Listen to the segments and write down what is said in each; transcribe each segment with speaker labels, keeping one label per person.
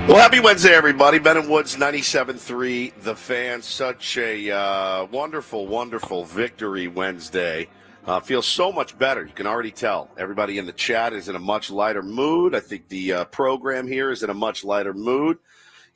Speaker 1: Well, happy Wednesday, everybody. Ben and Woods, 97.3, The Fan. Such a wonderful, wonderful victory Wednesday. Feels so much better. You can already tell. Everybody in the chat is in a much lighter mood. I think the program here is in a much lighter mood.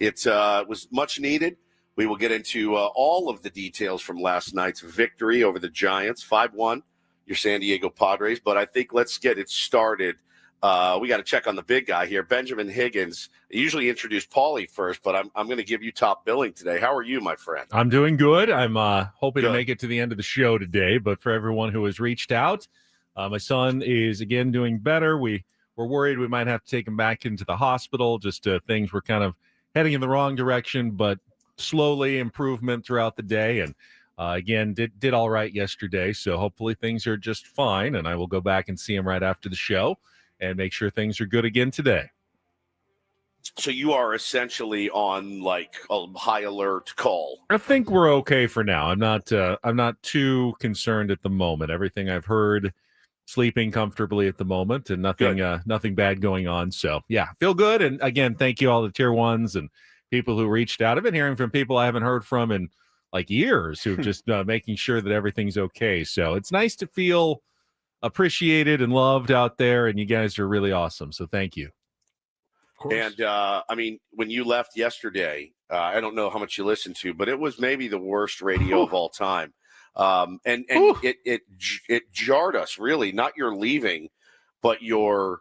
Speaker 1: It was much needed. We will get into all of the details from last night's victory over the Giants, 5-1, your San Diego Padres. But I think let's get it started. We got to check on the big guy here, Benjamin Higgins. I usually introduce Paulie first, but I'm going to give you top billing today. How are you, my friend?
Speaker 2: I'm doing good. I'm hoping to make it to the end of the show today. But for everyone who has reached out, my son is, again, doing better. We're worried we might have to take him back into the hospital. Just things were kind of heading in the wrong direction, but slowly improvement throughout the day. And again, did all right yesterday. So hopefully things are just fine. And I will go back and see him right after the show and make sure things are good again today.
Speaker 1: So you are essentially on like a high alert call.
Speaker 2: I think we're okay for now. I'm not too concerned at the moment. Everything I've heard, sleeping comfortably at the moment, and nothing bad going on. So yeah, feel good. And again, thank you all the tier ones and people who reached out. I've been hearing from people I haven't heard from in like years who just making sure that everything's okay. So it's nice to feel appreciated and loved out there, and you guys are really awesome. So thank you.
Speaker 1: And I mean, when you left yesterday, I don't know how much you listened to, but it was maybe the worst radio of all time. And it jarred us, really, not your leaving, but your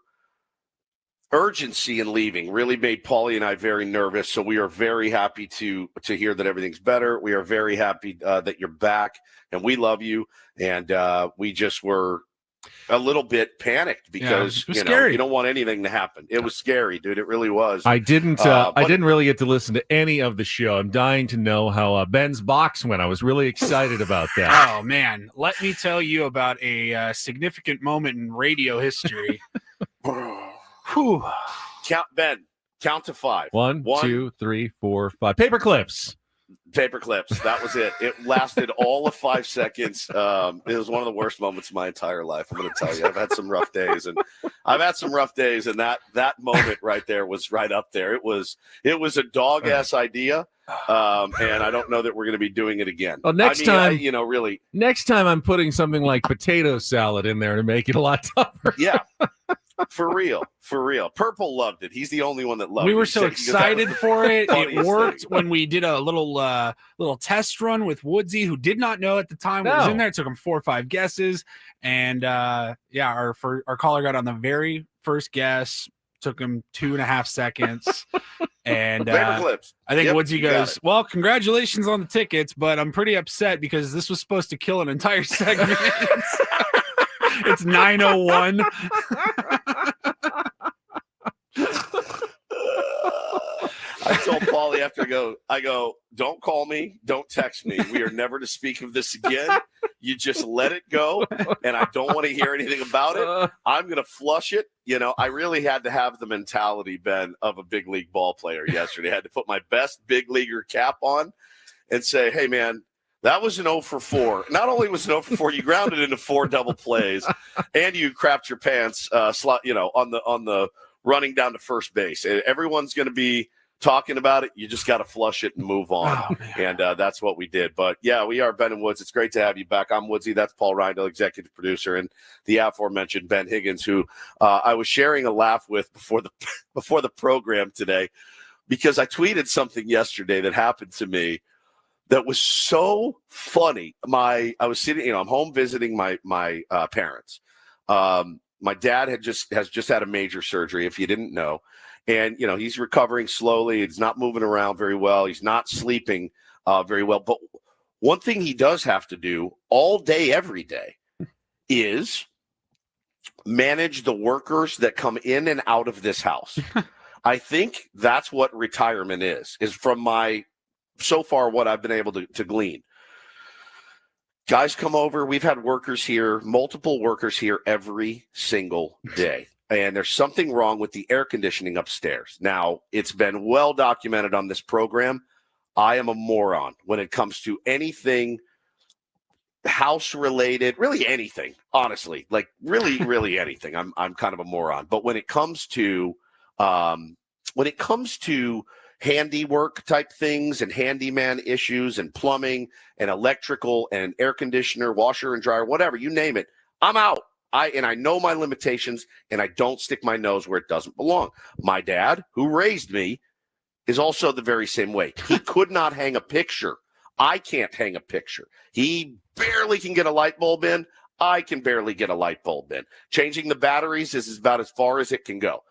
Speaker 1: urgency in leaving really made Paulie and I very nervous. So we are very happy to hear that everything's better. We are very happy that you're back, and we love you. And we just were a little bit panicked because you don't want anything to happen. It was scary, dude. It really was.
Speaker 2: I didn't really get to listen to any of the show. I'm dying to know how Ben's box went. I was really excited about that.
Speaker 3: Oh man, let me tell you about a significant moment in radio history.
Speaker 1: Whew. Count to five.
Speaker 2: One, 2, 3, 4, 5. Paper clips.
Speaker 1: Paper clips. That was it. It lasted all of 5 seconds. It was one of the worst moments of my entire life. I'm going to tell you, I've had some rough days, and that moment right there was right up there. It was a dog ass idea. And I don't know that we're going to be doing it again.
Speaker 2: Well, next time I'm putting something like potato salad in there to make it a lot tougher.
Speaker 1: Yeah. For real. Purple loved it. He's the only one that loved it.
Speaker 3: We were so excited for it. It worked when we did a little test run with Woodsy, who did not know at the time what was in there. It took him 4 or 5 guesses. And our caller got on the very first guess. Took him 2.5 seconds. And
Speaker 1: paper clips.
Speaker 3: I think Woodsy goes, well, congratulations on the tickets, but I'm pretty upset because this was supposed to kill an entire segment. It's 9:01.
Speaker 1: I told Paulie after I go, don't call me, don't text me. We are never to speak of this again. You just let it go, and I don't want to hear anything about it. I'm going to flush it. I really had to have the mentality, Ben, of a big league ball player yesterday. I had to put my best big leaguer cap on and say, hey, man, that was an 0 for 4. Not only was it 0 for 4, you grounded into 4 double plays, and you crapped your pants, on the running down to first base. Everyone's going to be talking about it. You just got to flush it and move on. And that's what we did. But yeah, we are Ben and Woods. It's great to have you back. I'm Woodsy. That's Paul Reindl, executive producer, and the aforementioned Ben Higgins, who I was sharing a laugh with before the program today, because I tweeted something yesterday that happened to me that was so funny. I was sitting, I'm home visiting my parents. My dad has just had a major surgery, if you didn't know. And, he's recovering slowly. He's not moving around very well. He's not sleeping very well. But one thing he does have to do all day, every day, is manage the workers that come in and out of this house. I think that's what retirement is from so far what I've been able to glean. Guys come over. We've had workers here, multiple workers here every single day. And there's something wrong with the air conditioning upstairs. Now, it's been well documented on this program. I am a moron when it comes to anything house related, really anything, honestly, like really, really anything. I'm kind of a moron. But when it comes to when it comes to handiwork type things and handyman issues and plumbing and electrical and air conditioner, washer and dryer, whatever, you name it, I'm out. I know my limitations, and I don't stick my nose where it doesn't belong. My dad, who raised me, is also the very same way. He could not hang a picture. I can't hang a picture. He barely can get a light bulb in. I can barely get a light bulb in. Changing the batteries is about as far as it can go.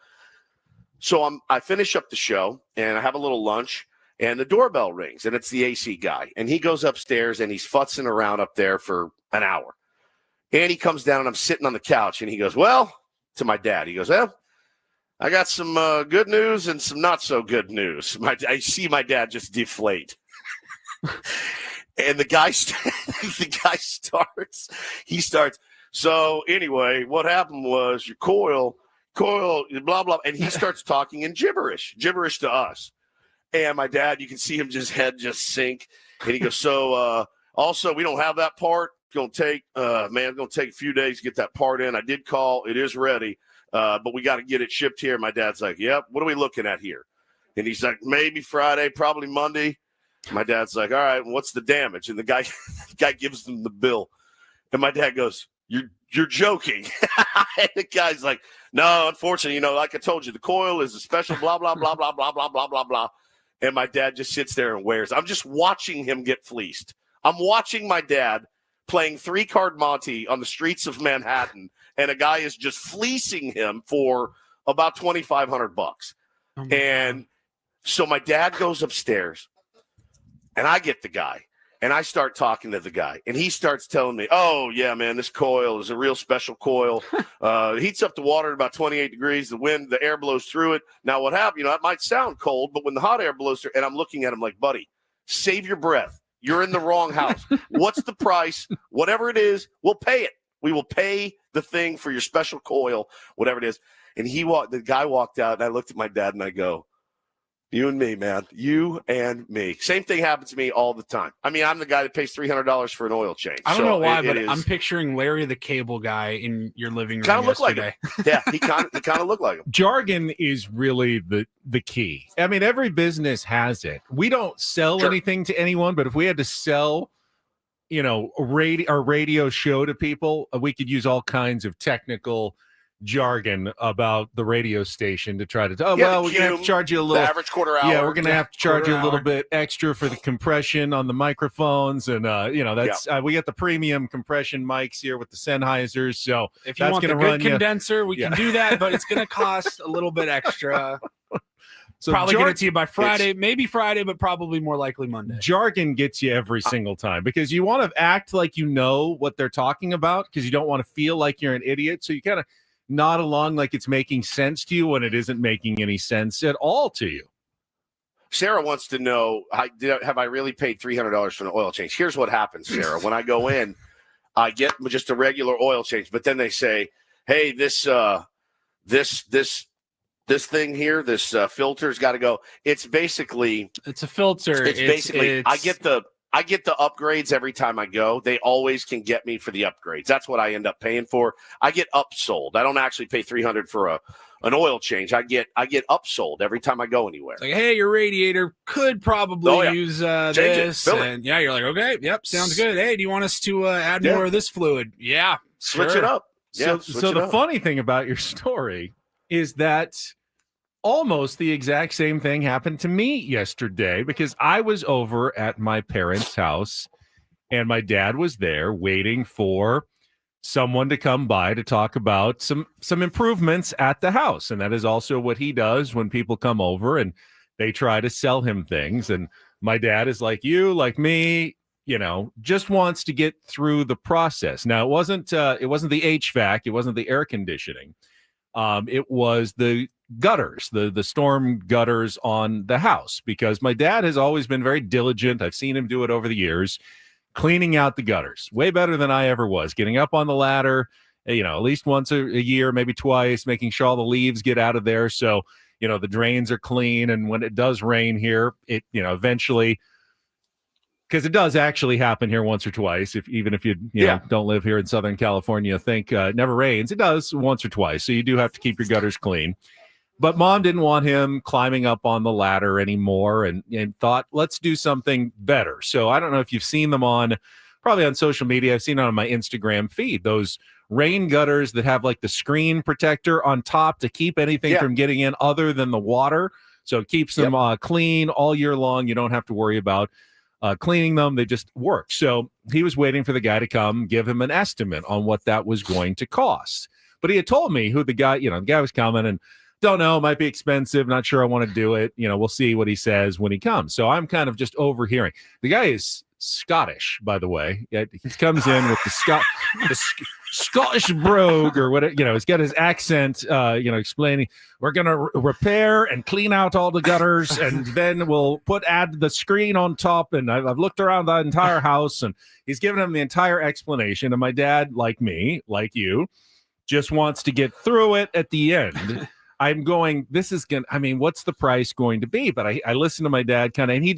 Speaker 1: So I finish up the show, and I have a little lunch, and the doorbell rings, and it's the AC guy. And he goes upstairs, and he's futzing around up there for an hour. And he comes down, and I'm sitting on the couch, and he goes, well, to my dad, he goes, well, I got some good news and some not so good news. I see my dad just deflate. And the guy starts. So anyway, what happened was your coil, blah, blah. And he starts talking in gibberish to us. And my dad, you can see him head just sink. And he goes, so also, we don't have that part. It's going to take a few days to get that part in. I did call. It is ready. But we got to get it shipped here. My dad's like, yep, what are we looking at here? And he's like, maybe Friday, probably Monday. My dad's like, all right, what's the damage? And the guy gives them the bill. And my dad goes, you're joking. And the guy's like, no, unfortunately, like I told you, the coil is a special blah, blah, blah, blah, blah, blah, blah, blah, blah. And my dad just sits there and wears. I'm just watching him get fleeced. I'm watching my dad playing 3-card Monte on the streets of Manhattan, and a guy is just fleecing him for about $2,500. And so my dad goes upstairs, and I get the guy, and I start talking to the guy, and he starts telling me, oh, yeah, man, this coil is a real special coil. It heats up the water at about 28 degrees. The air blows through it. Now, what happened, that might sound cold, but when the hot air blows through, and I'm looking at him like, buddy, save your breath. You're in the wrong house. What's the price? Whatever it is, we'll pay it. We will pay the thing for your special coil, whatever it is. And the guy walked out, and I looked at my dad, and I go, you and me, man. You and me. Same thing happens to me all the time. I mean, I'm the guy that pays $300 for an oil change.
Speaker 3: I don't know why, but I'm picturing Larry the Cable Guy in your living room
Speaker 1: kind of look
Speaker 3: yesterday.
Speaker 1: like him. Yeah, he kind of looked like him.
Speaker 2: Jargon is really the key. I mean, every business has it. We don't sell anything to anyone, but if we had to sell, a radio show to people, we could use all kinds of technical jargon about the radio station to try to we're gonna have to charge you a little,
Speaker 1: the average quarter hour.
Speaker 2: Yeah, we're gonna have to charge you a little bit extra for the compression on the microphones, and that's we got the premium compression mics here with the Sennheisers. So
Speaker 3: if you want the good condenser, we can do that, but it's gonna cost a little bit extra. So probably get it to you by Friday, maybe Friday, but probably more likely Monday.
Speaker 2: Jargon gets you every single time because you want to act like you know what they're talking about because you don't want to feel like you're an idiot. So you kind of nod along like it's making sense to you when it isn't making any sense at all to you.
Speaker 1: Sarah wants to know, have I really paid $300 for an oil change? Here's what happens, Sarah. When I go in, I get just a regular oil change, but then they say, hey, this thing here, this filter's got to go. It's a filter. I get the upgrades every time I go. They always can get me for the upgrades. That's what I end up paying for. I get upsold. I don't actually pay $300 for an oil change. I get upsold every time I go anywhere.
Speaker 3: Like, hey, your radiator could probably use this. And you're like, okay, yep, sounds good. Hey, do you want us to add more of this fluid? Yeah,
Speaker 1: switch it up.
Speaker 2: Yeah, so the funny thing about your story is that almost the exact same thing happened to me yesterday because I was over at my parents' house and my dad was there waiting for someone to come by to talk about some improvements at the house. And that is also what he does when people come over and they try to sell him things. And my dad is like you, like me, just wants to get through the process. Now, it wasn't the HVAC. It wasn't the air conditioning. It was the gutters, the storm gutters on the house, because my dad has always been very diligent. I've seen him do it over the years, cleaning out the gutters way better than I ever was, getting up on the ladder, at least once a year, maybe twice, making sure all the leaves get out of there. So, the drains are clean. And when it does rain here, it, eventually, because it does actually happen here once or twice. Even if you don't live here in Southern California, think it never rains. It does once or twice. So you do have to keep your gutters clean. But Mom didn't want him climbing up on the ladder anymore and thought, let's do something better. So I don't know if you've seen them probably on social media. I've seen it on my Instagram feed, those rain gutters that have like the screen protector on top to keep anything from getting in other than the water. So it keeps them clean all year long. You don't have to worry about cleaning them. They just work. So he was waiting for the guy to come give him an estimate on what that was going to cost. But he had told me who the guy was coming, and don't know, might be expensive, not sure I want to do it. We'll see what he says when he comes. So I'm kind of just overhearing. The guy is Scottish, by the way. He comes in with the Scottish brogue or what, he's got his accent, explaining we're going to repair and clean out all the gutters, and then we'll add the screen on top. And I've looked around the entire house, and he's given him the entire explanation. And my dad, like me, like you, just wants to get through it at the end. I'm going, what's the price going to be? But I listen to my dad kind of, and he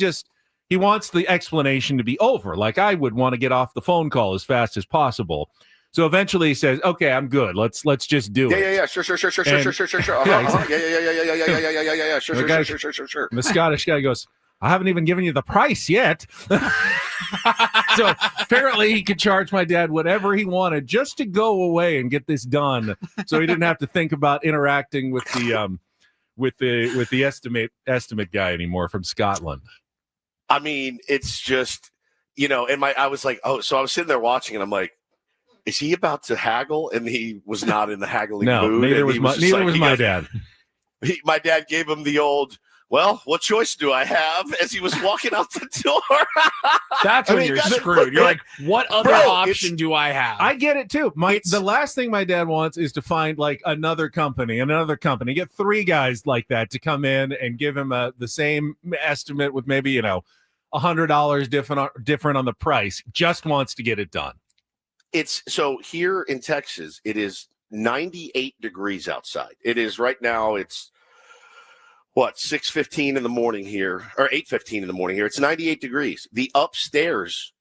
Speaker 2: wants the explanation to be over. Like I would want to get off the phone call as fast as possible. So eventually he says, okay, I'm good. Let's just do it.
Speaker 1: Yeah. Sure. Sure.
Speaker 2: Sure. And the Scottish guy goes, I haven't even given you the price yet. So apparently he could charge my dad whatever he wanted just to go away and get this done. So he didn't have to think about interacting with the estimate guy anymore from Scotland.
Speaker 1: I mean, it's just, I was like, so I was sitting there watching and I'm like, is he about to haggle? And he was not in the haggling mood.
Speaker 2: Neither was my dad.
Speaker 1: My dad gave him the old, well, what choice do I have, as he was walking out the door.
Speaker 3: That's when you're screwed. You're like, what other option do I have?
Speaker 2: I get it too. The last thing my dad wants is to find like another company, get 3 guys like that to come in and give him the same estimate with maybe, $100 different on the price. Just wants to get it done.
Speaker 1: It's so here in Texas, it is 98 degrees outside. It is right now. It's 6:15 in the morning here, or 8:15 in the morning here. It's 98 degrees. The upstairs,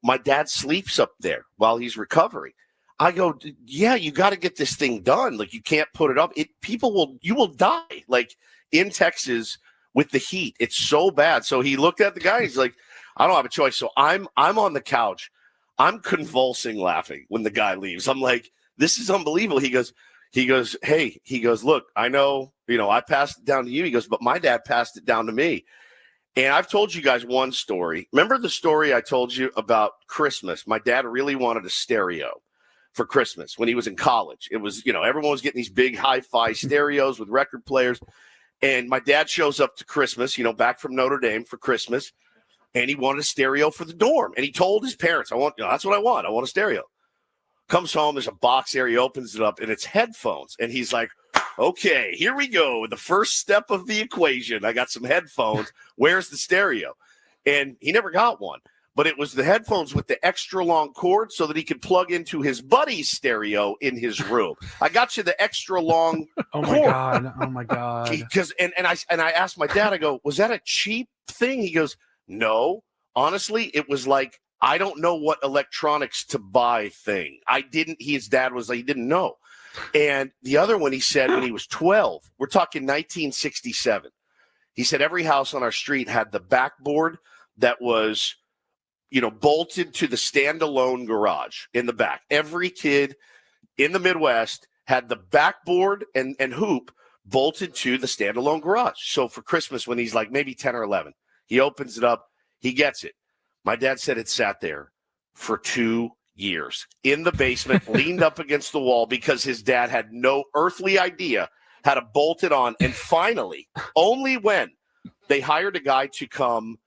Speaker 1: my dad sleeps up there while he's recovering. I go, yeah, you got to get this thing done. Like, you can't put it up. You will die. Like in Texas with the heat, it's so bad. So he looked at the guy. He's like, I don't have a choice. So I'm on the couch. I'm convulsing laughing when the guy leaves. I'm like, this is unbelievable. He goes, hey, look, I know, I passed it down to you. He goes, but my dad passed it down to me. And I've told you guys one story. Remember the story I told you about Christmas? My dad really wanted a stereo for Christmas when he was in college. It was, everyone was getting these big hi-fi stereos with record players. And my dad shows up to Christmas, back from Notre Dame for Christmas. And he wanted a stereo for the dorm. And he told his parents, that's what I want. I want a stereo. Comes home, there's a box there. He opens it up, and it's headphones. And he's like, okay, here we go. The first step of the equation. I got some headphones. Where's the stereo? And he never got one. But it was the headphones with the extra long cord so that he could plug into his buddy's stereo in his room. I got you the extra long
Speaker 3: cord. Oh, my God.
Speaker 1: Because and I asked my dad, I go, was that a cheap thing? He goes, no. Honestly, it was like, I don't know what electronics to buy thing. His dad was like, he didn't know. And the other one, he said when he was 12, we're talking 1967. He said every house on our street had the backboard that was, bolted to the standalone garage in the back. Every kid in the Midwest had the backboard and hoop bolted to the standalone garage. So for Christmas, when he's like maybe 10 or 11, he opens it up, he gets it. My dad said it sat there for 2 years in the basement, leaned up against the wall because his dad had no earthly idea how to bolt it on. And finally, only when they hired a guy to come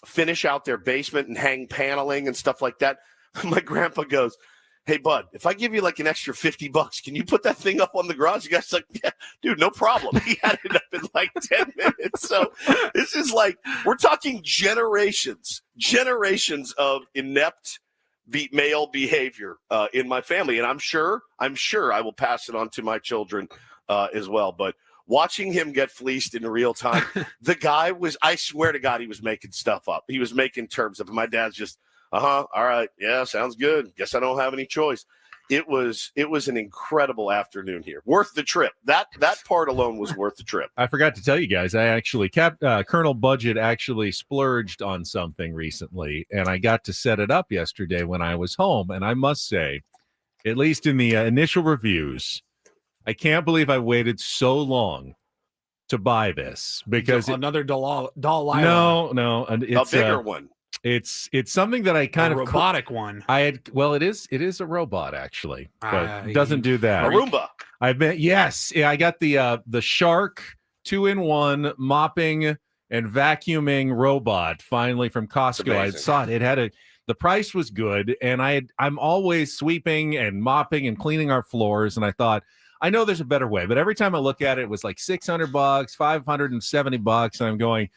Speaker 1: finish out their basement and hang paneling and stuff like that, my grandpa goes, hey, bud, if I give you like an extra $50, can you put that thing up on the garage? The guy's like, yeah, dude, no problem. He had it up in like 10 minutes. So this is like, we're talking generations of inept male behavior in my family. And I'm sure I will pass it on to my children as well. But watching him get fleeced in real time, the guy I swear to God, he was making stuff up. He was making terms up. And my dad's just, all right. Yeah, sounds good. Guess I don't have any choice. It was an incredible afternoon here. Worth the trip. That part alone was worth the trip.
Speaker 2: I forgot to tell you guys, I actually Colonel Budget actually splurged on something recently, and I got to set it up yesterday when I was home. And I must say, at least in the initial reviews, I can't believe I waited so long to buy this, because
Speaker 3: another doll.
Speaker 2: No, and it's
Speaker 1: a bigger one.
Speaker 2: It's something that I kind of
Speaker 3: robotic one.
Speaker 2: it is a robot actually, but it doesn't do that.
Speaker 1: A Roomba.
Speaker 2: I got the Shark 2-in-1 mopping and vacuuming robot finally from Costco. I saw it. The price was good, and I'm always sweeping and mopping and cleaning our floors, and I thought, I know there's a better way, but every time I look at it, it was like $600, $570, and I'm going,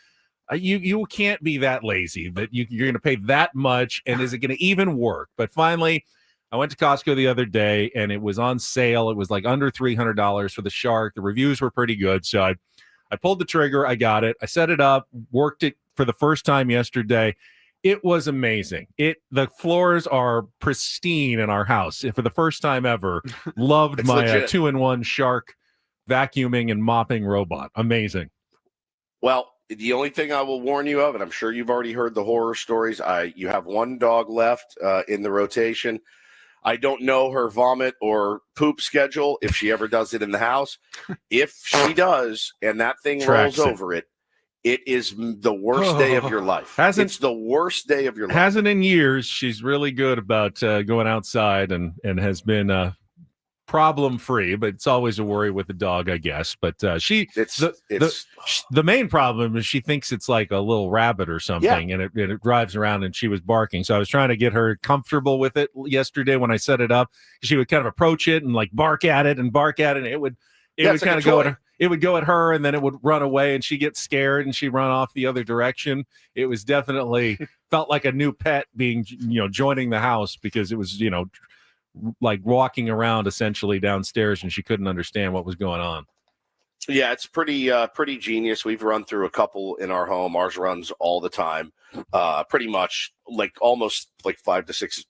Speaker 2: you can't be that lazy that you're going to pay that much, and is it going to even work? But finally, I went to Costco the other day, and it was on sale. It was like under $300 for the Shark. The reviews were pretty good, so I pulled the trigger. I got it. I set it up, worked it for the first time yesterday. It was amazing. The floors are pristine in our house. For the first time ever, loved my 2-in-1 Shark vacuuming and mopping robot. Amazing.
Speaker 1: Well, the only thing I will warn you of, and I'm sure you've already heard the horror stories, you have one dog left in the rotation. I don't know her vomit or poop schedule if she ever does it in the house. If she does, and that thing rolls over it, it is the worst day of your life. It's the worst day of your life.
Speaker 2: Hasn't in years. She's really good about going outside and has been problem-free, but it's always a worry with the dog, I guess. But the main problem is she thinks it's like a little rabbit or something, and it drives around, and she was barking. So I was trying to get her comfortable with it yesterday when I set it up. She would kind of approach it and like bark at it, and it would kind of go at her. It would go at her, and then it would run away, and she'd get scared, and she'd run off the other direction. It was definitely felt like a new pet being, joining the house, because it was, like walking around essentially downstairs, and she couldn't understand what was going on.
Speaker 1: Yeah, it's pretty genius. We've run through a couple in our home. Ours runs all the time, pretty much almost 5 to 6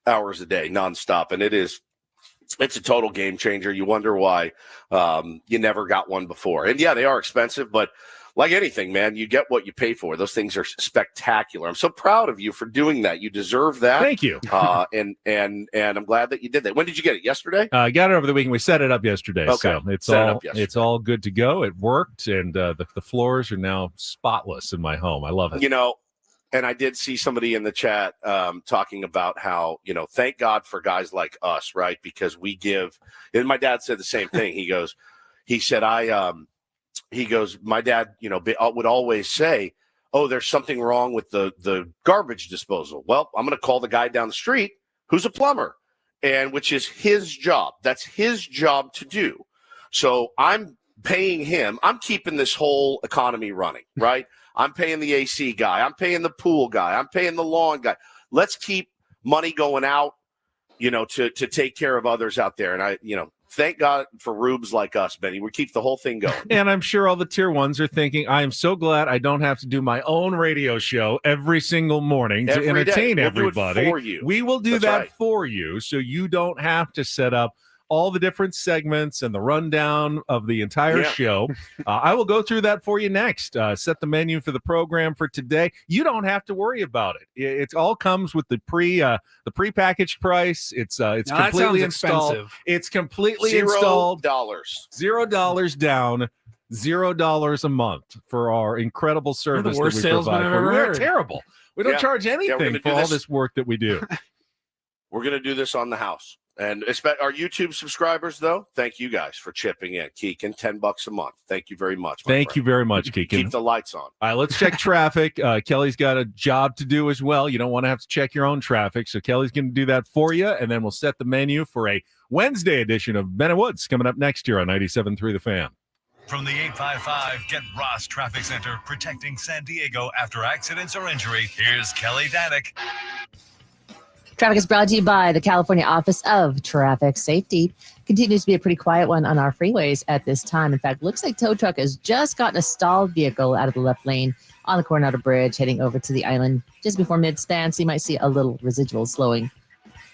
Speaker 1: hours a day, nonstop, and it's a total game changer. You wonder why you never got one before. And yeah, they are expensive, but like anything, man, you get what you pay for. Those things are spectacular. I'm so proud of you for doing that. You deserve that.
Speaker 2: Thank you.
Speaker 1: And I'm glad that you did that. When did you get it? Yesterday?
Speaker 2: I got it over the weekend. We set it up yesterday.
Speaker 1: Okay.
Speaker 2: So it's all good to go. It worked, and the floors are now spotless in my home. I love it.
Speaker 1: And I did see somebody in the chat talking about how, thank God for guys like us, right? Because we give, and my dad said the same thing. My dad, would always say, oh, there's something wrong with the garbage disposal. Well, I'm going to call the guy down the street who's a plumber, and which is his job. That's his job to do. So I'm paying him. I'm keeping this whole economy running, right? I'm paying the AC guy. I'm paying the pool guy. I'm paying the lawn guy. Let's keep money going out, to take care of others out there. And thank God for rubes like us, Benny. We keep the whole thing going.
Speaker 2: And I'm sure all the tier ones are thinking, I am so glad I don't have to do my own radio show every single morning to entertain everybody.
Speaker 1: Do it for you.
Speaker 2: We will do that for you, so you don't have to set up all the different segments and the rundown of the entire show. I will go through that for you next. Set the menu for the program for today. You don't have to worry about it. It all comes with the prepackaged price. It's completely installed. Expensive. It's completely installed. $0 down. $0 a month for our incredible service that we provide. We're terrible. We don't charge anything for all this work that we do.
Speaker 1: We're going to do this on the house. And our YouTube subscribers, though, thank you guys for chipping in. Keegan, $10 a month. Thank you very much.
Speaker 2: Thank you very much, Keegan.
Speaker 1: Keep the lights on.
Speaker 2: All right, let's check traffic. Kelly's got a job to do as well. You don't want to have to check your own traffic, so Kelly's going to do that for you, and then we'll set the menu for a Wednesday edition of Ben and Woods coming up next year on 97.3 The Fan.
Speaker 4: From the 855 Get Ross Traffic Center, protecting San Diego after accidents or injury, here's Kelly Danick.
Speaker 5: Traffic is brought to you by the California Office of Traffic Safety. Continues to be a pretty quiet one on our freeways at this time. In fact, looks like tow truck has just gotten a stalled vehicle out of the left lane on the Coronado Bridge, heading over to the island just before mid-span, so you might see a little residual slowing.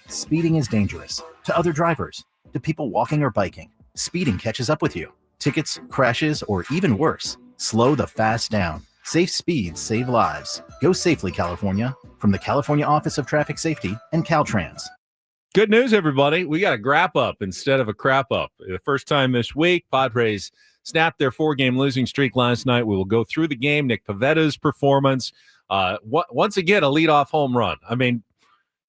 Speaker 6: Speeding is dangerous. To other drivers, to people walking or biking, speeding catches up with you. Tickets, crashes, or even worse, slow the fast down. Safe speeds save lives. Go safely, California. From the California Office of Traffic Safety and Caltrans.
Speaker 2: Good news, everybody. We got a grap-up instead of a crap-up. The first time this week, Padres snapped their 4-game losing streak last night. We will go through the game. Nick Pavetta's performance. Once again, a leadoff home run. I mean,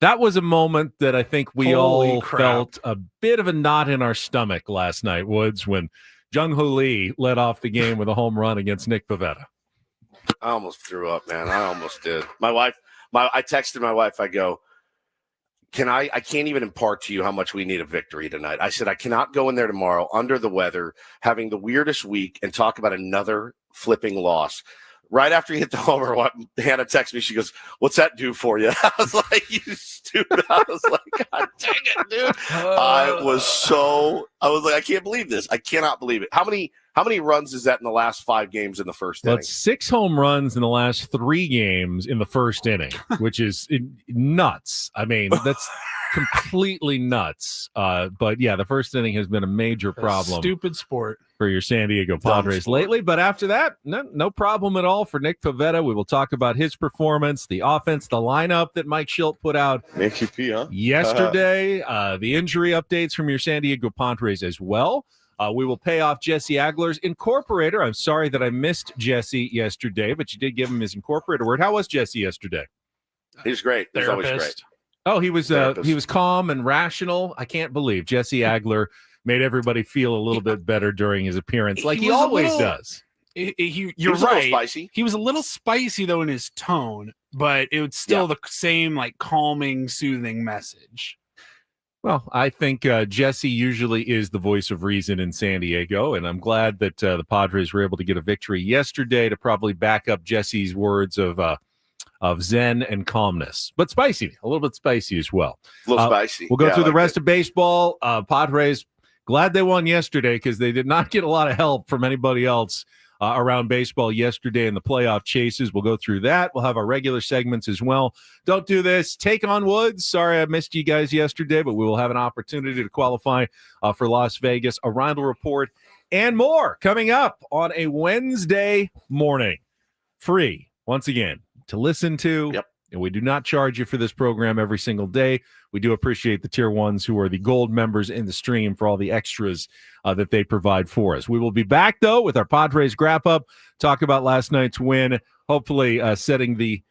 Speaker 2: that was a moment that I think we all felt a bit of a knot in our stomach last night, Woods, when Jung-Hoo Lee led off the game with a home run against Nick Pavetta.
Speaker 1: I almost threw up, man. I almost did. I texted my wife. I go, I can't even impart to you how much we need a victory tonight. I said, I cannot go in there tomorrow under the weather, having the weirdest week, and talk about another flipping loss. Right after he hit the homer, Hannah texted me. She goes, "What's that do for you?" I was like, "You stupid." I was like, "God dang it, dude." I was like, I can't believe this. I cannot believe it. How many runs is that in the last 5 games in the first inning?
Speaker 2: That's 6 home runs in the last 3 games in the first inning, which is nuts. I mean, that's completely nuts. But yeah, the first inning has been a major problem.
Speaker 3: Stupid sport
Speaker 2: for your San Diego Padres lately. But after that, no problem at all for Nick Pavetta. We will talk about his performance, the offense, the lineup that Mike Schilt put out yesterday, the injury updates from your San Diego Padres as well. We will pay off Jesse Agler's Incorporator. I'm sorry that I missed Jesse yesterday, but you did give him his Incorporator word. How was Jesse yesterday?
Speaker 1: He was great. He's always great.
Speaker 2: Oh, he was calm and rational. I can't believe Jesse Agler made everybody feel a little bit better during his appearance, like he always does.
Speaker 3: You're right. Spicy. He was a little spicy though in his tone, but it was still the same like calming, soothing message.
Speaker 2: Well, I think Jesse usually is the voice of reason in San Diego, and I'm glad that the Padres were able to get a victory yesterday to probably back up Jesse's words of zen and calmness, but spicy, a little bit spicy as well.
Speaker 1: A little spicy.
Speaker 2: We'll go through the rest of baseball. Padres, glad they won yesterday because they did not get a lot of help from anybody else around baseball yesterday in the playoff chases. We'll go through that. We'll have our regular segments as well. Don't do this. Take on Woods. Sorry I missed you guys yesterday, but we will have an opportunity to qualify for Las Vegas, a Reindl Report, and more coming up on a Wednesday morning. Free, once again, to listen to.
Speaker 1: Yep.
Speaker 2: And we do not charge you for this program every single day. We do appreciate the tier ones who are the gold members in the stream for all the extras that they provide for us. We will be back, though, with our Padres Wrap-Up, talk about last night's win, hopefully setting the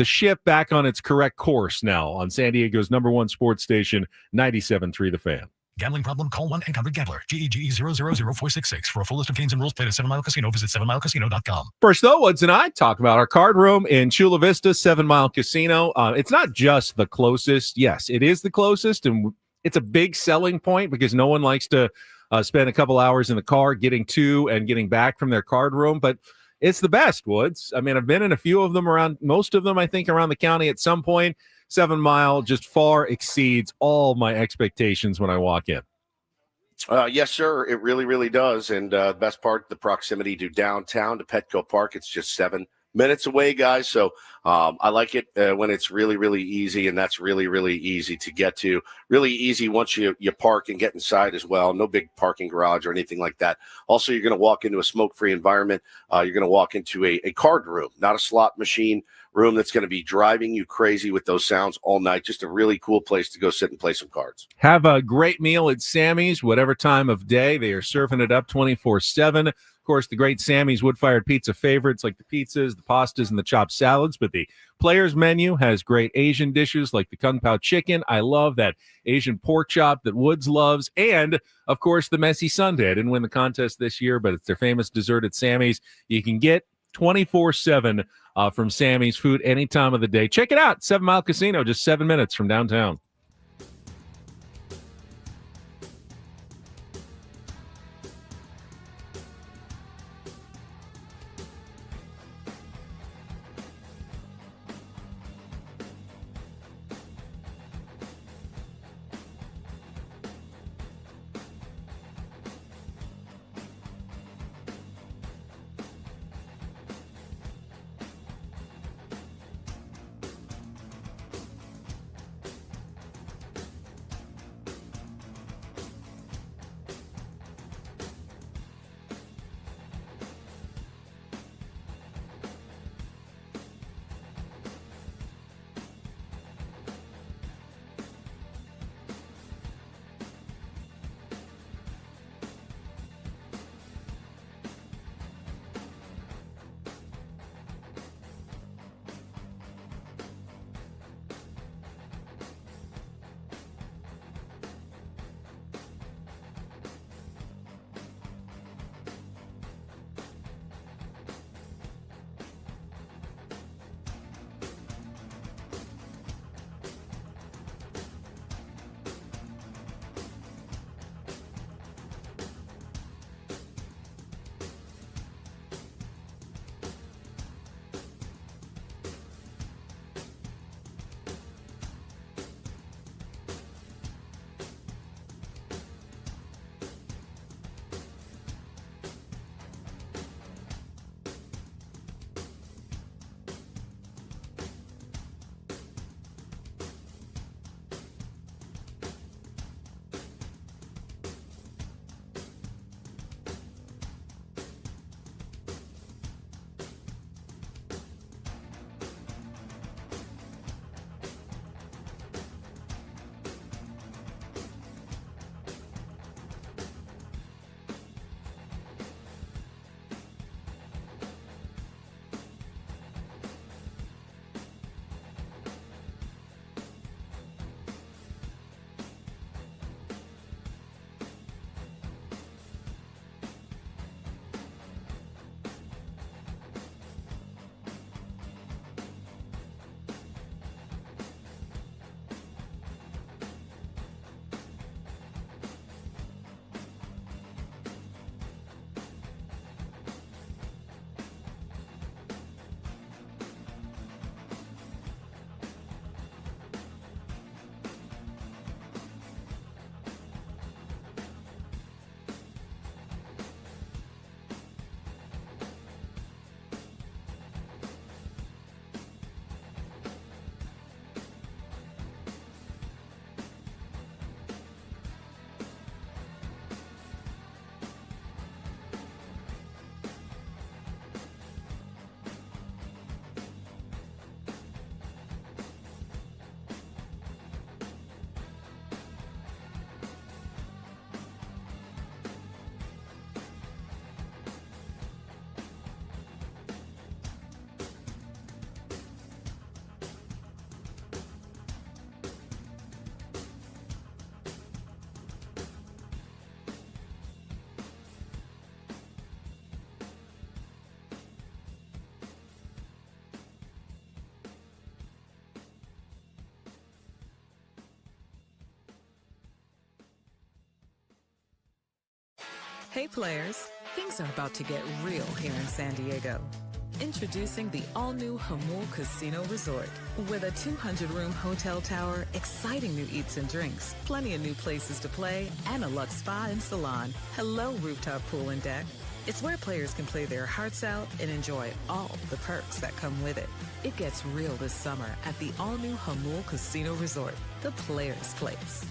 Speaker 2: ship back on its correct course now on San Diego's #1 sports station, 97.3 The Fan.
Speaker 4: Gambling problem? Call 1-800-GAMBLER. GEGE 0000466. For a full list of games and rules, play at 7 Mile Casino. Visit 7milecasino.com.
Speaker 2: First, though, Woods and I talk about our card room in Chula Vista, 7 Mile Casino. It's not just the closest. Yes, it is the closest, and it's a big selling point because no one likes to spend a couple hours in the car getting to and getting back from their card room, but it's the best, Woods. I mean, I've been in a few of them around, most of them, I think, around the county at some point. 7 Mile just far exceeds all my expectations when I walk in.
Speaker 1: Yes, sir. It really, really does. And the best part, the proximity to downtown, to Petco Park, it's just 7 minutes away, guys. So I like it when it's really, really easy, and that's really, really easy to get to. Really easy once you park and get inside as well. No big parking garage or anything like that. Also, you're going to walk into a smoke-free environment. You're going to walk into a card room, not a slot machine room that's going to be driving you crazy with those sounds all night. Just a really cool place to go sit and play some cards.
Speaker 2: Have a great meal at Sammy's, whatever time of day. They are serving it up 24/7. Of course, the great Sammy's wood-fired pizza favorites like the pizzas, the pastas, and the chopped salads. But the players menu has great Asian dishes like the Kung Pao chicken. I love that Asian pork chop that Woods loves. And, of course, the messy sundae. I didn't win the contest this year, but it's their famous dessert at Sammy's. You can get 24/7 from Sammy's food any time of the day. Check it out. 7 Mile Casino, just 7 minutes from downtown.
Speaker 7: Hey players, things are about to get real here in San Diego. Introducing the all-new Hamul Casino Resort. With a 200-room hotel tower, exciting new eats and drinks, plenty of new places to play, and a luxe spa and salon. Hello, rooftop pool and deck. It's where players can play their hearts out and enjoy all the perks that come with it. It gets real this summer at the all-new Hamul Casino Resort, the players' place.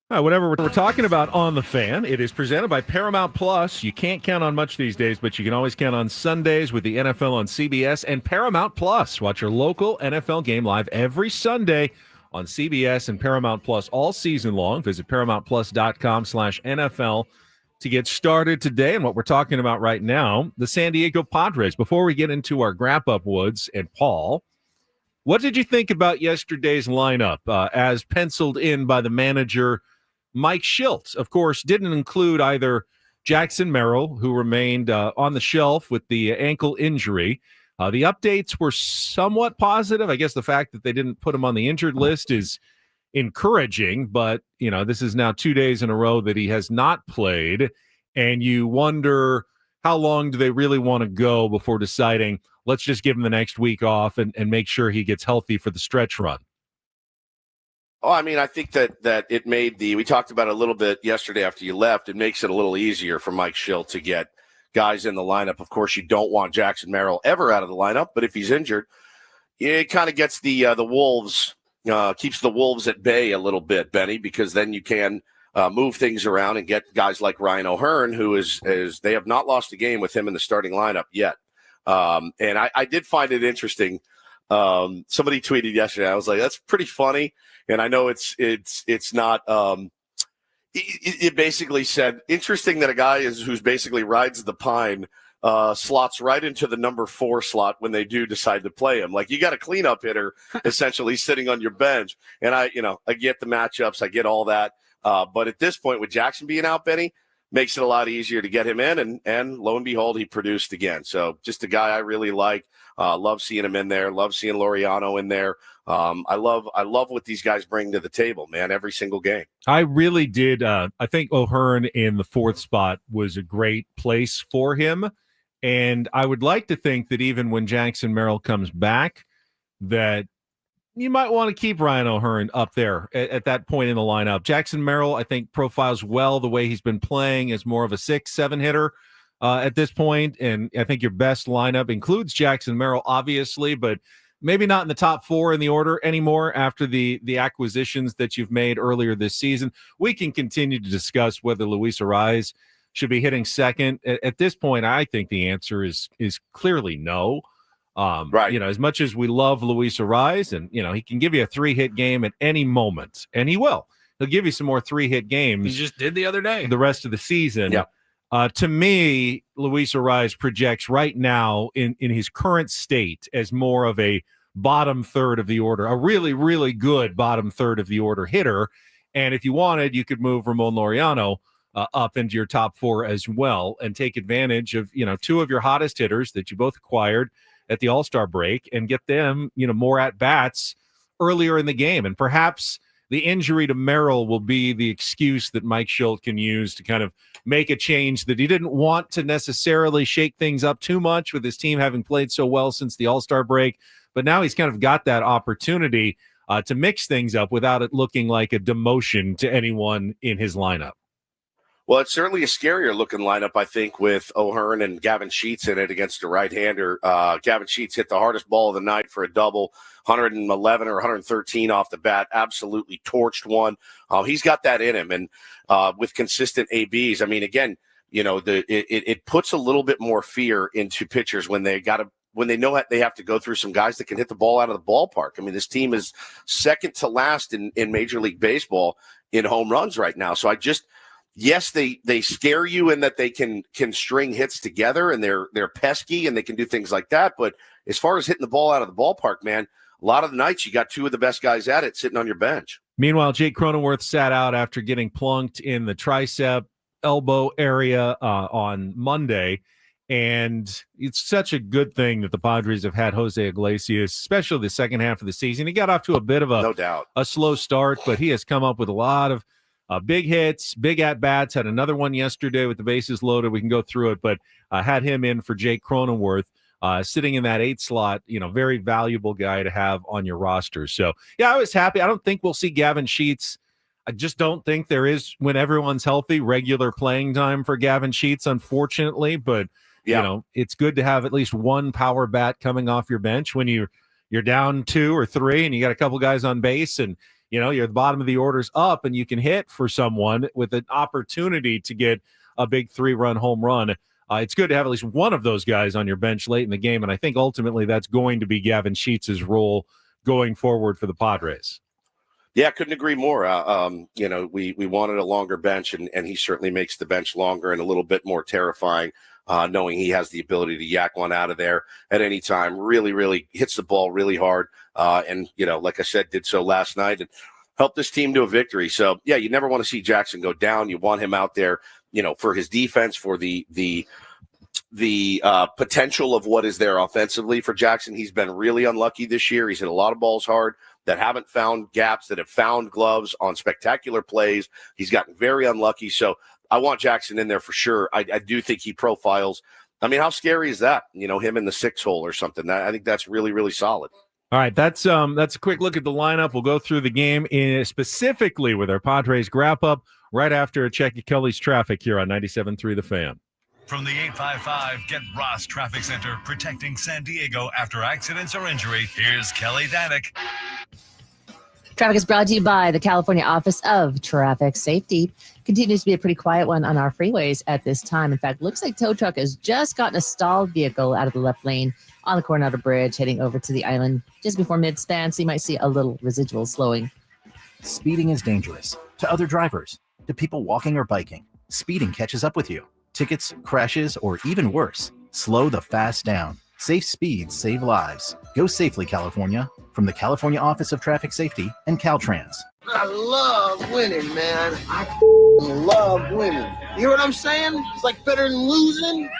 Speaker 2: All right, whatever we're talking about on The Fan, it is presented by Paramount Plus. You can't count on much these days, but you can always count on Sundays with the NFL on CBS and Paramount Plus. Watch your local NFL game live every Sunday on CBS and Paramount Plus all season long. Visit ParamountPlus.com/NFL to get started today. And what we're talking about right now, the San Diego Padres. Before we get into our wrap-up, Woods and Paul, what did you think about yesterday's lineup as penciled in by the manager, Mike Shildt? Of course, didn't include either Jackson Merrill, who remained on the shelf with the ankle injury. The updates were somewhat positive. I guess the fact that they didn't put him on the injured list is encouraging, but, you know, this is now 2 days in a row that he has not played, and you wonder how long do they really want to go before deciding, let's just give him the next week off and make sure he gets healthy for the stretch run.
Speaker 1: Oh, I mean, I think that it made we talked about it a little bit yesterday after you left. It makes it a little easier for Mike Shildt to get guys in the lineup. Of course, you don't want Jackson Merrill ever out of the lineup, but if he's injured, it kind of gets the Wolves, keeps the Wolves at bay a little bit, Benny, because then you can move things around and get guys like Ryan O'Hearn, who is they have not lost a game with him in the starting lineup yet. And I did find it interesting. Somebody tweeted yesterday. I was like, that's pretty funny. And I know it's not. It basically said, interesting that a guy who's basically rides the pine slots right into the number 4 slot when they do decide to play him. Like, you got a cleanup hitter essentially sitting on your bench. And I get the matchups, I get all that. But at this point, with Jackson being out, Benny, makes it a lot easier to get him in. And lo and behold, he produced again. So just a guy I really like. Love seeing him in there. Love seeing Laureano in there. I love what these guys bring to the table, man, every single game.
Speaker 2: I really did. I think O'Hearn in the fourth spot was a great place for him. And I would like to think that even when Jackson Merrill comes back, that you might want to keep Ryan O'Hearn up there at that point in the lineup. Jackson Merrill, I think, profiles well the way he's been playing as more of a 6-7 hitter at this point. And I think your best lineup includes Jackson Merrill, obviously, but maybe not in the top 4 in the order anymore after the acquisitions that you've made earlier this season. We can continue to discuss whether Luis Arraez should be hitting second. At this point, I think the answer is clearly no.
Speaker 1: Right.
Speaker 2: As much as we love Luis Arraez, and he can give you a 3-hit game at any moment, and he will. He'll give you some more 3-hit games.
Speaker 3: He just did the other day.
Speaker 2: The rest of the season.
Speaker 1: Yeah.
Speaker 2: To me, Luis Arraez projects right now in his current state as more of a bottom third of the order, a really, really good bottom third of the order hitter. And if you wanted, you could move Ramon Laureano up into your top 4 as well and take advantage of, 2 of your hottest hitters that you both acquired at the All-Star break and get them, more at-bats earlier in the game. And perhaps the injury to Merrill will be the excuse that Mike Schilt can use to kind of make a change that he didn't want to necessarily shake things up too much with his team having played so well since the All-Star break. But now he's kind of got that opportunity to mix things up without it looking like a demotion to anyone in his lineup.
Speaker 1: Well, it's certainly a scarier looking lineup, I think, with O'Hearn and Gavin Sheets in it against a right-hander. Gavin Sheets hit the hardest ball of the night for a double, 111 or 113 off the bat, absolutely torched one. He's got that in him. And with consistent ABs, I mean, again, it puts a little bit more fear into pitchers when they know they have to go through some guys that can hit the ball out of the ballpark. I mean, this team is second to last in Major League Baseball in home runs right now. So yes, they scare you in that they can string hits together and they're pesky and they can do things like that. But as far as hitting the ball out of the ballpark, man, a lot of the nights you got 2 of the best guys at it sitting on your bench.
Speaker 2: Meanwhile, Jake Cronenworth sat out after getting plunked in the tricep elbow area on Monday. And it's such a good thing that the Padres have had Jose Iglesias, especially the second half of the season. He got off to a bit of
Speaker 1: no doubt
Speaker 2: a slow start, but he has come up with a lot of big hits, big at-bats, had another one yesterday with the bases loaded. We can go through it, but had him in for Jake Cronenworth, sitting in that 8 slot, very valuable guy to have on your roster. So, yeah, I was happy. I don't think we'll see Gavin Sheets. I just don't think there is, when everyone's healthy, regular playing time for Gavin Sheets, unfortunately. But, it's good to have at least one power bat coming off your bench when you're down 2 or 3 and you got a couple guys on base and, you're at the bottom of the orders up and you can hit for someone with an opportunity to get a big 3-run home run. It's good to have at least one of those guys on your bench late in the game. And I think ultimately that's going to be Gavin Sheets' role going forward for the Padres.
Speaker 1: Yeah, couldn't agree more. We wanted a longer bench and he certainly makes the bench longer and a little bit more terrifying, knowing he has the ability to yak one out of there at any time. Really, really hits the ball really hard. And like I said, did so last night and helped this team to a victory. So, yeah, you never want to see Jackson go down. You want him out there, for his defense, for the potential of what is there offensively for Jackson. He's been really unlucky this year. He's hit a lot of balls hard that haven't found gaps, that have found gloves on spectacular plays. He's gotten very unlucky. So I want Jackson in there for sure. I do think he profiles. I mean, how scary is that? Him in the 6 hole or something. I think that's really, really solid.
Speaker 2: All right, that's a quick look at the lineup. We'll go through the game specifically with our Padres Wrap-Up right after a check of Kelly's traffic here on 97.3 The Fan.
Speaker 4: From the 855 Get Ross Traffic Center, protecting San Diego after accidents or injury, here's Kelly Danick.
Speaker 5: Traffic is brought to you by the California Office of Traffic Safety. Continues to be a pretty quiet one on our freeways at this time. In fact, looks like tow truck has just gotten a stalled vehicle out of the left lane on the Coronado Bridge, heading over to the island just before mid-span, so you might see a little residual slowing.
Speaker 6: Speeding is dangerous to other drivers, to people walking or biking. Speeding catches up with you. Tickets, crashes, or even worse, slow the fast down. Safe speeds save lives. Go safely, California. From the California Office of Traffic Safety and Caltrans.
Speaker 8: I love winning, man. love winning. You hear what I'm saying? It's like better than losing.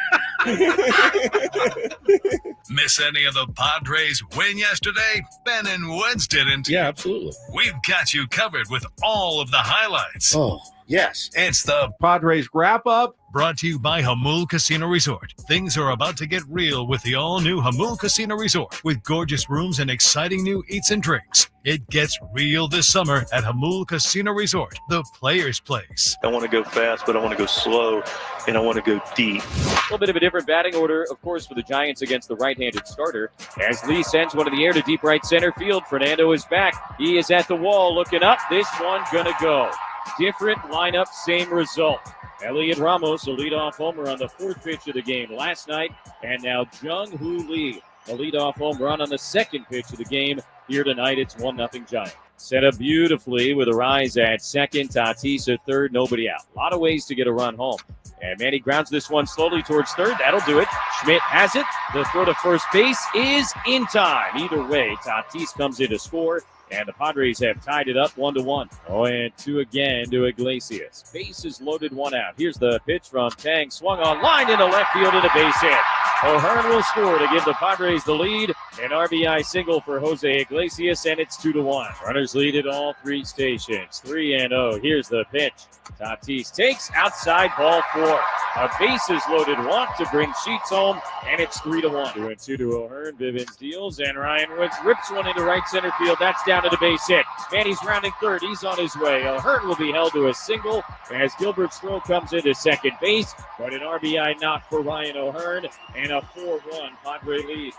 Speaker 4: Miss any of the Padres win yesterday? Ben and Woods didn't.
Speaker 1: Yeah, absolutely.
Speaker 4: We've got you covered with all of the highlights.
Speaker 1: Oh, yes.
Speaker 4: It's the
Speaker 2: Padres Wrap-Up.
Speaker 4: brought to you by Hamul Casino Resort. Things are about to get real with the all-new Hamul Casino Resort with gorgeous rooms and exciting new eats and drinks. It gets real this summer at Hamul Casino Resort, the player's place.
Speaker 9: I want to go fast, but I want to go slow, and I want to go deep.
Speaker 10: A little bit of a different batting order, of course, for the Giants against the right-handed starter. As Lee sends one in the air to deep right center field, Fernando is back. He is at the wall looking up. This one gonna go. Different lineup, same result. Elliot Ramos, a leadoff homer on the fourth pitch of the game last night. And now Jung-Hoo Lee, a leadoff home run on the second pitch of the game. Here tonight, it's 1-0 Giants. Set up beautifully with a rise at second. Tatis at third, nobody out. A lot of ways to get a run home. And Manny grounds this one slowly towards third. That'll do it. Schmidt has it. The throw to first base is in time. Either way, Tatis comes in to score. And the Padres have tied it up 1-1. Oh, and 2 again to Iglesias. Bases loaded, 1 out. Here's the pitch from Tang. Swung on line into left field and a base hit. O'Hearn will score to give the Padres the lead. An RBI single for Jose Iglesias, and it's 2-1. Runners lead at all 3 stations. 3-0. Here's the pitch. Tatis takes outside, ball 4. A bases loaded walk to bring Sheets home, and it's 3-1. 2-2 to O'Hearn. Bivens deals, and Ryan Woods rips one into right center field. That's down to the base hit. Manny's rounding third. He's on his way. O'Hearn will be held to a single as Gilbert's throw comes into second base, but an RBI knock for Ryan O'Hearn, and a 4-1 Padre lead.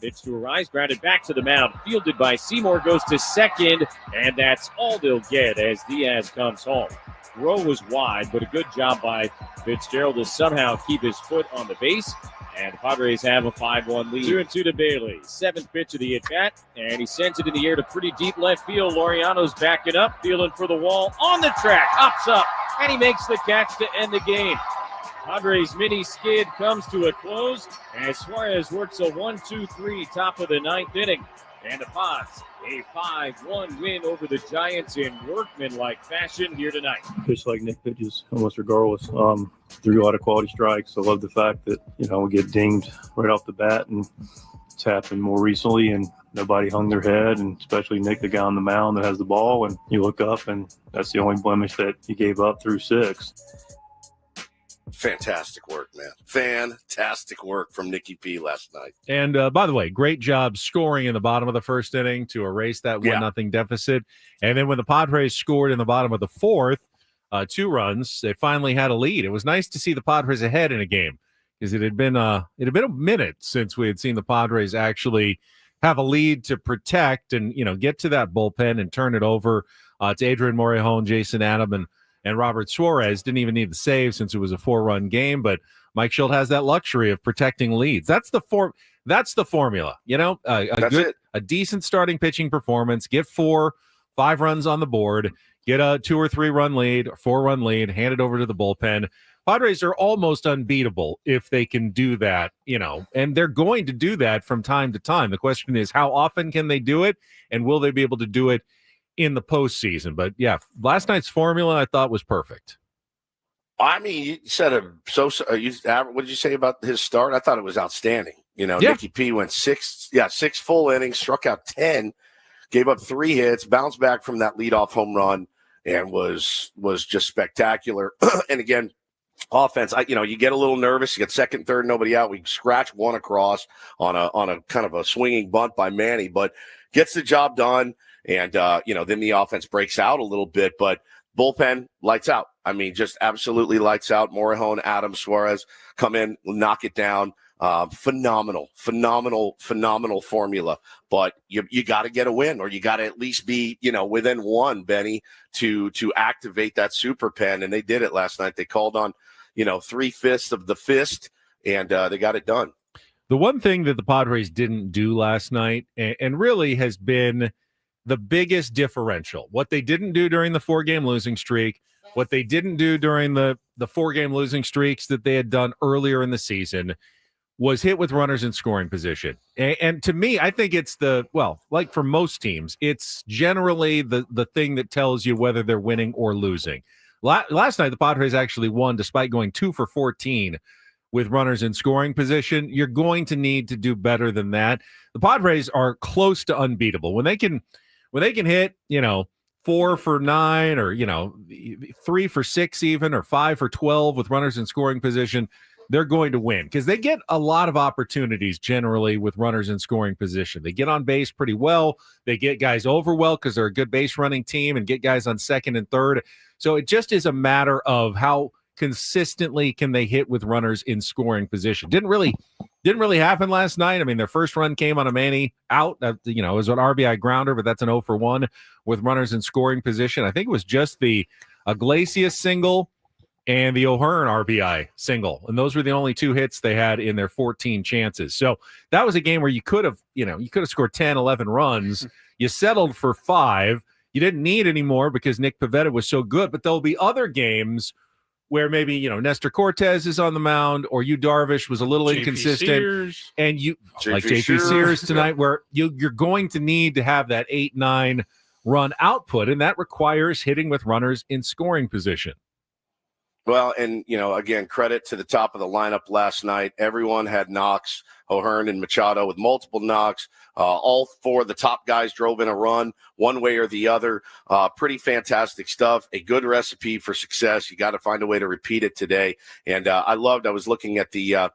Speaker 10: Pitch to Arise, grounded back to the mound, fielded by Seymour, goes to second, and that's all they'll get as Diaz comes home. Throw was wide, but a good job by Fitzgerald to somehow keep his foot on the base, and the Padres have a 5-1 lead. 2-2 to Bailey. 7th pitch of the at-bat, and he sends it in the air to pretty deep left field. Laureano's backing up, fielding for the wall, on the track, hops up, and he makes the catch to end the game. Padres' mini skid comes to a close as Suarez works a 1-2-3 top of the 9th inning. And the Pods, a 5-1 win over the Giants in workmanlike fashion here tonight.
Speaker 9: Pitch like Nick pitches, almost regardless. Threw a lot of quality strikes. I love the fact that, we get dinged right off the bat, and it's happened more recently, and nobody hung their head, and especially Nick, the guy on the mound that has the ball, and you look up, and that's the only blemish that he gave up through 6.
Speaker 1: Fantastic work, man. Fantastic work from Nicky P last night.
Speaker 2: And by the way, great job scoring in the bottom of the first inning to erase that 1-0 deficit. And then when the Padres scored in the bottom of the fourth, 2 runs, they finally had a lead. It was nice to see the Padres ahead in a game because it had been a minute since we had seen the Padres actually have a lead to protect and get to that bullpen and turn it over to Adrian Morejon, Jason Adam, and Robert Suarez. Didn't even need the save since it was a 4-run game, but Mike Schilt has that luxury of protecting leads. That's the formula. A decent starting pitching performance, get 4-5 runs on the board, get a 2 or 3 run lead, or 4-run lead, hand it over to the bullpen. Padres are almost unbeatable if they can do that, and they're going to do that from time to time. The question is, how often can they do it, and will they be able to do it in the postseason? But yeah, last night's formula I thought was perfect.
Speaker 1: I mean, you said what did you say about his start? I thought it was outstanding. Nicky P went 6 full innings, struck out 10, gave up 3 hits, bounced back from that leadoff home run, and was just spectacular. And again, offense, you get a little nervous. You get second, third, nobody out. We scratch one across on a kind of a swinging bunt by Manny, but gets the job done. And, then the offense breaks out a little bit, but bullpen lights out. I mean, just absolutely lights out. Morejon, Adams, Suarez come in, knock it down. Phenomenal formula. But you got to get a win, or you got to at least be, within 1, Benny, to activate that super pen. And they did it last night. They called on, 3/5 of the fist, and they got it done.
Speaker 2: The one thing that the Padres didn't do last night, and really has been the biggest differential, what they didn't do during the 4-game losing streak, what they didn't do during the 4-game losing streaks that they had done earlier in the season, was hit with runners in scoring position. And to me, I think it's like for most teams, it's generally the thing that tells you whether they're winning or losing. Last night, the Padres actually won despite going 2 for 14 with runners in scoring position. You're going to need to do better than that. The Padres are close to unbeatable. When they can hit, 4 for 9 or, 3 for 6 even, or 5 for 12 with runners in scoring position, they're going to win because they get a lot of opportunities generally with runners in scoring position. They get on base pretty well. They get guys over well because they're a good base running team and get guys on second and third. So it just is a matter of how consistently can they hit with runners in scoring position. Didn't really happen last night. I mean, their first run came on a Manny out. It was an RBI grounder, but that's an 0 for 1 with runners in scoring position. I think it was just the Iglesias single and the O'Hearn RBI single. And those were the only 2 hits they had in their 14 chances. So that was a game where you could have scored 10, 11 runs. You settled for 5. You didn't need any more because Nick Pivetta was so good, but there'll be other games where maybe, Nestor Cortez is on the mound or Yu Darvish was a little inconsistent. Sears. And like JP Sears tonight, where you're going to need to have that 8-9 run output, and that requires hitting with runners in scoring position.
Speaker 1: Well, and, again, credit to the top of the lineup last night. Everyone had knocks, O'Hearn and Machado with multiple knocks. All 4 of the top guys drove in a run one way or the other. Pretty fantastic stuff. A good recipe for success. You got to find a way to repeat it today. And I was looking at the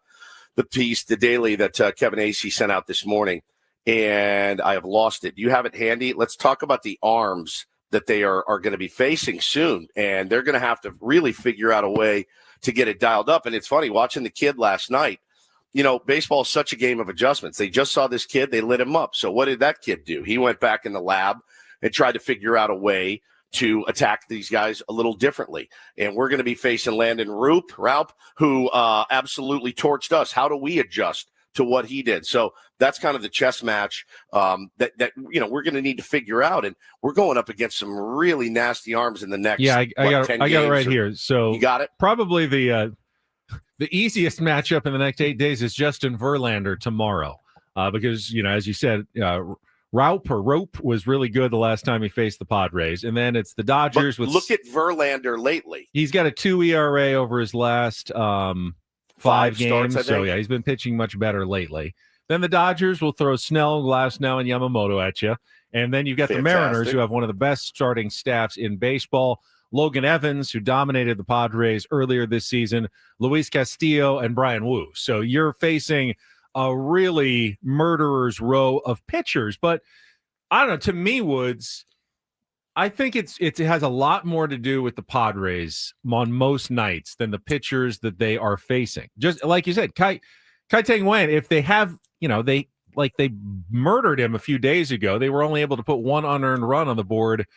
Speaker 1: piece, the daily that Kevin Acee sent out this morning, and I have lost it. Do you have it handy? Let's talk about the arms that they are going to be facing soon, and they're going to have to really figure out a way to get it dialed up. And it's funny, watching the kid last night, baseball is such a game of adjustments. They just saw this kid, they lit him up. So what did that kid do? He went back in the lab and tried to figure out a way to attack these guys a little differently. And we're going to be facing Landon Raup, who absolutely torched us. How do we adjust to what he did? So that's kind of the chess match that we're going to need to figure out. And we're going up against some really nasty arms in the next.
Speaker 2: Yeah, I got it right here. So
Speaker 1: you got it.
Speaker 2: Probably the easiest matchup in the next 8 days is Justin Verlander tomorrow, because as you said, Raup was really good the last time he faced the Padres, and then it's the Dodgers.
Speaker 1: But look at Verlander lately.
Speaker 2: He's got a 2 ERA over his last 5 games.
Speaker 1: Starts,
Speaker 2: so yeah, he's been pitching much better lately. Then the Dodgers will throw Snell, Glasnow, and Yamamoto at you. And then you've got the Mariners, who have one of the best starting staffs in baseball. Logan Evans, who dominated the Padres earlier this season, Luis Castillo, and Brian Wu. So you're facing a really murderer's row of pitchers. But I don't know, to me, Woods, I think it has a lot more to do with the Padres on most nights than the pitchers that they are facing. Just like you said, Kai-Teng Wen, if they have, they murdered him a few days ago. They were only able to put 1 unearned run on the board,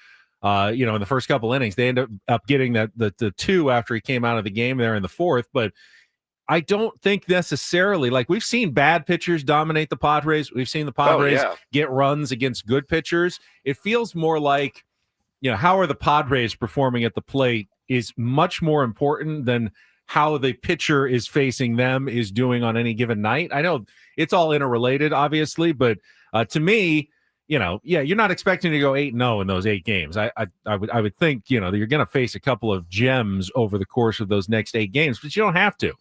Speaker 2: in the first couple innings. They ended up getting the 2 after he came out of the game there in the 4th. But I don't think necessarily, we've seen bad pitchers dominate the Padres. We've seen the Padres get runs against good pitchers. It feels more like, how are the Padres performing at the plate is much more important than how the pitcher is facing them is doing on any given night. I know it's all interrelated, obviously, but to me, you're not expecting to go 8-0 in those 8 games. I would think, that you're going to face a couple of gems over the course of those next 8 games, but you don't have to.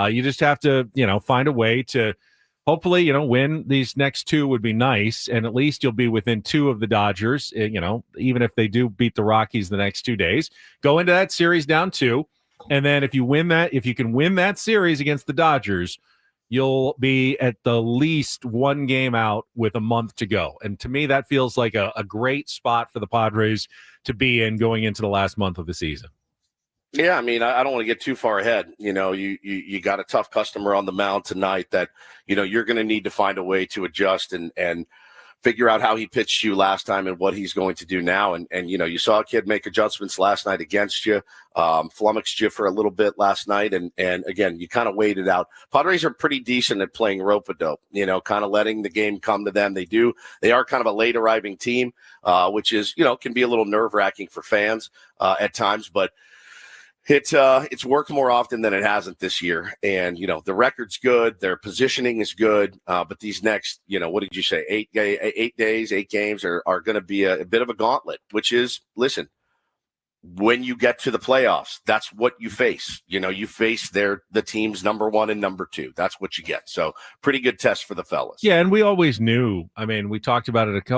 Speaker 2: You just have to, find a way to hopefully, win these next 2 would be nice. And at least you'll be within 2 of the Dodgers, even if they do beat the Rockies the next 2 days. Go into that series down 2. And then if you can win that series against the Dodgers, you'll be at the least 1 game out with a month to go. And to me, that feels like a great spot for the Padres to be in going into the last month of the season.
Speaker 1: Yeah, I mean, I don't want to get too far ahead. You got a tough customer on the mound tonight that, you're going to need to find a way to adjust and figure out how he pitched you last time and what he's going to do now. And you saw a kid make adjustments last night against you, flummoxed you for a little bit last night. And again, you kind of waited out. Padres are pretty decent at playing rope-a-dope, kind of letting the game come to them. They are kind of a late arriving team, which is, can be a little nerve-wracking for fans at times, but it's worked more often than it hasn't this year. And, the record's good. Their positioning is good. But these next, what did you say? 8 days, 8 games are going to be a bit of a gauntlet, which is, listen, when you get to the playoffs, that's what you face. You face the teams number 1 and number 2. That's what you get. So pretty good test for the fellas.
Speaker 2: Yeah, and we always knew. I mean, we talked about it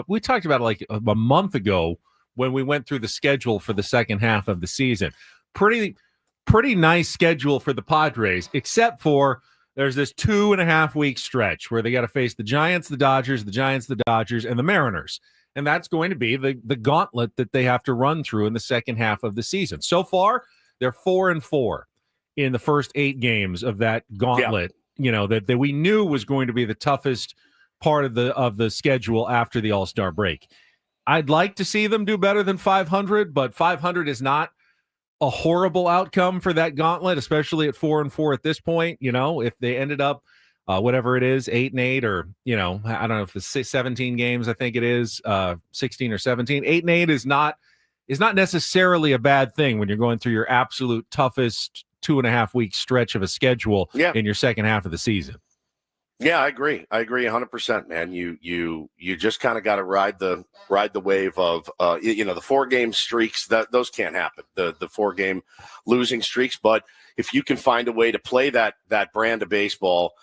Speaker 2: like a month ago when we went through the schedule for the second half of the season. Pretty nice schedule for the Padres, except for there's this 2.5 week stretch where they got to face the Giants, the Dodgers, and the Mariners. And that's going to be the gauntlet that they have to run through in the second half of the season. So far, they're 4-4 in the first 8 games of that gauntlet. Yeah. That we knew was going to be the toughest part of the schedule after the All-Star break. I'd like to see them do better than 500, but 500 is not a horrible outcome for that gauntlet, especially at 4-4 at this point. If they ended up whatever it is, 8-8, or I don't know if it's 17 games. I think it is 16 or 17. 8-8 is not necessarily a bad thing when you're going through your absolute toughest 2.5 week stretch of a schedule in your second half of the season.
Speaker 1: Yeah, I agree 100%, man. You just kind of got to ride the wave of the 4-game streaks. Those can't happen. The 4-game losing streaks, but if you can find a way to play that brand of baseball,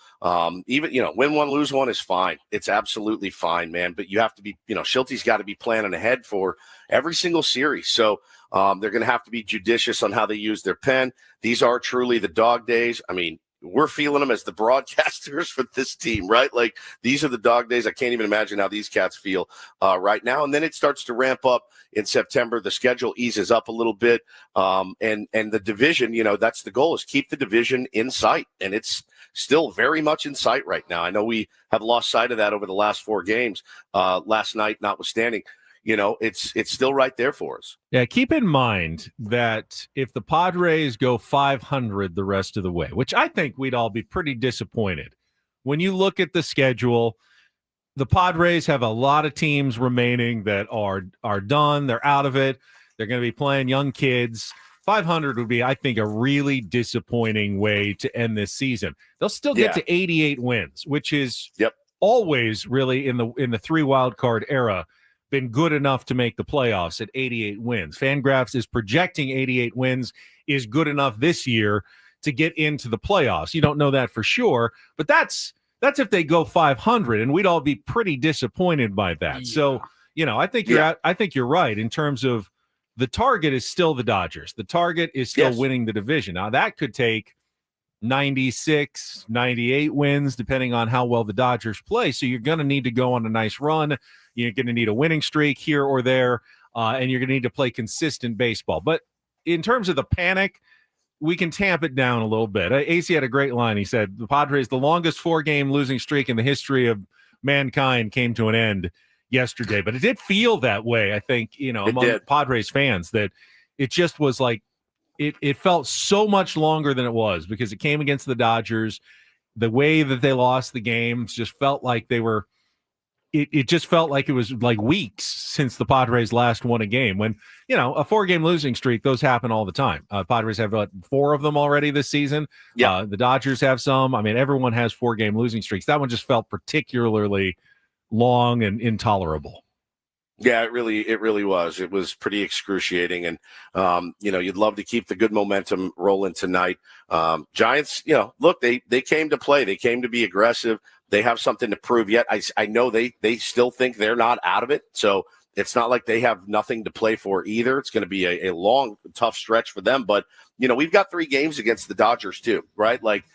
Speaker 1: even win one, lose one is fine. It's absolutely fine, man. But you have to be, Schilte's got to be planning ahead for every single series. So they're going to have to be judicious on how they use their pen. These are truly the dog days. I mean, we're feeling them as the broadcasters for this team, right? Like, these are the dog days. I can't even imagine how these cats feel right now. And then it starts to ramp up in September. The schedule eases up a little bit. And the division, that's the goal, is keep the division in sight. And it's still very much in sight right now. I know we have lost sight of that over the last 4 games, last night notwithstanding. It's still right there for us.
Speaker 2: Yeah, keep in mind that if the Padres go 500 the rest of the way, which I think we'd all be pretty disappointed. When you look at the schedule, the Padres have a lot of teams remaining that are done. They're out of it. They're going to be playing young kids. 500 would be, I think, a really disappointing way to end this season. They'll still get to 88 wins, which is always really in the 3 wild card era been good enough to make the playoffs at 88 wins. Fangraphs is projecting 88 wins is good enough this year to get into the playoffs. You don't know that for sure, but that's if they go 500, and we'd all be pretty disappointed by that. Yeah. So, I think you're right in terms of the target is still the Dodgers. The target is still winning the division. Now, that could take 96, 98 wins, depending on how well the Dodgers play. So you're going to need to go on a nice run. You're going to need a winning streak here or there, and you're going to need to play consistent baseball. But in terms of the panic, we can tamp it down a little bit. AC had a great line. He said, the Padres, the longest 4-game losing streak in the history of mankind, came to an end yesterday. But it did feel that way, I think, among Padres fans, that it just was like, it felt so much longer than it was because it came against the Dodgers. The way that they lost the games just felt like they were it just felt like it was like weeks since the Padres last won a game. When, a 4-game losing streak, those happen all the time. Padres have 4 of them already this season. Yeah. The Dodgers have some. I mean, everyone has 4-game losing streaks. That one just felt particularly long and intolerable.
Speaker 1: Yeah, it really was. It was pretty excruciating. And, you'd love to keep the good momentum rolling tonight. Giants, look, they came to play. They came to be aggressive. They have something to prove yet. I know they still think they're not out of it. So it's not like they have nothing to play for either. It's going to be a long, tough stretch for them. But, we've got 3 games against the Dodgers too, right? Like,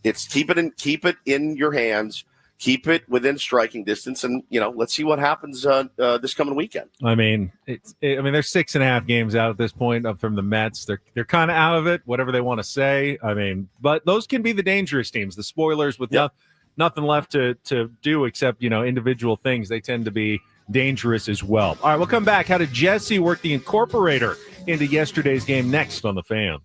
Speaker 1: it's keep it in your hands. Keep it within striking distance, and let's see what happens this coming weekend.
Speaker 2: I mean, they're 6.5 games out at this point up from the Mets. They're kind of out of it, whatever they want to say. I mean, but those can be the dangerous teams, the spoilers with nothing left to do except individual things. They tend to be dangerous as well. All right, we'll come back. How did Jesse work the Incorporator into yesterday's game next on The Fan?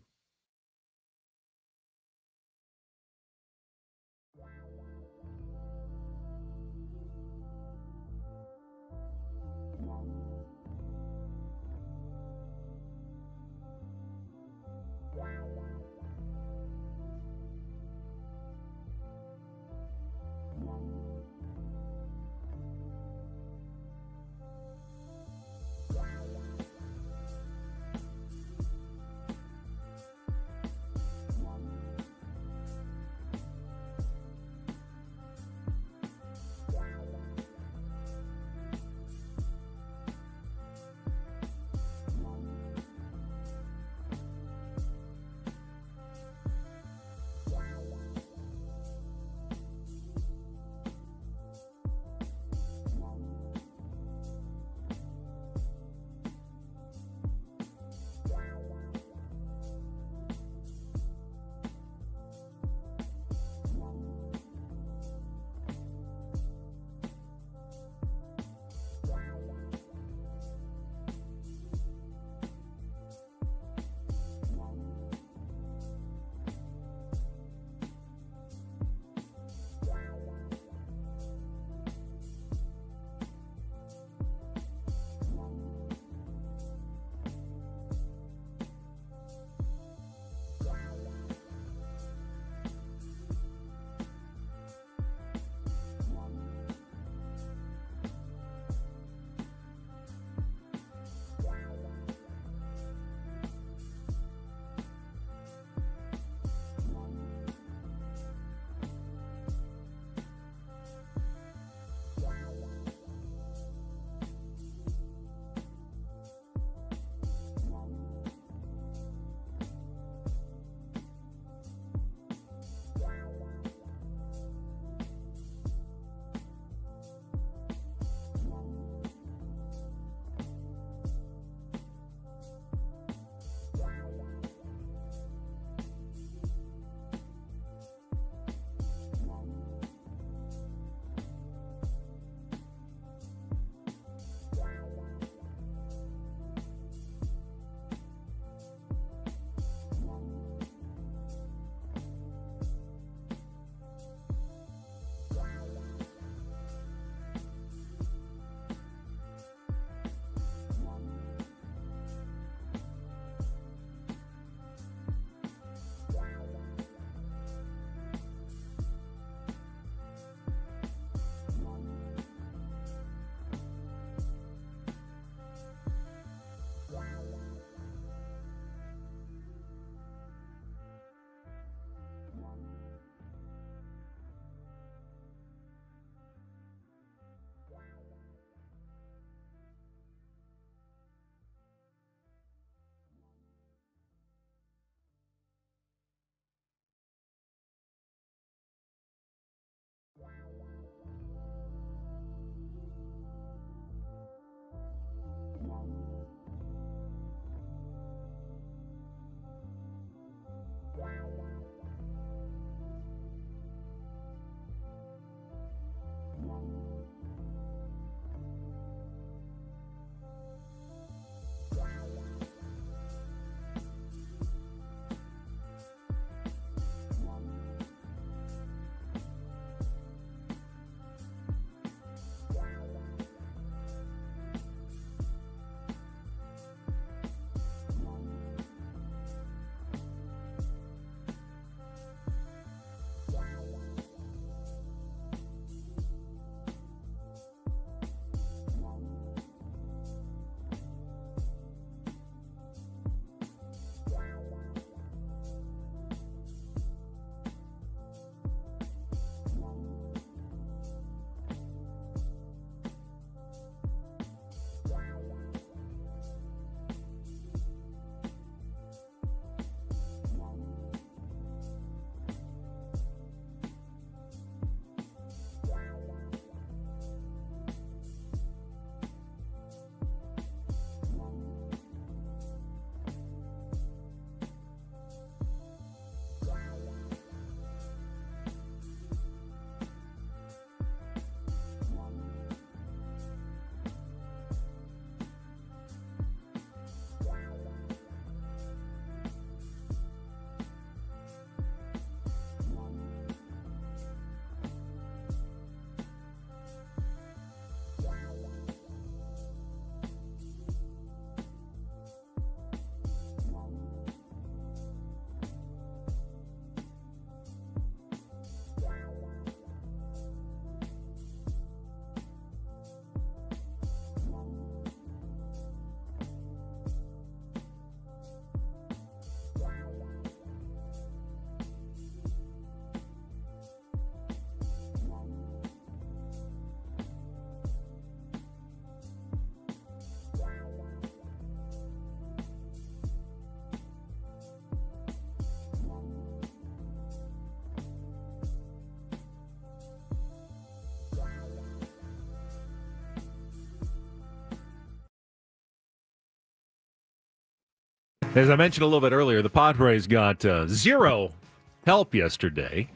Speaker 2: As I mentioned a little bit earlier, the Padres got zero help yesterday.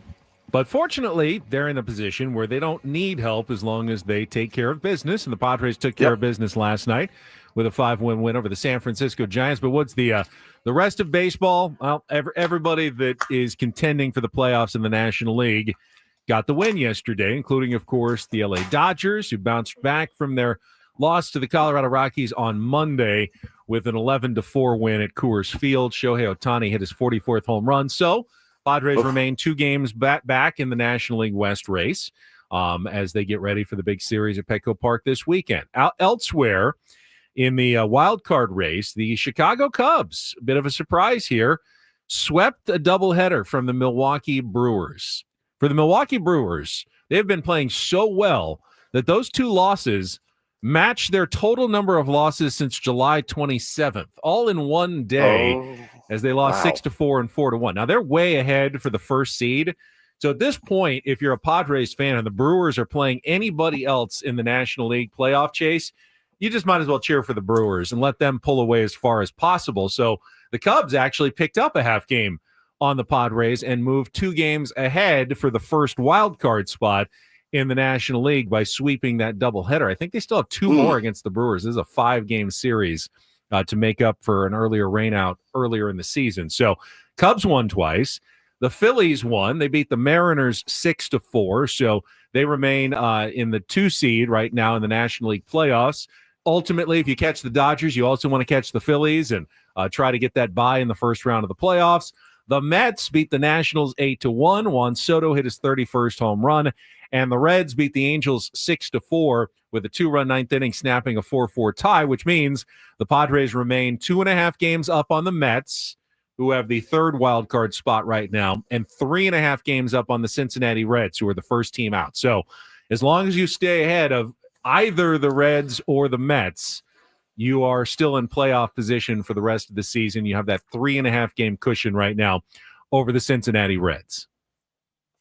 Speaker 2: But fortunately, they're in a position where they don't need help as long as they take care of business. And the Padres took care of business last night with a 5-1 win over the San Francisco Giants. But what's the rest of baseball? Well, everybody that is contending for the playoffs in the National League got the win yesterday, including, of course, the LA Dodgers, who bounced back from their loss to the Colorado Rockies on Monday with an 11-4 win at Coors Field. Shohei Ohtani hit his 44th home run. So Padres remain 2 games back in the National League West race as they get ready for the big series at Petco Park this weekend. Elsewhere in the wild card race, the Chicago Cubs, a bit of a surprise here, swept a doubleheader from the Milwaukee Brewers. For the Milwaukee Brewers, they've been playing so well that those 2 losses match their total number of losses since July 27th, all in one day, as they lost 6-4 and 4-1. Now, they're way ahead for the first seed. So at this point, if you're a Padres fan and the Brewers are playing anybody else in the National League playoff chase, you just might as well cheer for the Brewers and let them pull away as far as possible. So the Cubs actually picked up a half game on the Padres and moved 2 games ahead for the first wild card spot in the National League by sweeping that doubleheader. I think they still have 2 more against the Brewers. This is a 5-game series to make up for an earlier rainout earlier in the season. So Cubs won twice. The Phillies won. They beat the Mariners 6-4. So they remain in the 2 seed right now in the National League playoffs. Ultimately, if you catch the Dodgers, you also want to catch the Phillies and try to get that bye in the first round of the playoffs. The Mets beat the Nationals 8-1. Juan Soto hit his 31st home run. And the Reds beat the Angels 6-4 with a 2-run 9th inning, snapping a 4-4 tie, which means the Padres remain 2.5 games up on the Mets, who have the 3rd wild card spot right now, and 3.5 games up on the Cincinnati Reds, who are the first team out. So as long as you stay ahead of either the Reds or the Mets, you are still in playoff position for the rest of the season. You have that 3.5 game cushion right now over the Cincinnati Reds.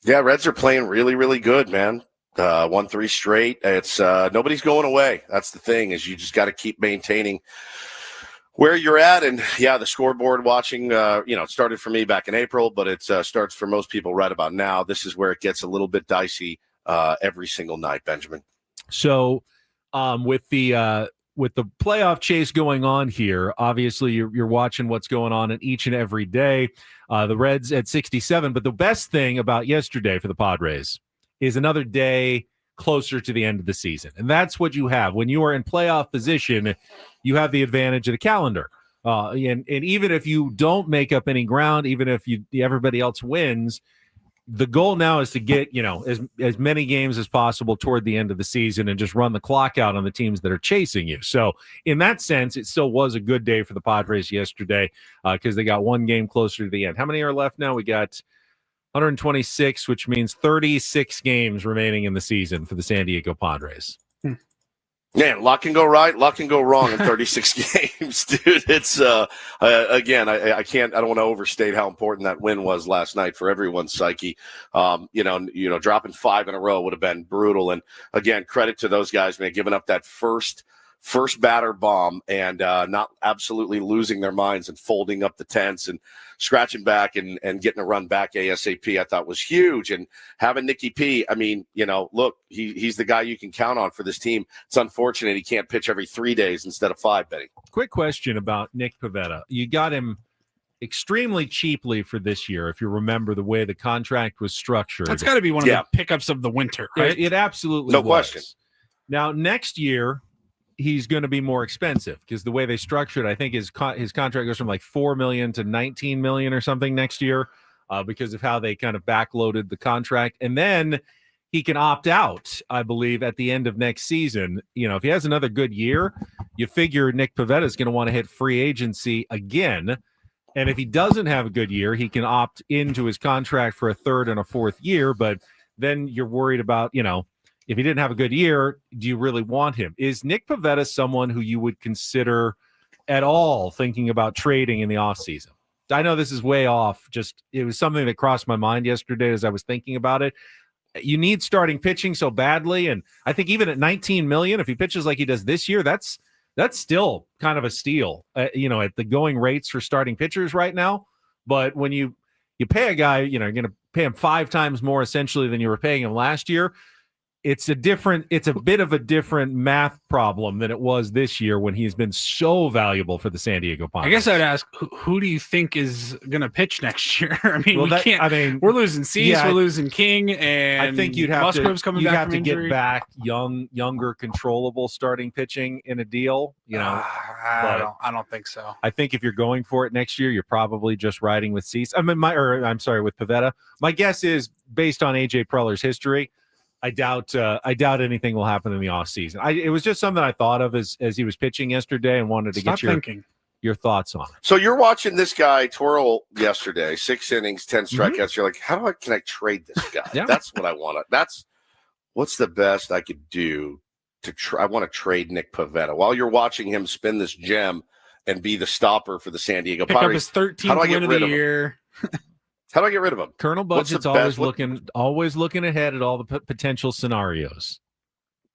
Speaker 1: Yeah, Reds are playing really, really good, man. Won 3 straight. It's nobody's going away. That's the thing, is you just got to keep maintaining where you're at. And yeah, the scoreboard watching, it started for me back in April, but it starts for most people right about now. This is where it gets a little bit dicey every single night, Benjamin.
Speaker 2: So with the playoff chase going on here, obviously you're watching what's going on in each and every day. The Reds at 67. But the best thing about yesterday for the Padres is another day closer to the end of the season. And that's what you have. When you are in playoff position, you have the advantage of the calendar. And even if you don't make up any ground, even if everybody else wins, the goal now is to get, as many games as possible toward the end of the season and just run the clock out on the teams that are chasing you. So in that sense, it still was a good day for the Padres yesterday because they got 1 game closer to the end. How many are left now? We got 126, which means 36 games remaining in the season for the San Diego Padres.
Speaker 1: Man, luck can go right, luck can go wrong in 36 games, dude. It's again, I don't want to overstate how important that win was last night for everyone's psyche. Dropping 5 in a row would have been brutal. And again, credit to those guys, man, giving up that first batter bomb and not absolutely losing their minds and folding up the tents and scratching back and getting a run back ASAP, I thought was huge. And having Nicky P, I mean, look, he's the guy you can count on for this team. It's unfortunate he can't pitch every 3 days instead of 5, Benny.
Speaker 2: Quick question about Nick Pivetta. You got him extremely cheaply for this year, if you remember the way the contract was structured.
Speaker 3: That's got to be one of the pickups of the winter, right?
Speaker 2: It absolutely
Speaker 1: no
Speaker 2: was.
Speaker 1: Question.
Speaker 2: Now, next year, he's going to be more expensive because the way they structured, I think his contract goes from like $4 million to $19 million or something next year because of how they kind of backloaded the contract. And then he can opt out, I believe, at the end of next season. If he has another good year, you figure Nick Pivetta is going to want to hit free agency again. And if he doesn't have a good year, he can opt into his contract for a 3rd and a 4th year. But then you're worried about, if he didn't have a good year, do you really want him? Is Nick Pivetta someone who you would consider at all thinking about trading in the offseason? I know this is way off. It was something that crossed my mind yesterday as I was thinking about it. You need starting pitching so badly. And I think even at $19 million, if he pitches like he does this year, that's That's still kind of a steal, at the going rates for starting pitchers right now. But when you pay a guy, you're going to pay him 5 times more essentially than you were paying him last year. It's a bit of a different math problem than it was this year when he's been so valuable for the San Diego Padres.
Speaker 3: I guess I'd ask, who do you think is going to pitch next year? I mean, we're losing Cease, we're losing King, and
Speaker 2: I think you'd have
Speaker 3: Musgrove's
Speaker 2: to
Speaker 3: injury.
Speaker 2: get back younger, controllable starting pitching in a deal.
Speaker 3: I don't think so.
Speaker 2: I think if you're going for it next year, you're probably just riding with Cease. with Pivetta. My guess is based on AJ Preller's history. I doubt anything will happen in the offseason. It was just something I thought of as he was pitching yesterday and wanted to get your thoughts on it.
Speaker 1: So you're watching this guy twirl yesterday, 6 innings, 10 strikeouts.
Speaker 2: Mm-hmm.
Speaker 1: You're like, can I trade this guy?
Speaker 2: Yeah.
Speaker 1: That's what I want. What's the best I could do to try? I want to trade Nick Pivetta while you're watching him spin this gem and be the stopper for the San Diego
Speaker 3: Pick
Speaker 1: Padres.
Speaker 3: Up his 13th win of the year.
Speaker 1: How do I get rid of him?
Speaker 2: Colonel Budget's always looking ahead at all the potential scenarios.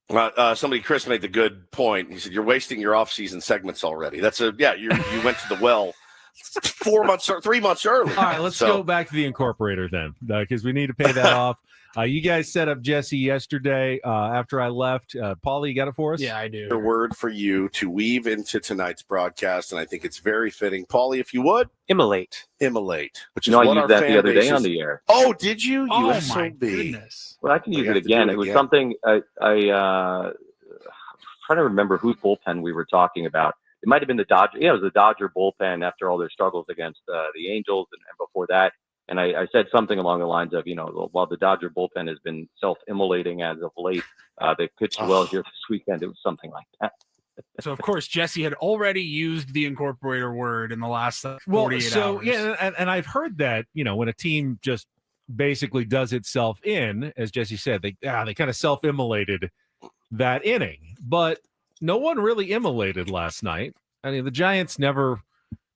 Speaker 1: Chris made the good point. He said, you're wasting your off-season segments already. You went to the well 3 months early.
Speaker 2: All right, let's go back to the Incorporator then, because we need to pay that off. You guys set up Jesse yesterday after I left. Paulie, you got it for us?
Speaker 3: Yeah, I do.
Speaker 1: A word for you to weave into tonight's broadcast, and I think it's very fitting. Paulie, if you would.
Speaker 11: Immolate.
Speaker 1: Which is what
Speaker 11: I used
Speaker 1: our
Speaker 11: that
Speaker 1: fan
Speaker 11: the other
Speaker 1: base
Speaker 11: day
Speaker 1: is.
Speaker 11: on the air.
Speaker 1: Oh, did you?
Speaker 3: Oh,
Speaker 1: SOB.
Speaker 3: my goodness.
Speaker 11: Well, I can use it again. It was something I'm trying to remember whose bullpen we were talking about. It might have been the Dodger. Yeah, it was the Dodger bullpen after all their struggles against the Angels and before that. And I said something along the lines of, while the Dodger bullpen has been self-immolating as of late, they pitched well here this weekend. It was something like that.
Speaker 3: So, of course, Jesse had already used the Incorporator word in the last 48 hours.
Speaker 2: Yeah, and I've heard that, when a team just basically does itself in, as Jesse said, they kind of self-immolated that inning. But no one really immolated last night. I mean, the Giants never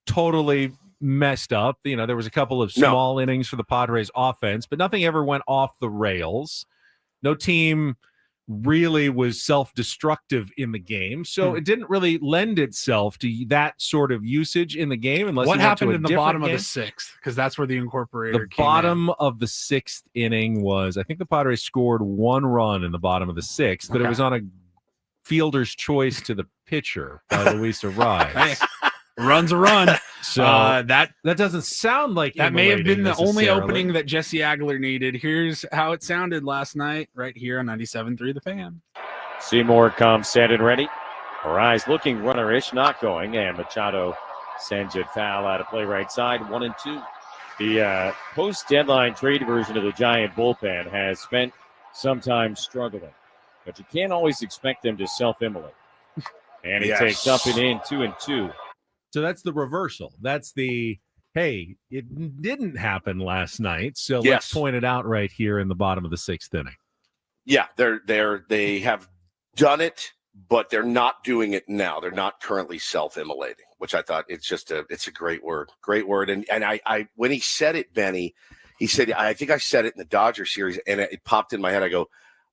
Speaker 2: totally messed up. There was a couple of small innings for the Padres offense, but nothing ever went off the rails. No team really was self-destructive in the game, so it didn't really lend itself to that sort of usage in the game. Unless
Speaker 3: what happened in the bottom
Speaker 2: game.
Speaker 3: Of the 6th? Because that's where the Incorporator
Speaker 2: The bottom of the 6th inning was, I think the Padres scored 1 run in the bottom of the 6th, but it was on a fielder's choice to the pitcher by Luis Ariz.
Speaker 3: Run's a run.
Speaker 2: So that doesn't sound like
Speaker 3: that may have been the only opening that Jesse Agler needed. Here's how it sounded last night, right here on 97.3 The Fan.
Speaker 10: Seymour comes set and ready. Ariz looking runner-ish, not going, and Machado sends it foul out of play right side, 1-2. The post-deadline trade version of the Giant bullpen has spent some time struggling, but you can't always expect them to self-immolate. And he takes up and in 2-2.
Speaker 2: So that's the reversal. That's the, hey, it didn't happen last night, so let's point it out right here in the bottom of the 6th inning. Yeah,
Speaker 1: they have done it, but they're not doing it now. They're not currently self-immolating, which I thought it's a great word. And I when he said it, Benny, he said, I think I said it in the Dodger series, and it popped in my head. I go,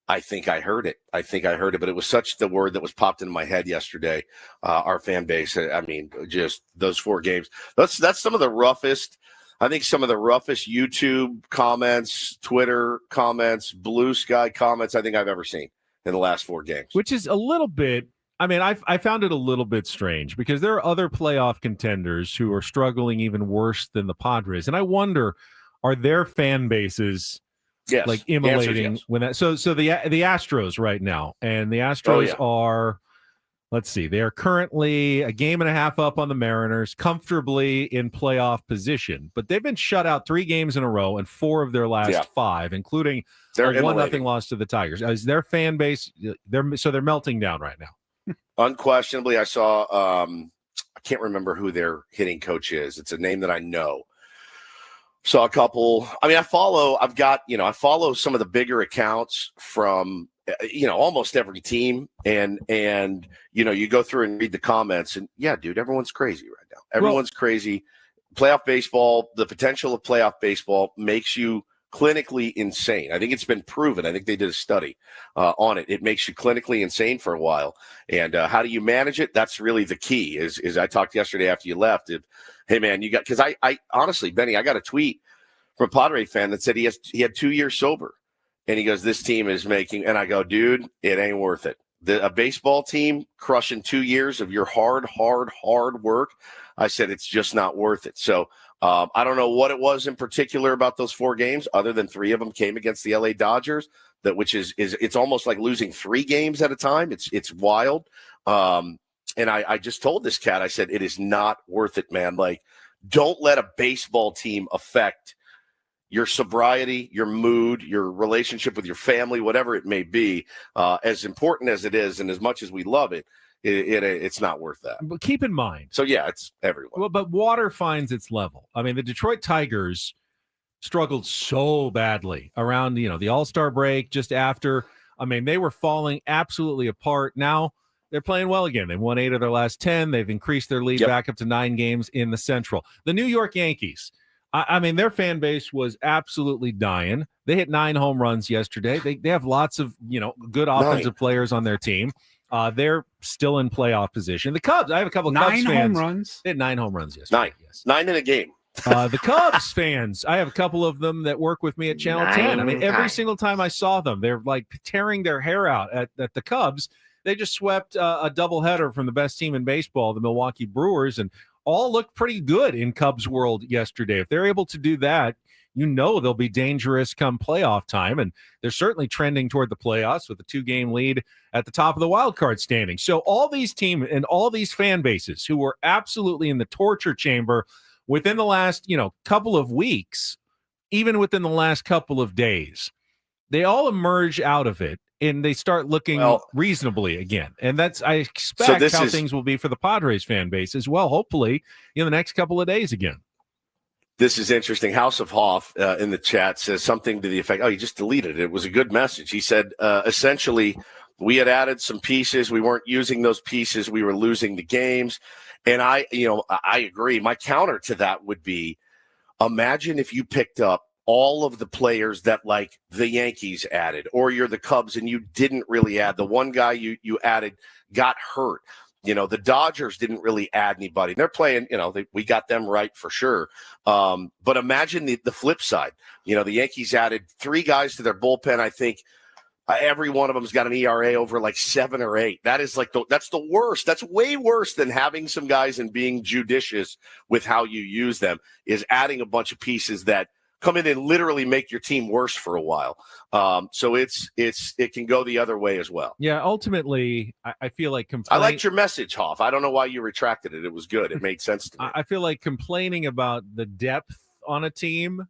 Speaker 1: I think I heard it, but it was such the word that was popped into my head yesterday. Our fan base, I mean, just those 4 games. That's some of the roughest, I think some of the roughest YouTube comments, Twitter comments, Blue Sky comments I think I've ever seen in the last 4 games.
Speaker 2: Which is a little bit, I mean, I found it a little bit strange because there are other playoff contenders who are struggling even worse than the Padres. And I wonder, are their fan bases like immolating when that so the Astros right now, and the Astros are, let's see, they are currently a game and a half up on the Mariners, comfortably in playoff position, but they've been shut out 3 games in a row and 4 of their last 5, including a 1-0 loss to the Tigers. As their fan base, they're melting down right now.
Speaker 1: Unquestionably, I saw I can't remember who their hitting coach is. It's a name that I know. Saw a couple. I mean, I follow some of the bigger accounts from, almost every team. And you go through and read the comments and dude, everyone's crazy right now. Everyone's crazy. Playoff baseball, the potential of playoff baseball makes you clinically insane. I think it's been proven. I think they did a study on it. It makes you clinically insane for a while. And how do you manage it? That's really the key. Is I talked yesterday after you left. Hey, man, you got – because I honestly, Benny, I got a tweet from a Padre fan that said he had 2 years sober. And he goes, this team is making – and I go, dude, it ain't worth it. A baseball team crushing 2 years of your hard work, I said it's just not worth it. So I don't know what it was in particular about those 4 games, other than 3 of them came against the LA Dodgers, which is it's almost like losing 3 games at a time. It's wild. And I just told this cat, I said, it is not worth it, man. Like, don't let a baseball team affect your sobriety, your mood, your relationship with your family, whatever it may be. As important as it is, and as much as we love it, it's not worth that.
Speaker 2: But keep in mind.
Speaker 1: So, yeah, it's everyone.
Speaker 2: Well, but water finds its level. I mean, the Detroit Tigers struggled so badly around, the All-Star break just after. I mean, they were falling absolutely apart. Now they're playing well again. They've won 8 of their last 10. They've increased their lead back up to 9 games in the Central. The New York Yankees, I mean, their fan base was absolutely dying. They hit 9 home runs yesterday. They have lots of, good offensive players on their team. They're still in playoff position. The Cubs, I have a couple of Cubs fans.
Speaker 3: 9 home runs?
Speaker 2: They had 9 home runs yesterday.
Speaker 1: 9. Yes. 9 in a game.
Speaker 2: The Cubs fans, I have a couple of them that work with me at Channel 10. I mean, every single time I saw them, they're like tearing their hair out at the Cubs. They just swept a doubleheader from the best team in baseball, the Milwaukee Brewers, and all looked pretty good in Cubs world yesterday. If they're able to do that, they'll be dangerous come playoff time, and they're certainly trending toward the playoffs with a 2-game lead at the top of the wildcard standing. So all these teams and all these fan bases who were absolutely in the torture chamber within the last, couple of weeks, even within the last couple of days, they all emerge out of it and they start looking reasonably again. And I expect how things will be for the Padres fan base as well, hopefully in the next couple of days again.
Speaker 1: This is interesting. House of Hoff in the chat says something to the effect, you just deleted it. It was a good message. He said, essentially, we had added some pieces. We weren't using those pieces. We were losing the games. And I agree. My counter to that would be, imagine if you picked up all of the players that like the Yankees added, or you're the Cubs and you didn't really add. The one guy you added got hurt. The Dodgers didn't really add anybody. They're playing, we got them right for sure. But imagine the flip side. The Yankees added 3 guys to their bullpen. I think every one of them's got an ERA over like 7 or 8. That is that's the worst. That's way worse than having some guys and being judicious with how you use them, is adding a bunch of pieces that come in and literally make your team worse for a while. So it can go the other way as well.
Speaker 2: Yeah, ultimately, I feel like
Speaker 1: I liked your message, Hoff. I don't know why you retracted it. It was good. It made sense to me.
Speaker 2: I feel like complaining about the depth on a team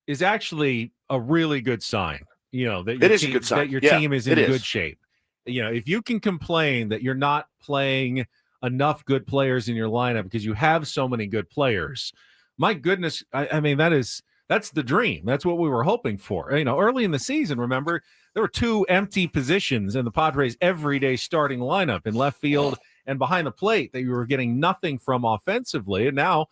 Speaker 2: is actually a really good sign. That
Speaker 1: it is a good sign.
Speaker 2: That your team is in good shape. If you can complain that you're not playing enough good players in your lineup because you have so many good players, my goodness, I mean, that's the dream. That's what we were hoping for. Early in the season, remember, there were 2 empty positions in the Padres' everyday starting lineup in left field and behind the plate that you were getting nothing from offensively. And now,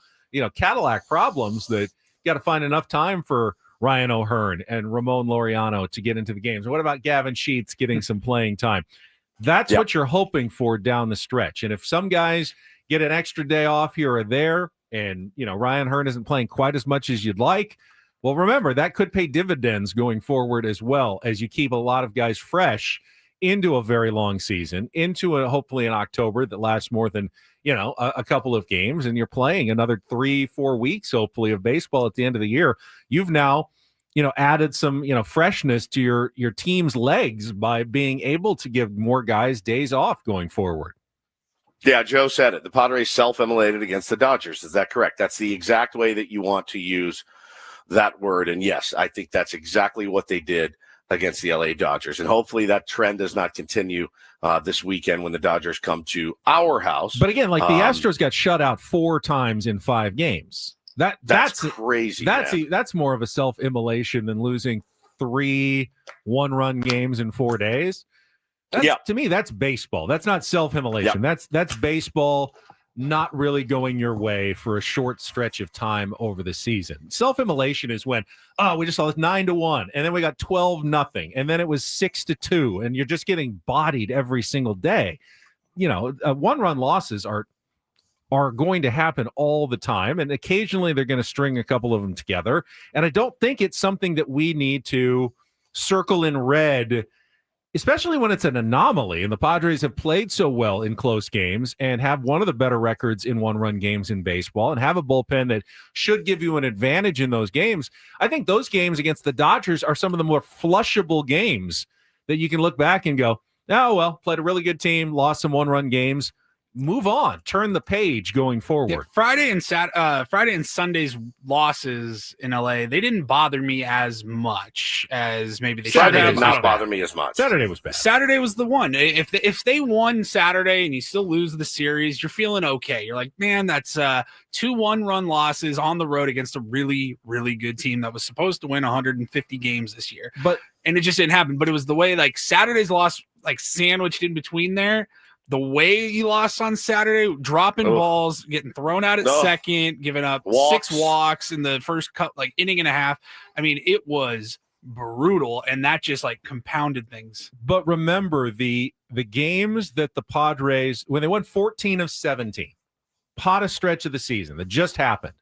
Speaker 2: Cadillac problems that you got to find enough time for Ryan O'Hearn and Ramon Laureano to get into the games. What about Gavin Sheets getting some playing time? That's what you're hoping for down the stretch. And if some guys get an extra day off here or there, and, Ryan O'Hearn isn't playing quite as much as you'd like, well, remember, that could pay dividends going forward as well, as you keep a lot of guys fresh into a very long season, into hopefully an October that lasts more than, a couple of games, and you're playing another 3-4 weeks, hopefully, of baseball at the end of the year. You've now, added some, freshness to your team's legs by being able to give more guys days off going forward.
Speaker 1: Yeah, Joe said it. The Padres self-immolated against the Dodgers. Is that correct? That's the exact way that you want to use that word. And yes, I think that's exactly what they did against the LA Dodgers. And hopefully that trend does not continue this weekend when the Dodgers come to our house.
Speaker 2: But again, like the Astros got shut out 4 times in 5 games. That's
Speaker 1: crazy.
Speaker 2: That's more of a self-immolation than losing 3 one-run games in 4 days. To me, that's baseball. That's not self-immolation. That's baseball not really going your way for a short stretch of time over the season. Self-immolation is when, we just saw this 9-1, and then we got 12-0, and then it was 6-2, and you're just getting bodied every single day. One-run losses are going to happen all the time, and occasionally they're going to string a couple of them together. And I don't think it's something that we need to circle in red, especially when it's an anomaly. And the Padres have played so well in close games and have one of the better records in one-run games in baseball and have a bullpen that should give you an advantage in those games. I think those games against the Dodgers are some of the more flushable games that you can look back and go, oh, well, played a really good team, lost some one-run games. Move on, turn the page going forward.
Speaker 3: Yeah, Friday and Sunday's losses in LA, they didn't bother me as much as maybe they should have.
Speaker 1: Saturday did not bother me as much.
Speaker 2: Saturday was bad.
Speaker 3: Saturday was the one. If they won Saturday and you still lose the series, you're feeling okay. You're like, man, that's 2 one-run losses on the road against a really, really good team that was supposed to win 150 games this year. And it just didn't happen. But it was the way like Saturday's loss like sandwiched in between there. The way he lost on Saturday, dropping balls, getting thrown out at second, giving up 6 walks in the first inning and a half. I mean, it was brutal, and that just compounded things.
Speaker 2: But remember the games that the Padres, when they won 14 of 17, hottest stretch of the season that just happened,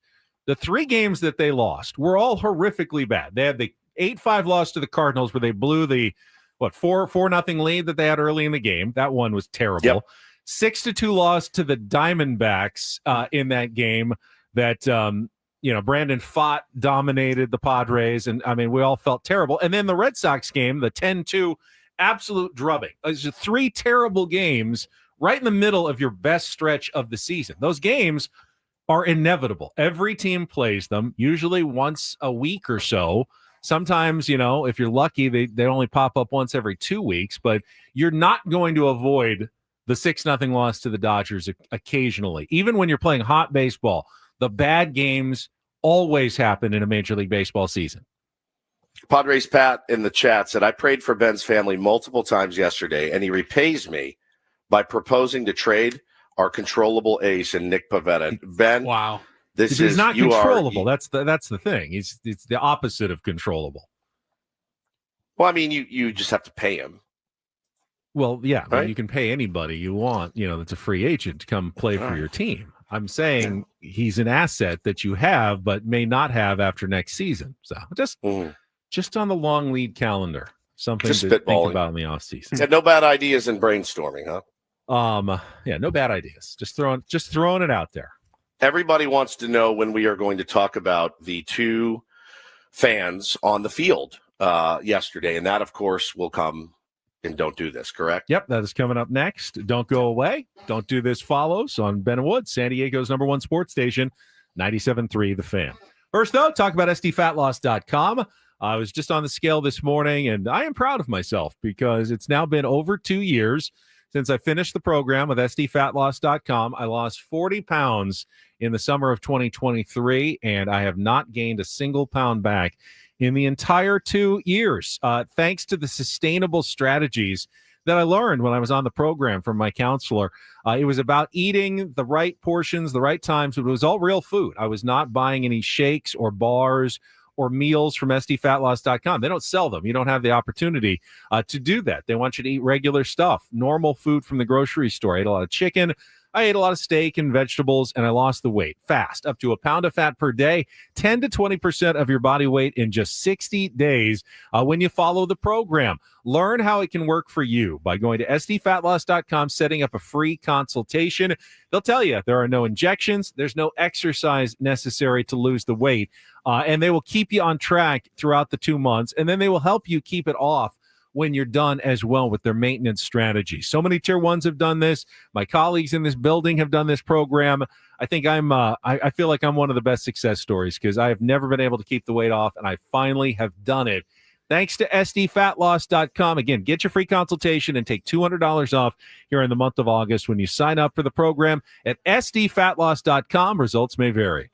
Speaker 2: the 3 games that they lost were all horrifically bad. They had the 8-5 loss to the Cardinals where they blew the 4-0 lead that they had early in the game. That one was terrible.
Speaker 1: Yep.
Speaker 2: 6-2 loss to the Diamondbacks in that game that, Brandon Pfaadt dominated the Padres. And, I mean, we all felt terrible. And then the Red Sox game, the 10-2 absolute drubbing. Those are 3 terrible games right in the middle of your best stretch of the season. Those games are inevitable. Every team plays them, usually once a week or so. Sometimes, if you're lucky, they only pop up once every 2 weeks, but you're not going to avoid the 6-0 loss to the Dodgers occasionally. Even when you're playing hot baseball, the bad games always happen in a Major League Baseball season.
Speaker 1: Padres Pat in the chat said, I prayed for Ben's family multiple times yesterday, and he repays me by proposing to trade our controllable ace in Nick Pivetta. Ben,
Speaker 3: wow.
Speaker 2: He's not controllable. That's the thing. It's the opposite of controllable.
Speaker 1: Well, I mean, you just have to pay him.
Speaker 2: Well, yeah,
Speaker 1: right?
Speaker 2: You can pay anybody you want, that's a free agent to come play for your team. I'm saying he's an asset that you have, but may not have after next season. So just on the long lead calendar, something just to think about in the offseason.
Speaker 1: Yeah, no bad ideas in brainstorming, huh?
Speaker 2: No bad ideas. Just throwing it out there.
Speaker 1: Everybody wants to know when we are going to talk about the 2 fans on the field yesterday. And that, of course, will come in Don't Do This, correct?
Speaker 2: Yep, that is coming up next. Don't go away. Don't Do This follows on Ben Wood, San Diego's #1 sports station, 97.3 The Fan. First, though, talk about SDFatLoss.com. I was just on the scale this morning, and I am proud of myself because it's now been over 2 years since I finished the program with SDFatLoss.com. I lost 40 pounds in the summer of 2023, and I have not gained a single pound back in the entire 2 years, thanks to the sustainable strategies that I learned when I was on the program from my counselor. It was about eating the right portions, the right times, but it was all real food. I was not buying any shakes or bars or meals from SDFatLoss.com. They don't sell them. You don't have the opportunity to do that. They want you to eat regular stuff, normal food from the grocery store. I ate a lot of chicken. I ate a lot of steak and vegetables, and I lost the weight fast, up to a pound of fat per day, 10 to 20% of your body weight in just 60 days when you follow the program. Learn how it can work for you by going to SDFatLoss.com, setting up a free consultation. They'll tell you there are no injections, there's no exercise necessary to lose the weight, and they will keep you on track throughout the 2 months, and then they will help you keep it off when you're done as well with their maintenance strategy. So many tier 1s have done this. My colleagues in this building have done this program. I think I feel like I'm one of the best success stories because I have never been able to keep the weight off, and I finally have done it. Thanks to SDFatLoss.com. Again, get your free consultation and take $200 off here in the month of August when you sign up for the program at SDFatLoss.com. Results may vary.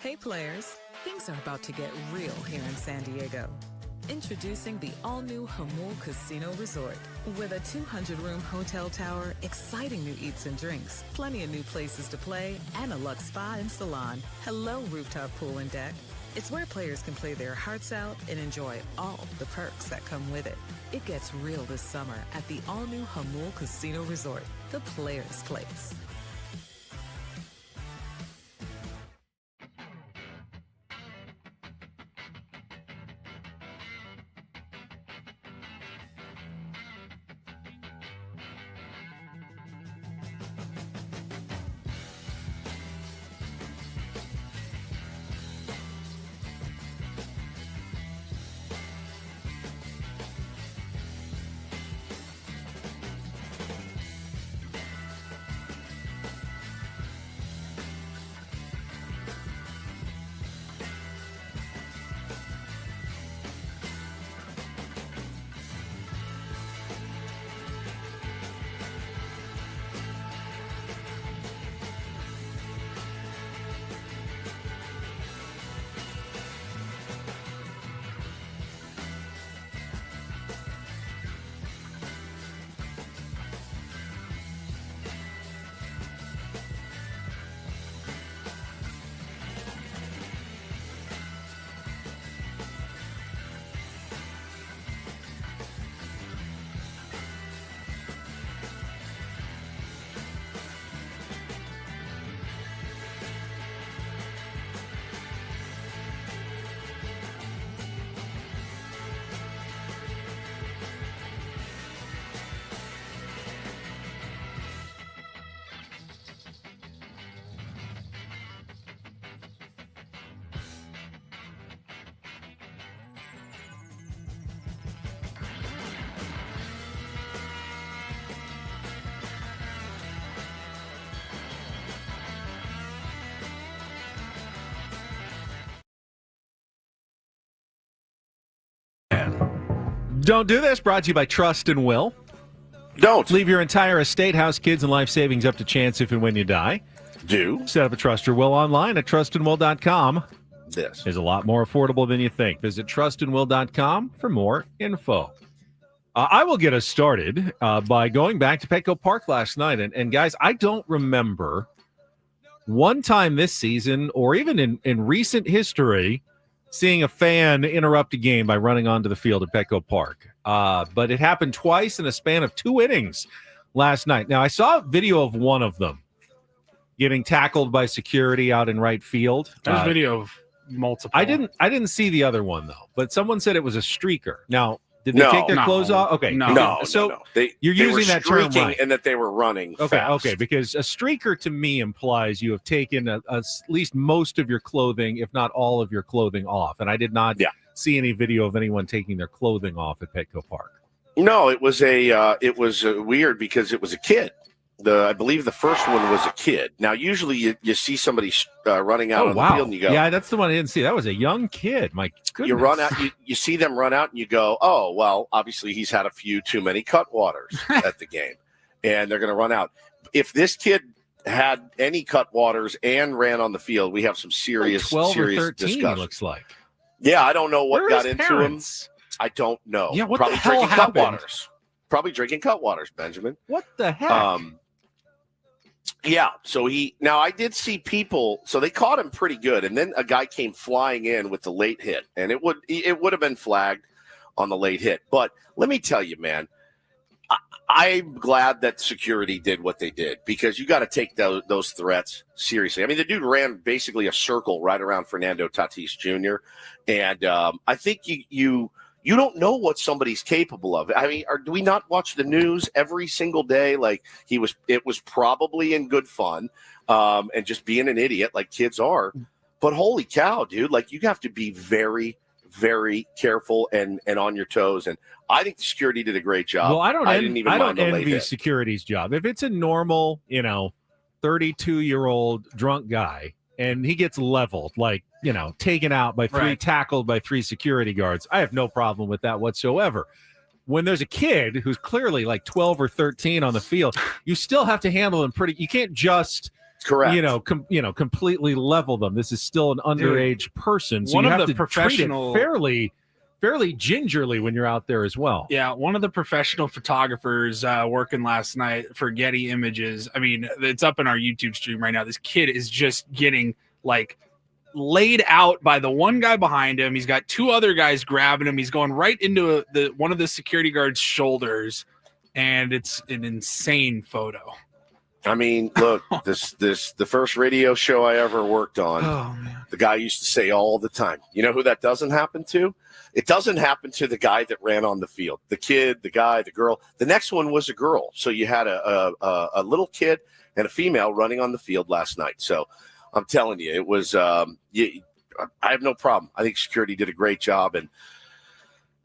Speaker 7: Hey players, things are about to get real here in San Diego. Introducing the all-new Jamul Casino Resort. With a 200-room hotel tower, exciting new eats and drinks, plenty of new places to play, and a luxe spa and salon. Hello, rooftop pool and deck. It's where players can play their hearts out and enjoy all the perks that come with it. It gets real this summer at the all-new Jamul Casino Resort, the players' place.
Speaker 2: Don't do this. Brought to you by Trust and Will.
Speaker 1: Don't.
Speaker 2: Leave your entire estate, house, kids, and life savings up to chance if and when you die.
Speaker 1: Do.
Speaker 2: Set up a Trust or Will online at trustandwill.com.
Speaker 1: This
Speaker 2: is a lot more affordable than you think. Visit trustandwill.com for more info. I will get us started by going back to Petco Park last night. And guys, I don't remember one time this season or even in recent history seeing a fan interrupt a game by running onto the field at Petco Park. But it happened twice in a span of 2 innings last night. Now, I saw a video of one of them getting tackled by security out in right field.
Speaker 3: There's a video of multiple.
Speaker 2: I didn't see the other one, though. But someone said it was a streaker. Now, did they take their clothes off? Okay.
Speaker 1: No.
Speaker 2: You're using that term right.
Speaker 1: And that they were running fast.
Speaker 2: Okay, because a streaker to me implies you have taken at least most of your clothing, if not all of your clothing off. And I did not see any video of anyone taking their clothing off at Petco Park.
Speaker 1: No, it was weird because it was a kid. I believe the first one was a kid. Now, usually you see somebody running out on the field and you go,
Speaker 2: yeah, that's the one I didn't see. That was a young kid. My goodness.
Speaker 1: You run out, you see them run out and you go, oh, well, obviously he's had a few too many Cutwaters at the game and they're going to run out. If this kid had any Cutwaters and ran on the field, we have some serious,
Speaker 2: 12
Speaker 1: serious
Speaker 2: or 13,
Speaker 1: discussion.
Speaker 2: Looks like.
Speaker 1: Yeah, I don't know what
Speaker 2: Where
Speaker 1: got
Speaker 2: his
Speaker 1: into
Speaker 2: parents?
Speaker 1: him. I don't know.
Speaker 2: Yeah, what
Speaker 1: Probably
Speaker 2: the hell
Speaker 1: drinking
Speaker 2: happened?
Speaker 1: Cutwaters. Probably drinking Cutwaters, Benjamin.
Speaker 2: What the heck?
Speaker 1: Yeah, so I did see people, so they caught him pretty good, and then a guy came flying in with the late hit, and it would have been flagged on the late hit. But let me tell you, man, I'm glad that security did what they did because you got to take those threats seriously. I mean, the dude ran basically a circle right around Fernando Tatis Jr., and I think you don't know what somebody's capable of. I mean, do we not watch the news every single day? Like it was probably in good fun and just being an idiot like kids are. But holy cow, dude, like you have to be very, very careful and on your toes. And I think the security did a great job.
Speaker 2: Well, I don't envy
Speaker 1: hit.
Speaker 2: security's job. If it's a normal, 32-year-old drunk guy and he gets leveled, like, taken out by three, tackled by 3 security guards, I have no problem with that whatsoever. When there's a kid who's clearly like 12 or 13 on the field, you still have to handle him you can't just
Speaker 1: Correct.
Speaker 2: Completely level them. This is still an underage person, so
Speaker 3: one
Speaker 2: you
Speaker 3: of
Speaker 2: have
Speaker 3: the
Speaker 2: to
Speaker 3: professional
Speaker 2: treat it fairly gingerly when you're out there as well.
Speaker 3: Yeah, one of the professional photographers working last night for Getty Images. I mean, it's up in our YouTube stream right now. This kid is just getting like laid out by the one guy behind him. He's got two other guys grabbing him. He's going right into one of the security guards' shoulders, and it's an insane photo.
Speaker 1: I mean, look, the first radio show I ever worked on, the guy used to say all the time, you know who that doesn't happen to? It doesn't happen to the guy that ran on the field. The kid, the guy, the girl. The next one was a girl. So you had a little kid and a female running on the field last night. So I'm telling you, it was I have no problem. I think security did a great job. And,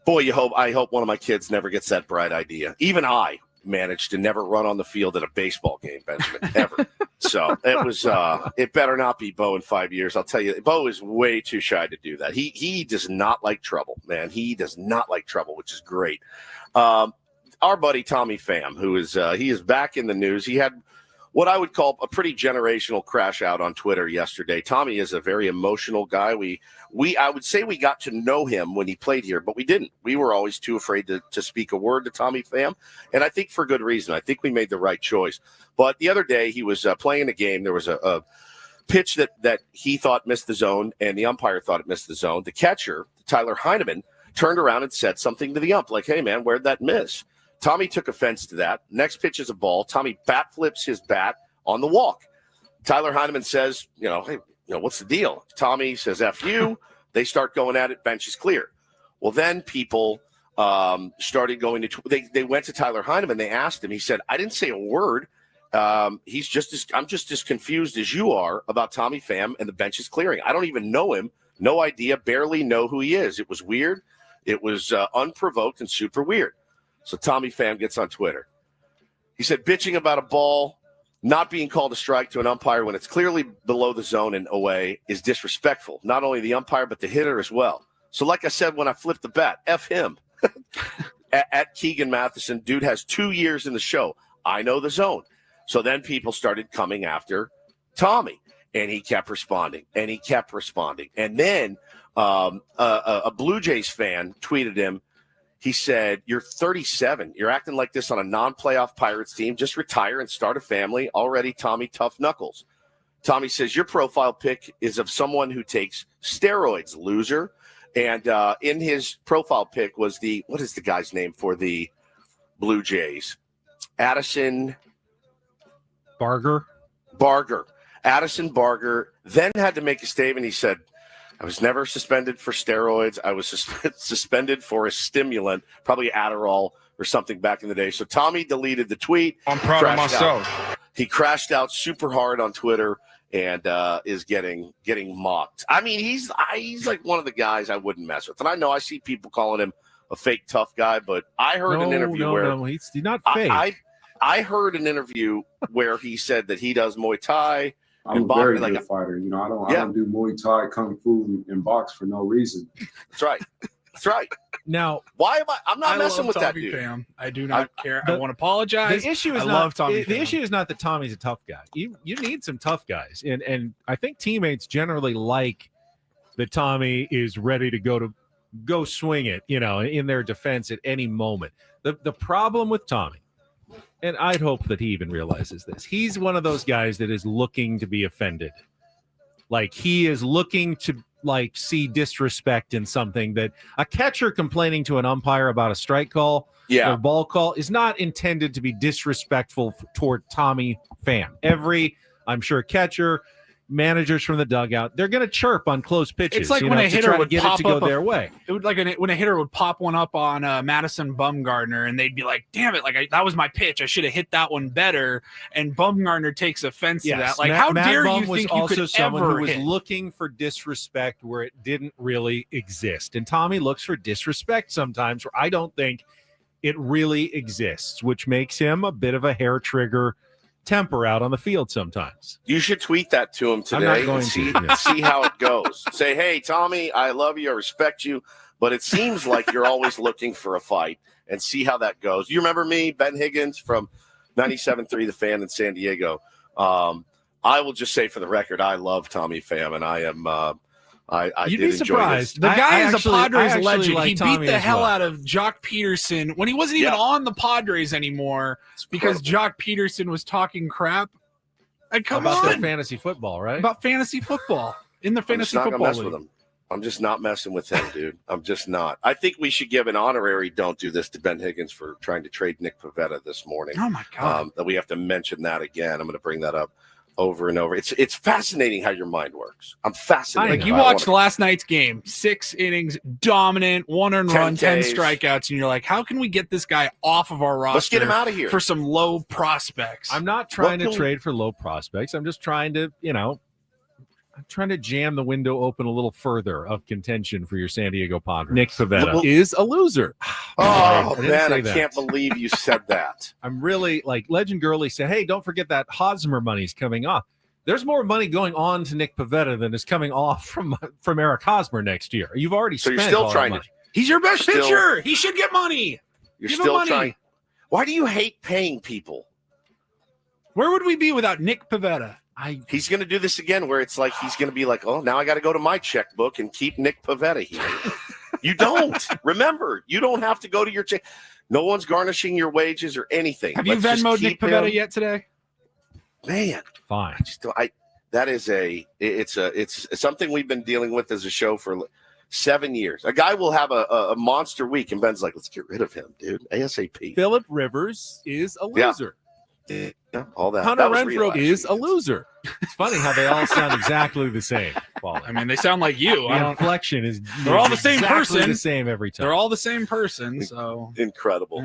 Speaker 1: boy, I hope one of my kids never gets that bright idea. Even I managed to never run on the field at a baseball game, Benjamin, ever. So it was it better not be Bo in 5 years. I'll tell you, Bo is way too shy to do that. He does not like trouble, man. He does not like trouble, which is great. Our buddy Tommy Pham, who is he is back in the news. He had what I would call a pretty generational crash out on Twitter yesterday. Tommy is a very emotional guy. I would say we got to know him when he played here, but we didn't. We were always too afraid to speak a word to Tommy Pham, and I think for good reason. I think we made the right choice. But the other day he was playing a game. There was a pitch that he thought missed the zone, and the umpire thought it missed the zone. The catcher, Tyler Heineman, turned around and said something to the ump, like, "Hey, man, where'd that miss?" Tommy took offense to that. Next pitch is a ball. Tommy bat flips his bat on the walk. Tyler Heineman says, hey, what's the deal? Tommy says, F you. They start going at it. Bench is clear. Well, then people started going to they went to Tyler Heineman. They asked him. He said, I didn't say a word. I'm just as confused as you are about Tommy Pham and the bench is clearing. I don't even know him. No idea. Barely know who he is. It was weird. It was unprovoked and super weird. So Tommy Pham gets on Twitter. He said, bitching about a ball not being called a strike to an umpire when it's clearly below the zone and away is disrespectful. Not only the umpire, but the hitter as well. So like I said, when I flipped the bat, F him. at Keegan Matheson, dude has 2 years in the show. I know the zone. So then people started coming after Tommy, and he kept responding, and he kept responding. And then a Blue Jays fan tweeted him. He said, you're 37. You're acting like this on a non-playoff Pirates team. Just retire and start a family. Already, Tommy, tough knuckles. Tommy says, your profile pic is of someone who takes steroids, loser. And in his profile pic was what is the guy's name for the Blue Jays? Addison
Speaker 2: Barger.
Speaker 1: Addison Barger then had to make a statement. He said, I was never suspended for steroids. I was suspended for a stimulant, probably Adderall or something back in the day. So Tommy deleted the tweet.
Speaker 12: I'm proud of myself.
Speaker 1: He crashed out super hard on Twitter and is getting mocked. I mean, he's like one of the guys I wouldn't mess with. And I know I see people calling him a fake tough guy, but I heard an interview where
Speaker 2: he's not fake.
Speaker 1: I heard an interview where he said that he does Muay Thai.
Speaker 12: I'm a very good fighter. I don't do Muay Thai, Kung Fu, and box for no reason.
Speaker 1: That's right. That's right.
Speaker 2: Now,
Speaker 1: why am I'm not messing with that
Speaker 3: Tommy
Speaker 1: dude.
Speaker 3: Pham. I do not care. I want to apologize.
Speaker 2: The issue is the issue is not that Tommy's a tough guy. You need some tough guys, and I think teammates generally like that Tommy is ready to go swing it. In their defense at any moment. The problem with Tommy. And I'd hope that he even realizes this. He's one of those guys that is looking to be offended. Like he is looking to see disrespect in something that a catcher complaining to an umpire about a strike call or ball call is not intended to be disrespectful toward Tommy Pham. I'm sure catcher, managers from the dugout, they're going to chirp on close pitches.
Speaker 3: It's like when a hitter would
Speaker 2: get it to go their way.
Speaker 3: It would when a hitter would pop one up on Madison Bumgarner, and they'd be like, "Damn it! That was my pitch. I should have hit that one better." And Bumgarner takes offense to that. How dare you think you could
Speaker 2: someone
Speaker 3: ever
Speaker 2: who was
Speaker 3: hit?
Speaker 2: looking for disrespect where it didn't really exist. And Tommy looks for disrespect sometimes where I don't think it really exists, which makes him a bit of a hair trigger temper out on the field sometimes.
Speaker 1: You should tweet that to him today and see how it goes. Say, hey, Tommy, I love you. I respect you. But it seems like you're always looking for a fight, and see how that goes. You remember me, Ben Higgins from 97.3 The Fan in San Diego. I will just say for the record, I love Tommy Pham, and I am.
Speaker 2: You'd
Speaker 1: did
Speaker 2: be surprised.
Speaker 3: The guy is a Padres legend.
Speaker 2: Like
Speaker 3: he
Speaker 2: Tommy
Speaker 3: beat the hell
Speaker 2: well.
Speaker 3: out of Jock Peterson when he wasn't even on the Padres anymore because Jock Peterson was talking crap. And come
Speaker 2: about
Speaker 3: on.
Speaker 2: their fantasy football, right?
Speaker 3: About fantasy football in the fantasy
Speaker 1: I'm just not
Speaker 3: football
Speaker 1: gonna mess
Speaker 3: league.
Speaker 1: with him. I'm just not messing with him, dude. I'm just not. I think we should give an honorary "Don't do this" to Ben Higgins for trying to trade Nick Pivetta this morning.
Speaker 3: Oh my God!
Speaker 1: That we have to mention that again. I'm going to bring that up over and over. It's fascinating how your mind works. I'm fascinated.
Speaker 3: Like you watched last night's game, 6 innings, dominant, 1 earned run, 10 strikeouts, and you're like, how can we get this guy off of our roster?
Speaker 1: Let's get him out of here
Speaker 3: for some low prospects.
Speaker 2: I'm not trying to trade for low prospects. I'm just trying to, I'm trying to jam the window open a little further of contention for your San Diego Padres. Nick Pivetta
Speaker 13: is a loser.
Speaker 1: Oh, man, I can't believe you said that.
Speaker 2: I'm really like Legend Girlie said, hey, don't forget that Hosmer money's coming off. There's more money going on to Nick Pivetta than is coming off from Eric Hosmer next year. You've already
Speaker 1: So
Speaker 2: spent
Speaker 1: you're still
Speaker 2: all
Speaker 1: trying
Speaker 2: that
Speaker 1: to.
Speaker 3: He's your best pitcher. He should get money.
Speaker 1: You're
Speaker 3: Give
Speaker 1: still
Speaker 3: him money.
Speaker 1: trying. Why do you hate paying people?
Speaker 3: Where would we be without Nick Pivetta?
Speaker 1: He's going to do this again where it's like he's going to be like, oh, now I got to go to my checkbook and keep Nick Pivetta here. You don't. Remember, you don't have to go to your check. No one's garnishing your wages or anything.
Speaker 3: Have you Venmoed Nick Pivetta yet today?
Speaker 1: Man,
Speaker 2: fine.
Speaker 1: It's something we've been dealing with as a show for 7 years. A guy will have a monster week, and Ben's like, let's get rid of him, dude. ASAP.
Speaker 13: Phillip Rivers is a loser.
Speaker 1: Yeah, all that.
Speaker 13: Hunter
Speaker 1: That was
Speaker 13: Renfroe
Speaker 1: real,
Speaker 13: is a loser.
Speaker 2: It's funny how they all sound exactly the same. Paul.
Speaker 3: I mean, they sound like you.
Speaker 2: The inflection is
Speaker 3: They're all the same
Speaker 2: exactly
Speaker 3: person.
Speaker 2: the same every time.
Speaker 3: They're all the same person. So
Speaker 1: incredible.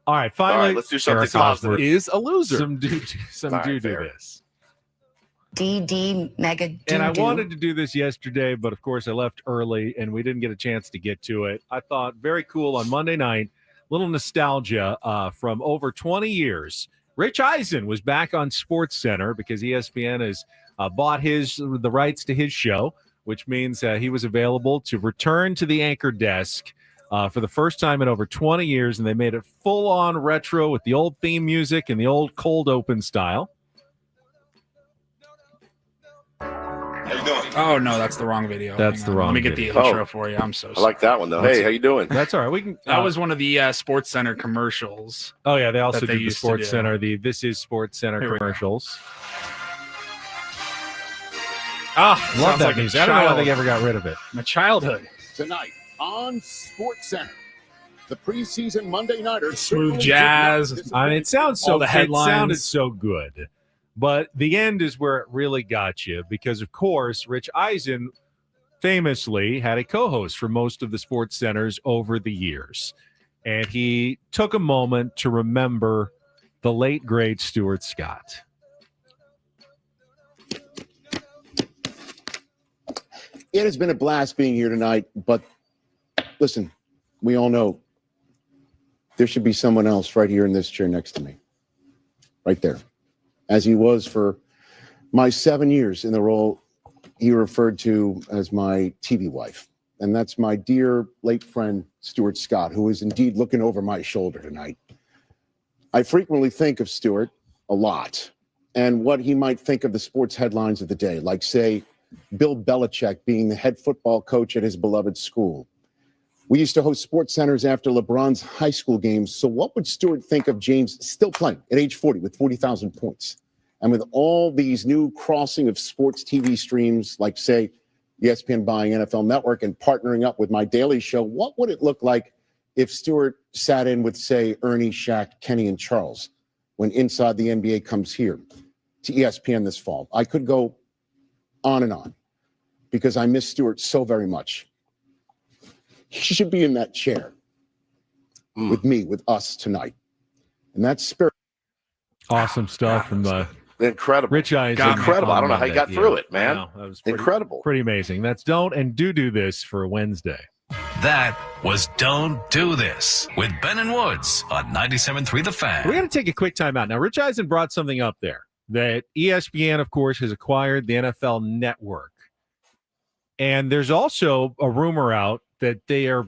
Speaker 2: All right, finally,
Speaker 1: All right, let's do something
Speaker 2: Eric
Speaker 1: positive.
Speaker 2: Hosmer
Speaker 13: Is a loser.
Speaker 2: Some do
Speaker 1: fair.
Speaker 2: this.
Speaker 14: DD mega
Speaker 2: And I wanted to do this yesterday, but of course I left early and we didn't get a chance to get to it. I thought very cool on Monday night, little nostalgia from over 20 years. Rich Eisen was back on SportsCenter because ESPN has bought the rights to his show, which means he was available to return to the anchor desk for the first time in over 20 years, and they made it full-on retro with the old theme music and the old cold open style.
Speaker 3: Oh no, that's the wrong video.
Speaker 2: That's
Speaker 3: Hang
Speaker 2: the
Speaker 3: on.
Speaker 2: wrong
Speaker 3: Let me get
Speaker 2: video.
Speaker 3: the intro for you. I'm so
Speaker 1: I
Speaker 3: sorry.
Speaker 1: like that one, though. Hey, how you doing?
Speaker 2: That's all right. We can.
Speaker 3: That was one of the SportsCenter commercials.
Speaker 2: Oh yeah, they also
Speaker 3: that they
Speaker 2: did the
Speaker 3: used to do.
Speaker 2: SportsCenter. The This Is SportsCenter
Speaker 3: Here we go.
Speaker 2: commercials.
Speaker 3: Ah,
Speaker 2: Love
Speaker 3: sounds
Speaker 2: that
Speaker 3: like a
Speaker 2: music. I don't know why
Speaker 3: child.
Speaker 2: they ever got rid of it.
Speaker 3: My childhood.
Speaker 15: Tonight on SportsCenter, the preseason Monday nighter.
Speaker 3: Smooth jazz.
Speaker 2: I mean, it sounds so.
Speaker 3: All the
Speaker 2: It
Speaker 3: headlines.
Speaker 2: sounded so good, but the end is where it really got you because, of course, Rich Eisen famously had a co-host for most of the Sports Centers over the years, and he took a moment to remember the late great Stuart Scott.
Speaker 15: It has been a blast being here tonight, but listen, we all know there should be someone else right here in this chair next to me, right there, as he was for my 7 years in the role he referred to as my TV wife. And that's my dear late friend, Stuart Scott, who is indeed looking over my shoulder tonight. I frequently think of Stuart a lot and what he might think of the sports headlines of the day, like, say, Bill Belichick being the head football coach at his beloved school. We used to host sports centers after LeBron's high school games. So what would Stuart think of James still playing at age 40 with 40,000 points? And with all these new crossing of sports TV streams, like, say, ESPN buying NFL Network and partnering up with my daily show, what would it look like if Stuart sat in with, say, Ernie, Shaq, Kenny, and Charles when Inside the NBA comes here to ESPN this fall? I could go on and on because I miss Stuart so very much. He should be in that chair with me, with us tonight. And that's spirit.
Speaker 2: Awesome stuff from the
Speaker 1: incredible
Speaker 2: Rich Eisen.
Speaker 1: Incredible. I don't know how you got through it, man.
Speaker 2: That was
Speaker 1: Incredible.
Speaker 2: Pretty amazing. That's Don't and Do This for Wednesday.
Speaker 4: That was Don't Do This with Ben and Woods on 97.3 The Fan.
Speaker 2: We're going to take a quick time out. Now, Rich Eisen brought something up there that ESPN, of course, has acquired the NFL Network. And there's also a rumor out that they are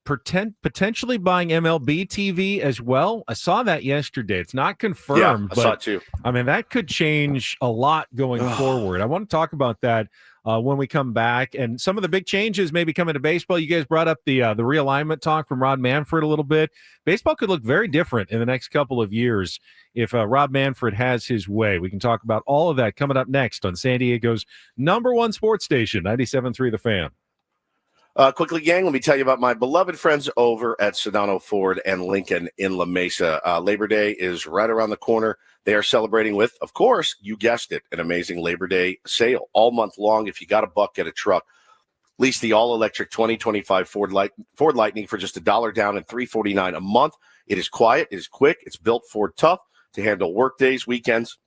Speaker 2: potentially buying MLB TV as well. I saw that yesterday. It's not confirmed.
Speaker 1: I saw it too.
Speaker 2: I mean, that could change a lot going forward. I want to talk about that when we come back, and some of the big changes maybe coming to baseball. You guys brought up the realignment talk from Rob Manfred a little bit. Baseball could look very different in the next couple of years if Rob Manfred has his way. We can talk about all of that coming up next on San Diego's #1 sports station, 97.3 The Fan.
Speaker 1: Quickly, gang, let me tell you about my beloved friends over at Sedano Ford and Lincoln in La Mesa. Labor Day is right around the corner. They are celebrating with, of course, you guessed it, an amazing Labor Day sale all month long. If you got a buck, get a truck. Lease the all-electric 2025 Ford Lightning for just $1 down and $349 a month. It is quiet, it is quick, it's built Ford tough to handle work days, weekends,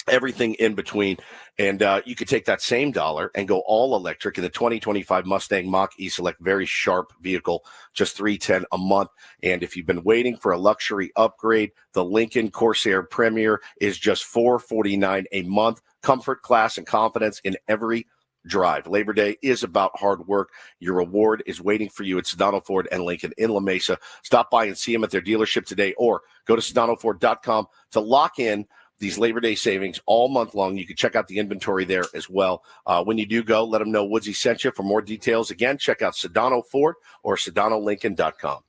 Speaker 1: everything in between. And you could take that same dollar and go all electric in the 2025 Mustang Mach E-Select, very sharp vehicle, just $310 a month. And if you've been waiting for a luxury upgrade, the Lincoln Corsair Premier is just $449 a month. Comfort, class, and confidence in every drive. Labor Day is about hard work. Your reward is waiting for you at Sedano Ford and Lincoln in La Mesa. Stop by and see them at their dealership today, or go to sedanoford.com to lock in these Labor Day savings all month long. You can check out the inventory there as well. When you do go, let them know Woodsy sent you. For more details, again, check out Sedano Ford or sedanolincoln.com.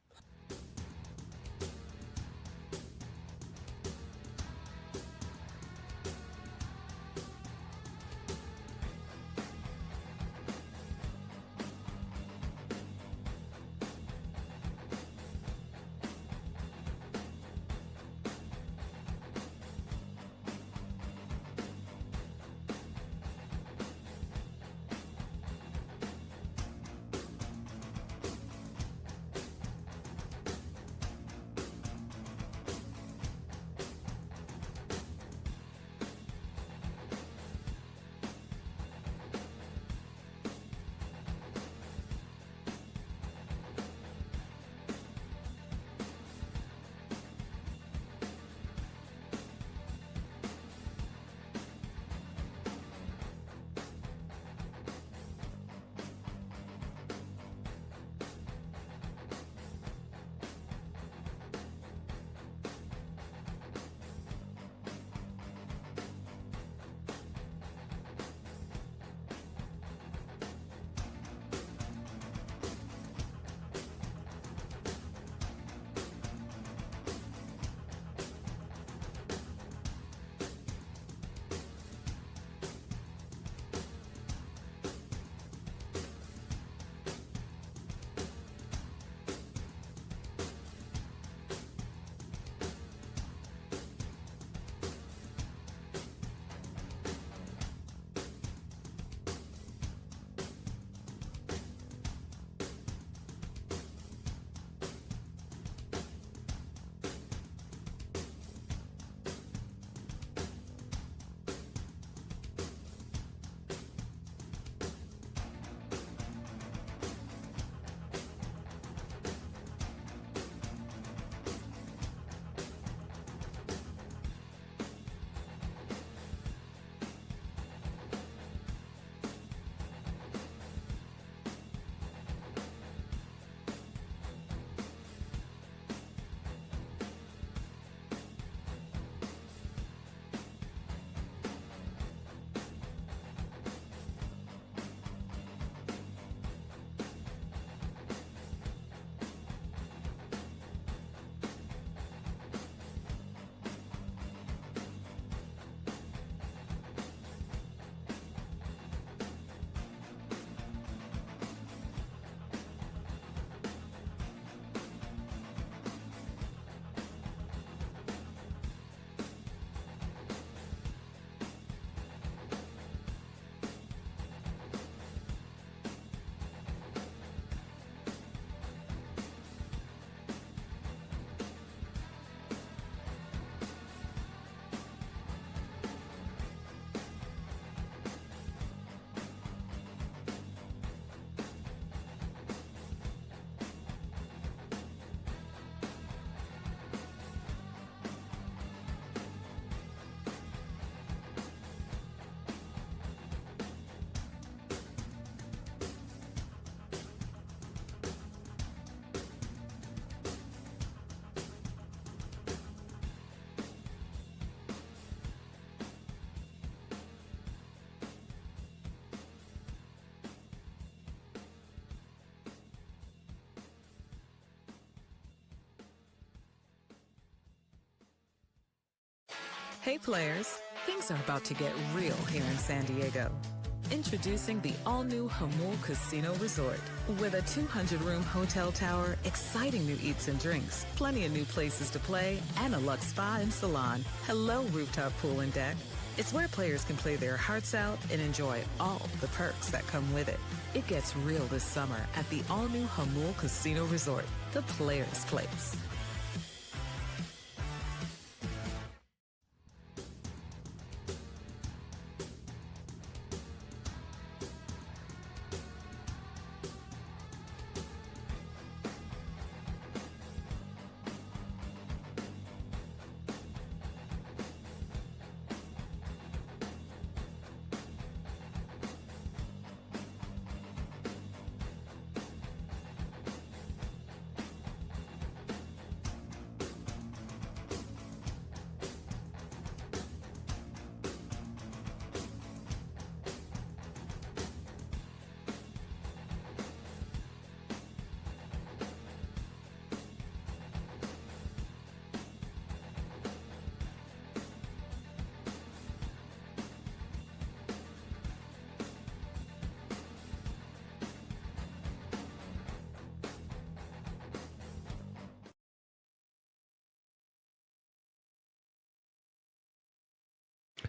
Speaker 7: Hey players, things are about to get real here in San Diego. Introducing the all-new Hamul Casino Resort. With a 200-room hotel tower, exciting new eats and drinks, plenty of new places to play, and a luxe spa and salon. Hello, rooftop pool and deck. It's where players can play their hearts out and enjoy all the perks that come with it. It gets real this summer at the all-new Hamul Casino Resort, the players' place.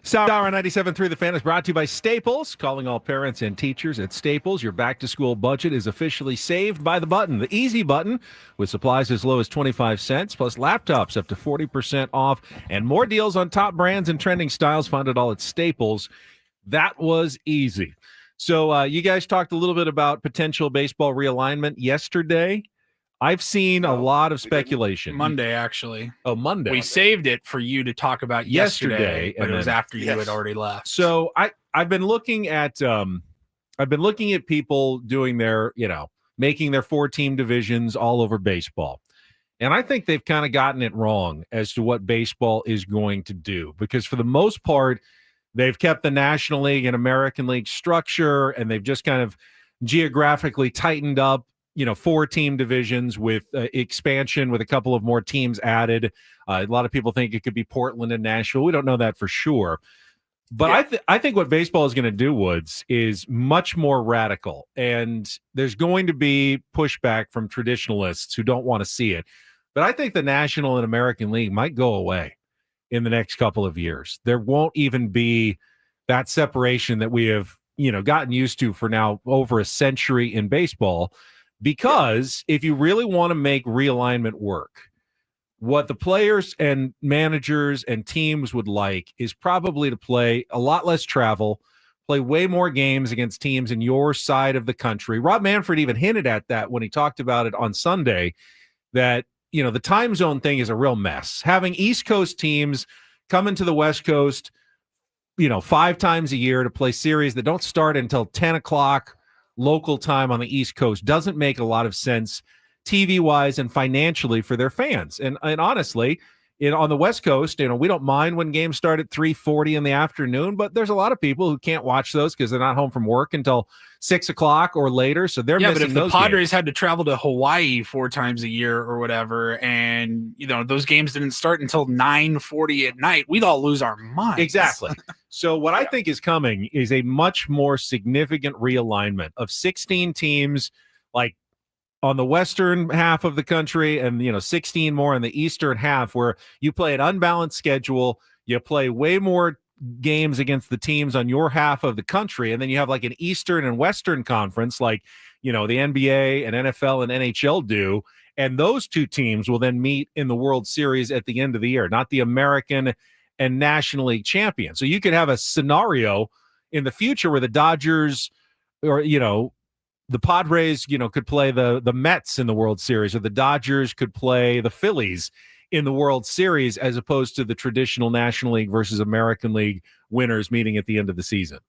Speaker 2: South Hour 97.3 The Fan is brought to you by Staples. Calling all parents and teachers at Staples. Your back-to-school budget is officially saved by the button, the easy button, with supplies as low as 25 cents, plus laptops up to 40% off, and more deals on top brands and trending styles. Find it all at Staples. That was easy. So you guys talked a little bit about potential baseball realignment yesterday. I've seen a lot of speculation.
Speaker 3: Monday, actually.
Speaker 2: Oh, Monday.
Speaker 3: We saved it for you to talk about yesterday, but it was after you had already left.
Speaker 2: So I've been looking at people doing their, making their 4-team divisions all over baseball. And I think they've kind of gotten it wrong as to what baseball is going to do, because for the most part, they've kept the National League and American League structure, and they've just kind of geographically tightened up 4-team divisions with expansion with a couple of more teams added. A lot of people think it could be Portland and Nashville. We don't know that for sure. But I think what baseball is going to do, Woods, is much more radical. And there's going to be pushback from traditionalists who don't want to see it. But I think the National and American League might go away in the next couple of years. There won't even be that separation that we have, gotten used to for now over a century in baseball. Because if you really want to make realignment work, what the players and managers and teams would like is probably to play a lot less travel, play way more games against teams in your side of the country. Rob Manfred even hinted at that when he talked about it on Sunday, that, the time zone thing is a real mess. Having East Coast teams come into the West Coast, 5 times a year to play series that don't start until 10 o'clock local time on the East Coast doesn't make a lot of sense TV-wise and financially for their fans. And honestly, on the West Coast, we don't mind when games start at 3:40 in the afternoon, but there's a lot of people who can't watch those because they're not home from work until 6 o'clock or later. So they're missing those.
Speaker 3: But if the Padres had to travel to Hawaii 4 times a year or whatever, and those games didn't start until 9:40 at night, we'd all lose our minds.
Speaker 2: Exactly. So what I think is coming is a much more significant realignment of 16 teams, like on the western half of the country, and 16 more on the eastern half, where you play an unbalanced schedule. You play way more games against the teams on your half of the country, and then you have like an Eastern and Western conference, like the NBA and NFL and NHL do, and those 2 teams will then meet in the World Series at the end of the year, not the American and National League champion. So you could have a scenario in the future where the Dodgers or the Padres, could play the Mets in the World Series, or the Dodgers could play the Phillies in the World Series, as opposed to the traditional National League versus American League winners meeting at the end of the season.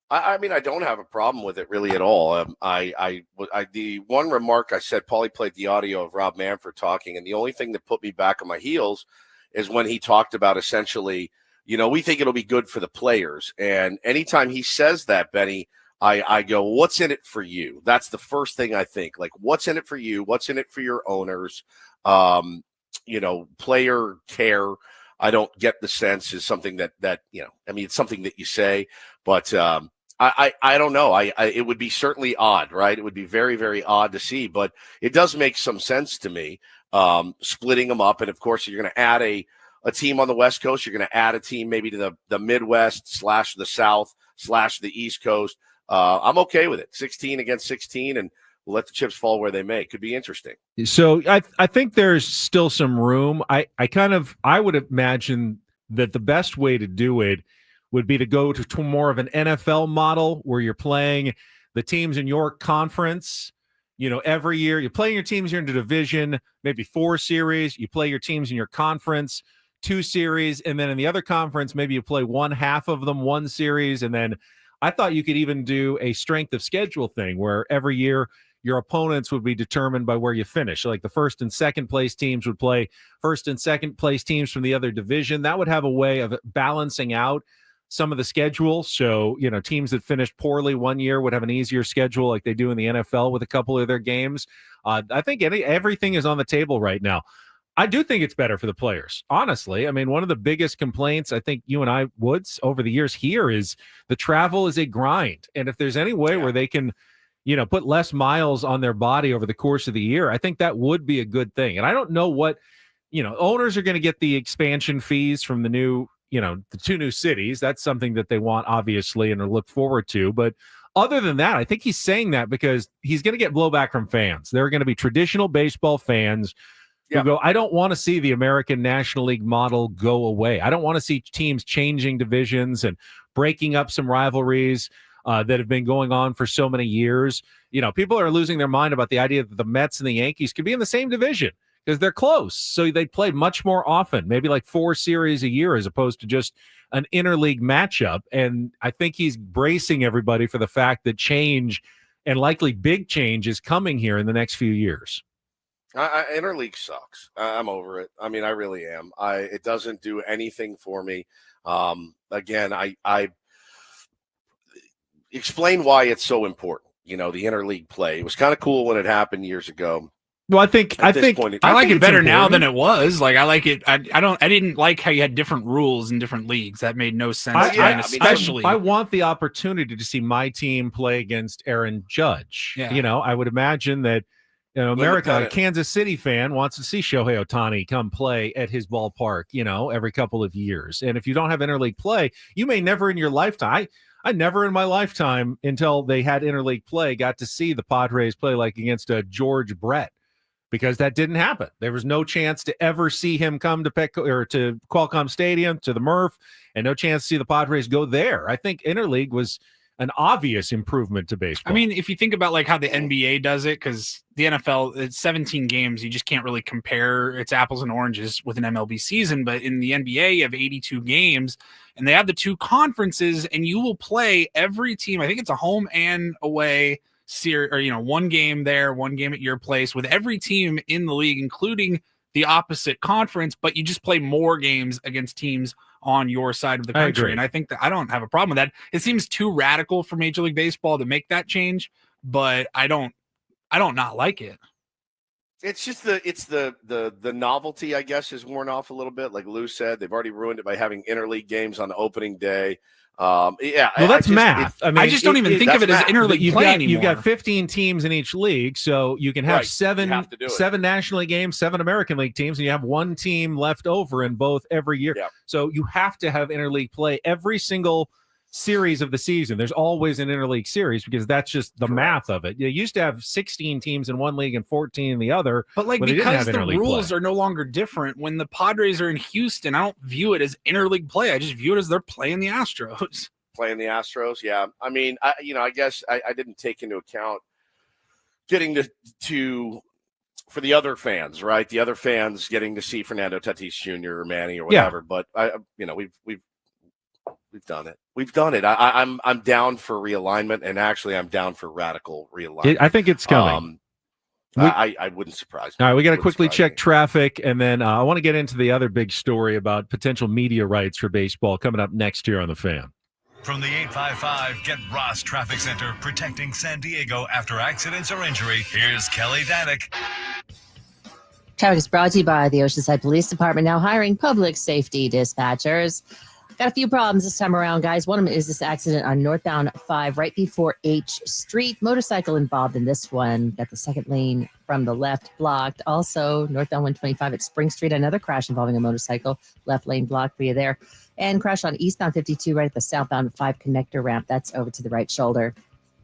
Speaker 1: I mean, I don't have a problem with it really at all. The one remark I said, Paulie played the audio of Rob Manfred talking, and the only thing that put me back on my heels is when he talked about essentially, we think it'll be good for the players. And anytime he says that, Benny, I go, what's in it for you? That's the first thing I think. Like, what's in it for you? What's in it for your owners? Player care. I don't get the sense is something that I mean, it's something that you say, but I don't know. It would be certainly odd, right? It would be very, very odd to see, but it does make some sense to me, splitting them up. And of course, you're going to add a team on the West Coast. You're going to add a team maybe to the Midwest / the South / the East Coast. I'm okay with it. 16 against 16, and we'll let the chips fall where they may. Could be interesting.
Speaker 2: So I think there's still some room. I would imagine that the best way to do it would be to go to more of an NFL model where you're playing the teams in your conference, every year. You're playing your teams here in the division, maybe 4 series. You play your teams in your conference, 2 series. And then in the other conference, maybe you play one half of them, 1 series. And then I thought you could even do a strength of schedule thing where every year your opponents would be determined by where you finish. Like the first and second place teams would play first and second place teams from the other division. That would have a way of balancing out some of the schedule. So, teams that finished poorly one year would have an easier schedule like they do in the NFL with a couple of their games. I think everything is on the table right now. I do think it's better for the players, honestly. I mean, one of the biggest complaints I think you and I, Woods, over the years here is the travel is a grind. And if there's any way where they can, put less miles on their body over the course of the year, I think that would be a good thing. And I don't know what, owners are going to get the expansion fees from the new, the 2 new cities. That's something that they want, obviously, and to look forward to. But other than that, I think he's saying that because he's going to get blowback from fans. There are going to be traditional baseball fans who go, I don't want to see the American National League model go away. I don't want to see teams changing divisions and breaking up some rivalries that have been going on for so many years. People are losing their mind about the idea that the Mets and the Yankees could be in the same division because they're close. So they play much more often, maybe like 4 series a year as opposed to just an interleague matchup. And I think he's bracing everybody for the fact that change and likely big change is coming here in the next few years.
Speaker 1: Interleague sucks. I'm over it. I mean, I really am. It doesn't do anything for me. Again, I explain why it's so important. The interleague play. It was kind of cool when it happened years ago.
Speaker 2: Well, I think
Speaker 3: I like it better now than it was. Like I like it. I didn't like how you had different rules in different leagues. That made no sense.
Speaker 2: I want the opportunity to see my team play against Aaron Judge.
Speaker 3: Yeah.
Speaker 2: I would imagine that America, a Kansas City fan wants to see Shohei Ohtani come play at his ballpark, every couple of years. And if you don't have interleague play, you may never in your lifetime. I never in my lifetime until they had interleague play got to see the Padres play like against a George Brett because that didn't happen. There was no chance to ever see him come to to Qualcomm Stadium, to the Murph, and no chance to see the Padres go there. I think interleague was an obvious improvement to baseball.
Speaker 3: I mean, if you think about like how the NBA does it, because the NFL, it's 17 games, you just can't really compare. It's apples and oranges with an MLB season. But in the NBA, you have 82 games, and they have the 2 conferences, and you will play every team. I think it's a home and away series, or 1 game there, 1 game at your place, with every team in the league, including the opposite conference. But you just play more games against teams on your side of the country. And I think that I don't have a problem with that. It seems too radical for Major League Baseball to make that change, but I don't not like it.
Speaker 1: It's just the novelty, I guess, is worn off a little bit. Like Lou said, they've already ruined it by having interleague games on opening day.
Speaker 2: Well, that's math.
Speaker 3: I just don't even think of it as interleague play anymore.
Speaker 2: You've got 15 teams in each league, so you can have seven National League games, 7 American League teams, and you have 1 team left over in both every year.
Speaker 1: Yeah.
Speaker 2: So you have to have interleague play every single series of the season. There's always an interleague series because that's just the math of it. You used to have 16 teams in one league and 14 in the other.
Speaker 3: But because the rules are no longer different, when the Padres are in Houston, I don't view it as interleague play. I just view it as they're playing the Astros.
Speaker 1: Playing the Astros, yeah. I mean, I guess I didn't take into account getting to for the other fans, right? The other fans getting to see Fernando Tatis Jr. or Manny or whatever. Yeah. But we've done it. We've done it. I'm down for realignment, and actually, I'm down for radical realignment.
Speaker 2: I think it's coming.
Speaker 1: I wouldn't surprise me.
Speaker 2: All right, we got to quickly check traffic, and then I want to get into the other big story about potential media rights for baseball coming up next year on The Fan.
Speaker 4: From the 855 Get Ross Traffic Center, protecting San Diego after accidents or injury, here's Kelly Danick.
Speaker 5: Traffic is brought to you by the Oceanside Police Department, now hiring public safety dispatchers. Got a few problems this time around, guys. One of them is this accident on northbound 5 right before H Street. Motorcycle involved in this one. Got the second lane from the left blocked. Also, northbound 125 at Spring Street, another crash involving a motorcycle. Left lane blocked for you there. And crash on eastbound 52 right at the southbound 5 connector ramp. That's over to the right shoulder.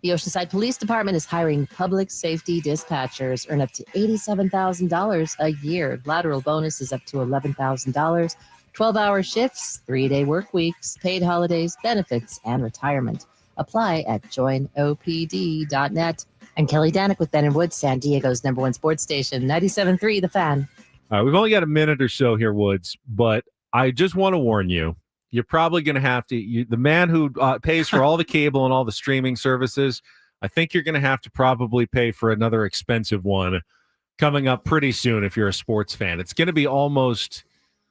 Speaker 5: The Oceanside Police Department is hiring public safety dispatchers. Earn up to $87,000 a year. Lateral bonus is up to $11,000. 12-hour shifts, 3-day work weeks, paid holidays, benefits, and retirement. Apply at joinopd.net. I'm Kelly Danick with Ben and Woods, San Diego's #1 sports station, 97.3 The Fan.
Speaker 2: All right, we've only got a minute or so here, Woods, but I just want to warn you, you're probably going to have to, the man who pays for all the cable and all the streaming services, I think you're going to have to probably pay for another expensive one coming up pretty soon if you're a sports fan. It's going to be almost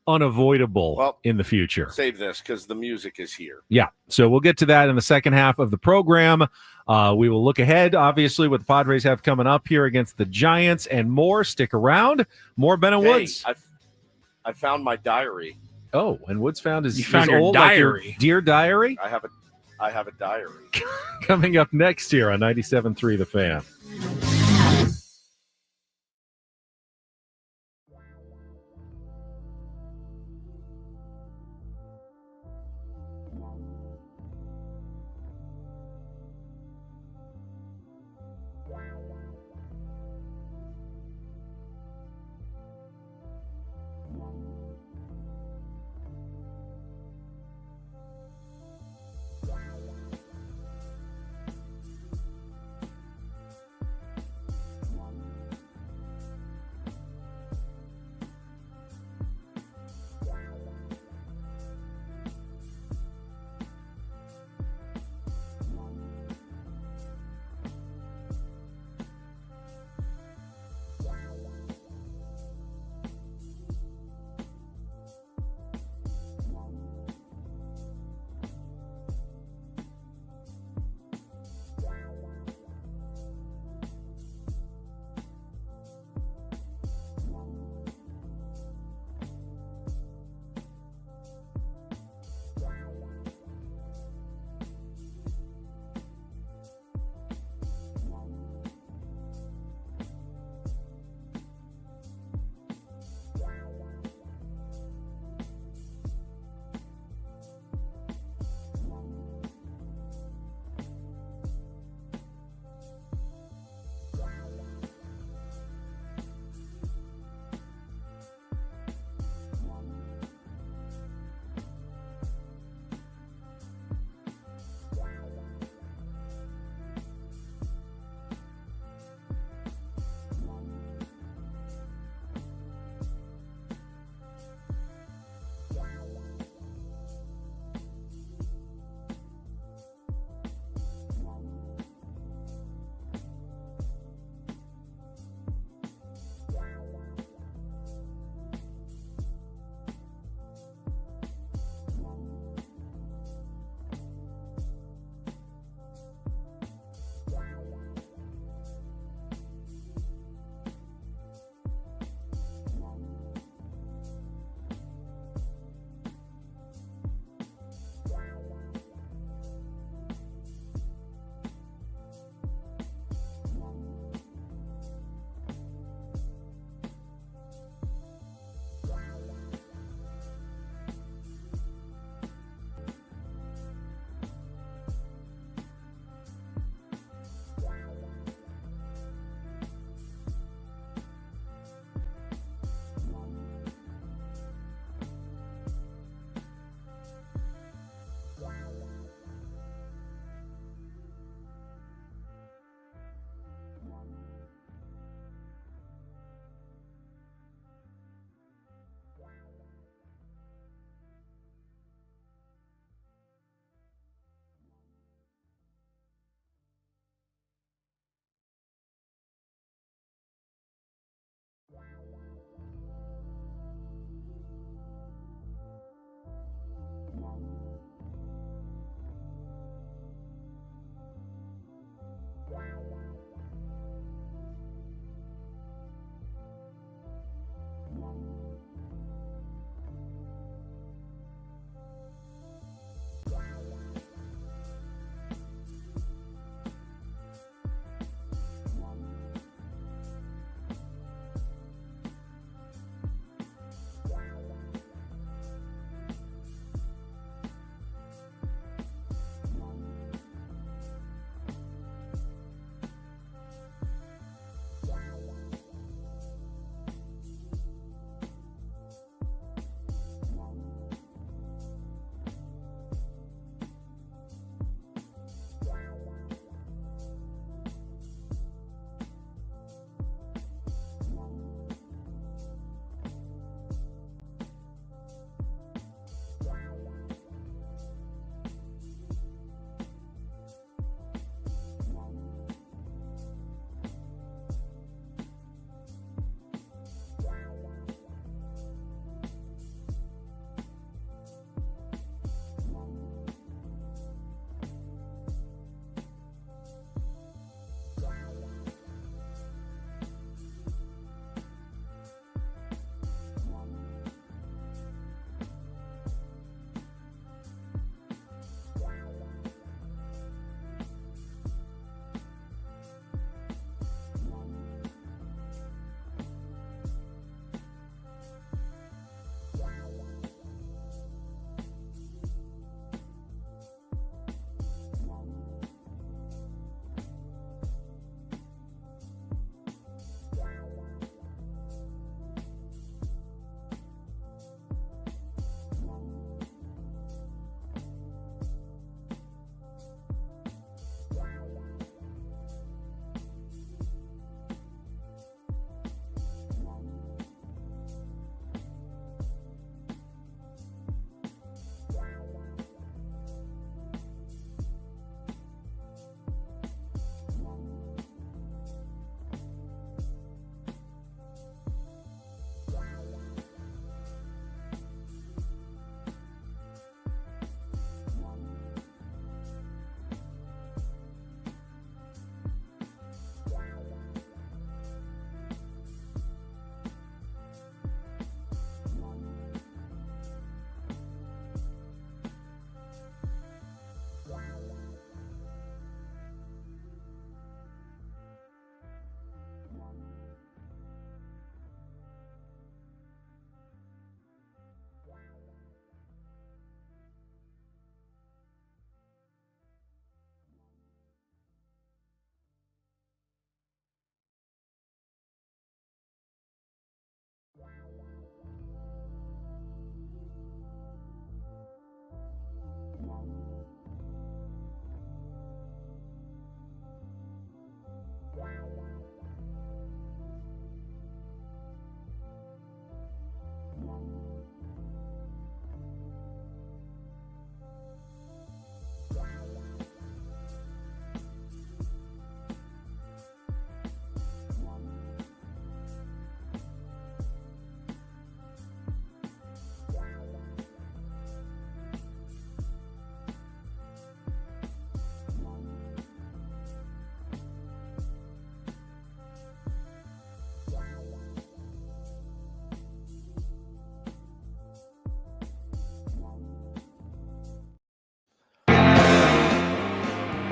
Speaker 2: unavoidable in the future.
Speaker 1: Save this because the music is here.
Speaker 2: Yeah, so we'll get to that in the second half of the program. We will look ahead, obviously, what the Padres have coming up here against the Giants and more. Stick around. More Ben and Woods.
Speaker 1: I found my diary.
Speaker 2: Oh, and Woods found his,
Speaker 3: you found
Speaker 2: his
Speaker 3: your
Speaker 2: old,
Speaker 3: diary.
Speaker 2: like your dear diary?
Speaker 1: I have a diary.
Speaker 2: Coming up next here on 97.3 The Fan.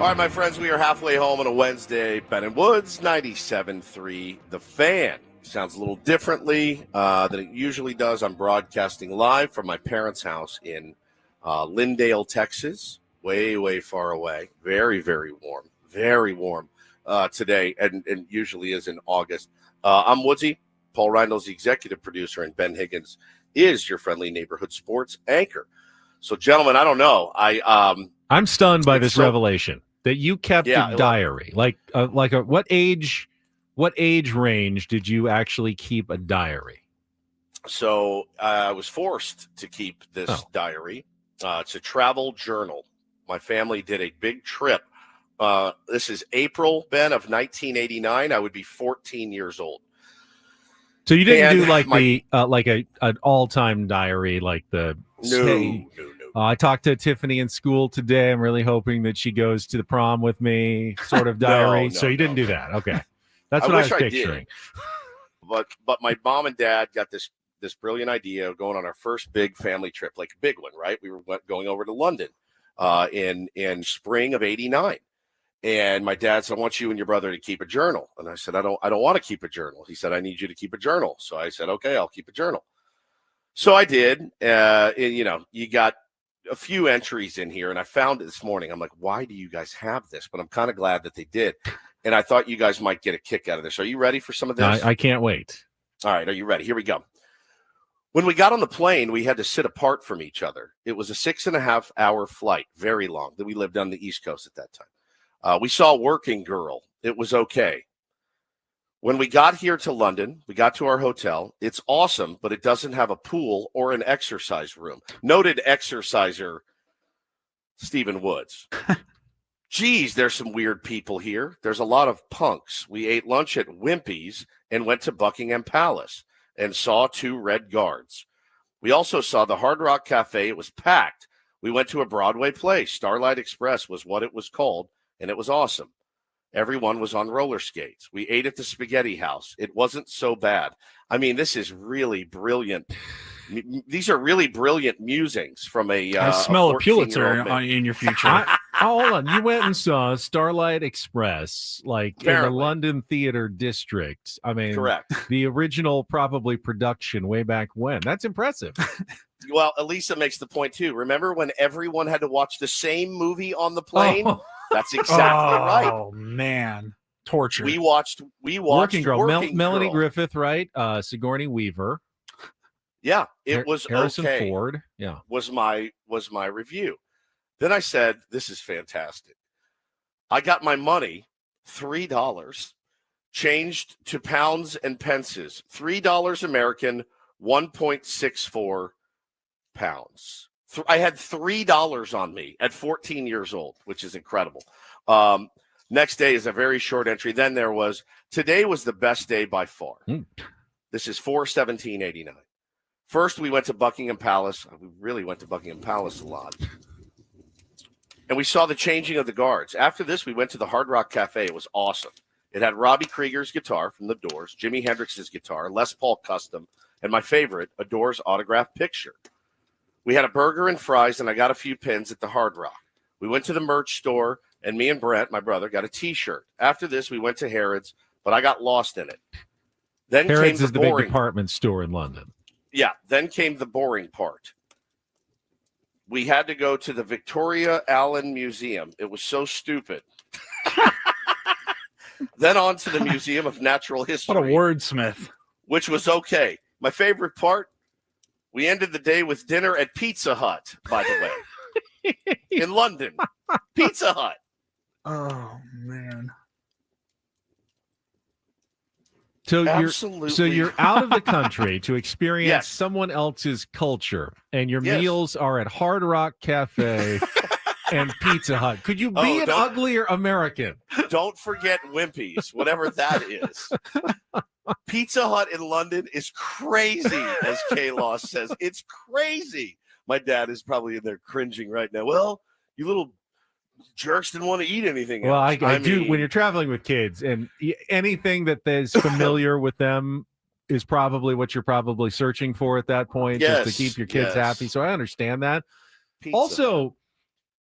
Speaker 1: All right, my friends, we are halfway home on a Wednesday. Ben and Woods, 97.3 The Fan. Sounds a little differently than it usually does. I'm broadcasting live from my parents' house in Lindale, Texas. Way, way far away. Very, very warm. Very warm today, and usually is in August. I'm Woodsy. Paul Reindl's the executive producer, and Ben Higgins is your friendly neighborhood sports anchor. So, gentlemen, I don't know.
Speaker 2: I'm stunned by this revelation that you kept a diary. What age range did you actually keep a diary?
Speaker 1: So I was forced to keep this diary. It's a travel journal. My family did a big trip. This is April, Ben, of 1989. I would be 14 years old.
Speaker 2: So you didn't do an all-time diary like the
Speaker 1: No.
Speaker 2: I talked to Tiffany in school today. I'm really hoping that she goes to the prom with me, sort of diary. So you didn't do that. Okay. That's what I was picturing.
Speaker 1: But my mom and dad got this brilliant idea of going on our first big family trip, like a big one, right? We were going over to London in spring of 89. And my dad said, I want you and your brother to keep a journal. And I said, I don't want to keep a journal. He said, I need you to keep a journal. So I said, okay, I'll keep a journal. So I did. You got a few entries in here, and I found it this morning. I'm like, why do you guys have this? But I'm kind of glad that they did. And I thought you guys might get a kick out of this. Are you ready for some of this?
Speaker 2: I can't wait.
Speaker 1: All right. Are you ready? Here we go. When we got on the plane, we had to sit apart from each other. It was a 6.5-hour flight, very long, that we lived on the East Coast at that time. We saw Working Girl. It was okay. When we got here to London, we got to our hotel. It's awesome, but it doesn't have a pool or an exercise room. Noted exerciser Stephen Woods. Geez, there's some weird people here. There's a lot of punks. We ate lunch at Wimpy's and went to Buckingham Palace and saw 2 red guards. We also saw the Hard Rock Cafe. It was packed. We went to a Broadway play. Starlight Express was what it was called, and it was awesome. Everyone was on roller skates. We ate at the Spaghetti House. It wasn't so bad. I mean, this is really brilliant. These are really brilliant musings from a
Speaker 3: I smell a
Speaker 1: 14-year-old
Speaker 3: Pulitzer
Speaker 1: man.
Speaker 3: in your future.
Speaker 2: Hold on. You went and saw Starlight Express, in the London Theater District. I mean,
Speaker 1: correct.
Speaker 2: The original probably production way back when. That's impressive.
Speaker 1: Well, Elisa makes the point, too. Remember when everyone had to watch the same movie on the plane?
Speaker 2: Oh.
Speaker 1: That's exactly right.
Speaker 3: Oh, man. Torture.
Speaker 1: We watched
Speaker 2: Working Girl. Melanie
Speaker 1: Girl.
Speaker 2: Griffith, right? Sigourney Weaver.
Speaker 1: Yeah, it was
Speaker 2: Harrison
Speaker 1: okay.
Speaker 2: Ford. Yeah.
Speaker 1: Was my review. Then I said, this is fantastic. I got my money, $3, changed to pounds and pences. $3 American, 1.64 pounds. I had $3 on me at 14 years old, which is incredible. Next day is a very short entry. Then there was, today was the best day by far. This is 4/17/89. First, we went to Buckingham Palace. We really went to Buckingham Palace a lot. And we saw the changing of the guards. After this, we went to the Hard Rock Cafe. It was awesome. It had Robbie Krieger's guitar from The Doors, Jimi Hendrix's guitar, Les Paul Custom, and my favorite, a Doors autographed picture. We had a burger and fries, and I got a few pins at the Hard Rock. We went to the merch store, and me and Brent, my brother, got a T-shirt. After this, we went to Harrods, but I got lost in it. Then
Speaker 2: Harrods
Speaker 1: came
Speaker 2: is the big department store in London.
Speaker 1: Yeah, then came the boring part. We had to go to the Victoria Allen Museum. It was so stupid. Then on to the Museum of Natural History.
Speaker 3: What a wordsmith.
Speaker 1: Which was okay. My favorite part, we ended the day with dinner at Pizza Hut, by the way, in London. Pizza Hut.
Speaker 3: Oh, man.
Speaker 2: So
Speaker 1: Absolutely.
Speaker 2: you're out of the country to experience someone else's culture, and your meals are at Hard Rock Cafe and Pizza Hut. Could you be an uglier American?
Speaker 1: Don't forget Wimpy's, whatever that is. Pizza Hut in London is crazy, as K-Loss says. It's crazy. My dad is probably in there cringing right now. Well, you little jerks didn't want to eat anything
Speaker 2: Well,
Speaker 1: else.
Speaker 2: I do. When you're traveling with kids, and anything that is familiar with them is probably what you're probably searching for at that point, just to keep your kids happy. So I understand that.
Speaker 1: Pizza.
Speaker 2: Also,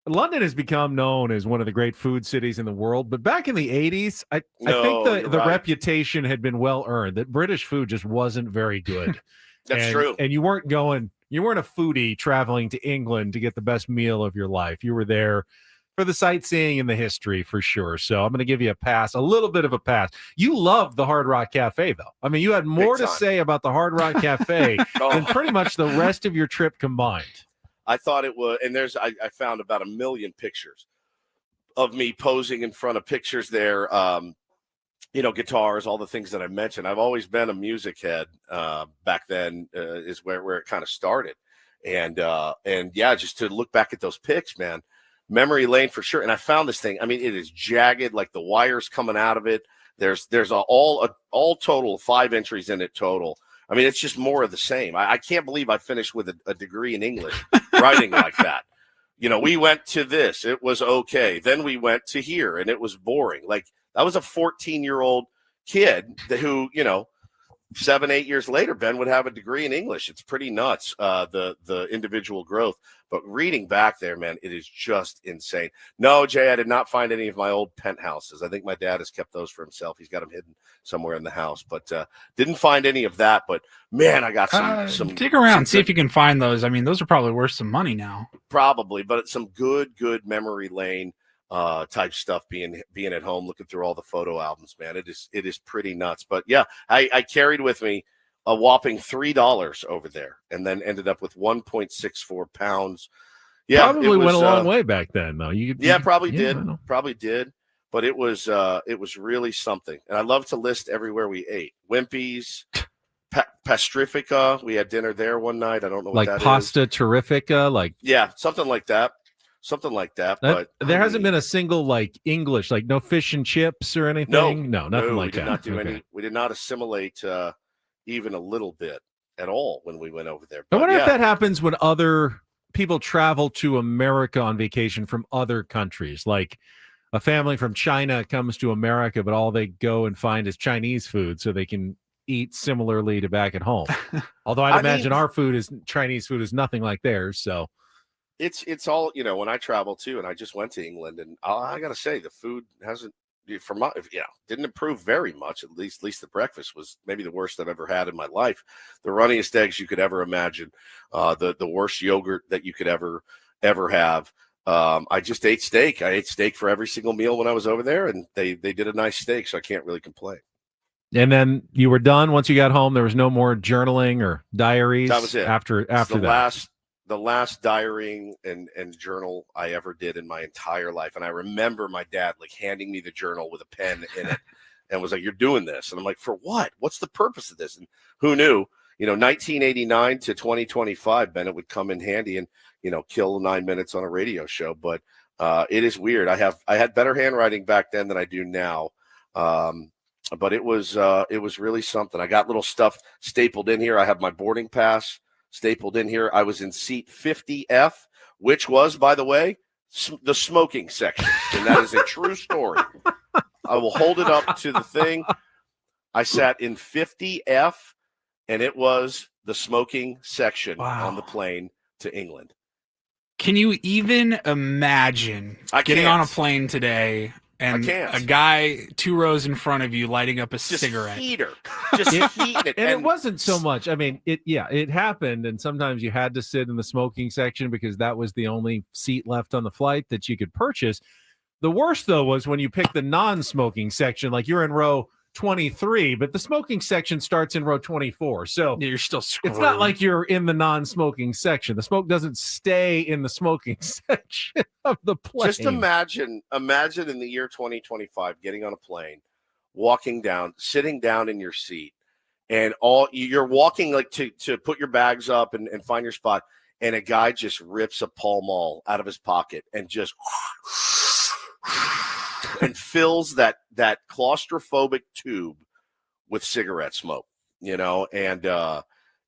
Speaker 2: London has become known as one of the great food cities in the world, but back in the 80s, I
Speaker 1: No,
Speaker 2: think
Speaker 1: you're
Speaker 2: the
Speaker 1: right.
Speaker 2: reputation had been well earned that British food just wasn't very good.
Speaker 1: That's true.
Speaker 2: And you weren't a foodie traveling to England to get the best meal of your life. You were there for the sightseeing and the history for sure. So I'm going to give you a little bit of a pass. You loved the Hard Rock Cafe, though. I mean, you had more to say about the Hard Rock Cafe than pretty much the rest of your trip combined.
Speaker 1: I thought it was, and I found about 1 million pictures of me posing in front of pictures there. Guitars, all the things that I mentioned. I've always been a music head. Back then is where it kind of started. And yeah, just to look back at those pics, man, memory lane for sure. And I found this thing. I mean, it is jagged, like the wires coming out of it. There's all total 5 entries in it total. I mean, it's just more of the same. I can't believe I finished with a degree in English writing like that. We went to this. It was okay. Then we went to here, and it was boring. Like, that was a 14-year-old kid who, 7-8 years later, Ben would have a degree in English. It's pretty nuts, the individual growth. But reading back there, man, it is just insane. No, Jay, I did not find any of my old penthouses. I think my dad has kept those for himself. He's got them hidden somewhere in the house. But didn't find any of that. But, man, I got some
Speaker 3: dig around, see if you can find those. I mean, those are probably worth some money now.
Speaker 1: Probably, but it's some good memory lane type stuff being at home, looking through all the photo albums, man. It is pretty nuts. But yeah, I carried with me a whopping $3 over there, and then ended up with 1.64 pounds. Yeah,
Speaker 2: probably went a long way back then, though.
Speaker 1: Probably did. But it was really something. And I love to list everywhere we ate. Wimpy's, Pastrifica. We had dinner there one night. I don't know what that is.
Speaker 2: Like Pasta Terrifica,
Speaker 1: yeah, something like that. But
Speaker 2: there hasn't been a single English, no fish and chips or anything. No, nothing like that.
Speaker 1: We did not assimilate even a little bit at all when we went over there.
Speaker 2: I wonder if that happens when other people travel to America on vacation from other countries. Like a family from China comes to America, but all they go and find is Chinese food, so they can eat similarly to back at home. Although I'd imagine our Chinese food is nothing like theirs. So.
Speaker 1: It's all, when I travel too, and I just went to England, and I got to say, the food didn't improve very much. At least the breakfast was maybe the worst I've ever had in my life. The runniest eggs you could ever imagine, the worst yogurt that you could ever have. I just ate steak. I ate steak for every single meal when I was over there, and they did a nice steak, so I can't really complain.
Speaker 2: And then you were done once you got home. There was no more journaling or diaries.
Speaker 1: That was it.
Speaker 2: After that.
Speaker 1: The last diarying and journal I ever did in my entire life. And I remember my dad handing me the journal with a pen in it and was like, "You're doing this." And I'm like, "For what? What's the purpose of this?" And who knew, 1989 to 2025, Ben, it would come in handy and, kill 9 minutes on a radio show. But it is weird. I had better handwriting back then than I do now. But it was really something. I got little stuff stapled in here. I have my boarding pass stapled in here. I was in seat 50F, which was, by the way, the smoking section. And that is a true story. I will hold it up to the thing. I sat in 50F, and it was the smoking section on the plane to England.
Speaker 3: Can you even imagine getting on a plane today and a guy 2 rows in front of you lighting up a cigarette?
Speaker 1: Just heating it.
Speaker 2: And it wasn't so much. I mean, it happened. And sometimes you had to sit in the smoking section because that was the only seat left on the flight that you could purchase. The worst, though, was when you pick the non-smoking section, like you're in row 23, but the smoking section starts in row 24. So
Speaker 3: you're still screwed.
Speaker 2: It's not like you're in the non-smoking section. The smoke doesn't stay in the ssmoking section of the plane.
Speaker 1: Just imagine in the year 2025, getting on a plane, walking down, sitting down in your seat, and you're walking to put your bags up and find your spot, and a guy just rips a Pall Mall out of his pocket and just and fills that claustrophobic tube with cigarette smoke, and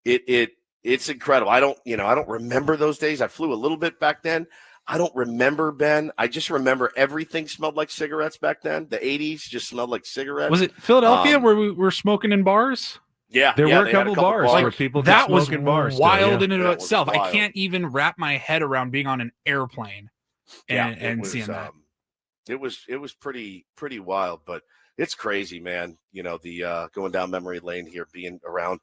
Speaker 1: it's incredible. I don't remember those days. I flew a little bit back then. I don't remember, Ben. I just remember everything smelled like cigarettes back then. The 80s just smelled like cigarettes.
Speaker 3: Was it Philadelphia where we were smoking in bars?
Speaker 1: Yeah,
Speaker 2: there were a couple bars where people could smoke in bars.
Speaker 3: Wild in and of itself. I can't even wrap my head around being on an airplane. and seeing that.
Speaker 1: It was pretty wild, but it's crazy, man. You know, the going down memory lane here, being around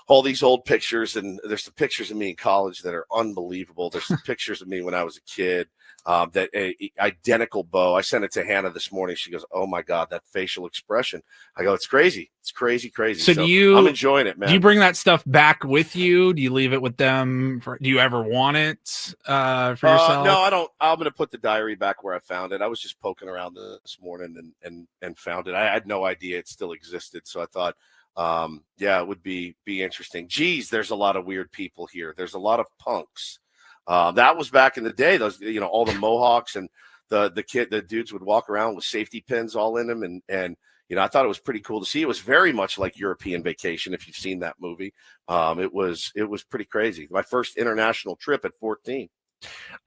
Speaker 1: all these old pictures, and there's some pictures of me in college that are unbelievable. There's some pictures of me when I was a kid. That identical bow. I sent it to Hannah this morning. She goes, "Oh my God, that facial expression." I go, "It's crazy. It's crazy."
Speaker 3: So
Speaker 1: I'm enjoying it, man.
Speaker 3: Do you bring that stuff back with you? Do you leave it with them? Do you ever want it for yourself?
Speaker 1: No, I don't. I'm going to put the diary back where I found it. I was just poking around this morning and found it. I had no idea it still existed. So I thought, it would be interesting. Geez, there's a lot of weird people here. There's a lot of punks. That was back in the day. Those, all the mohawks and the dudes would walk around with safety pins all in them, and I thought it was pretty cool to see. It was very much like European Vacation, if you've seen that movie. It was pretty crazy. My first international trip at 14.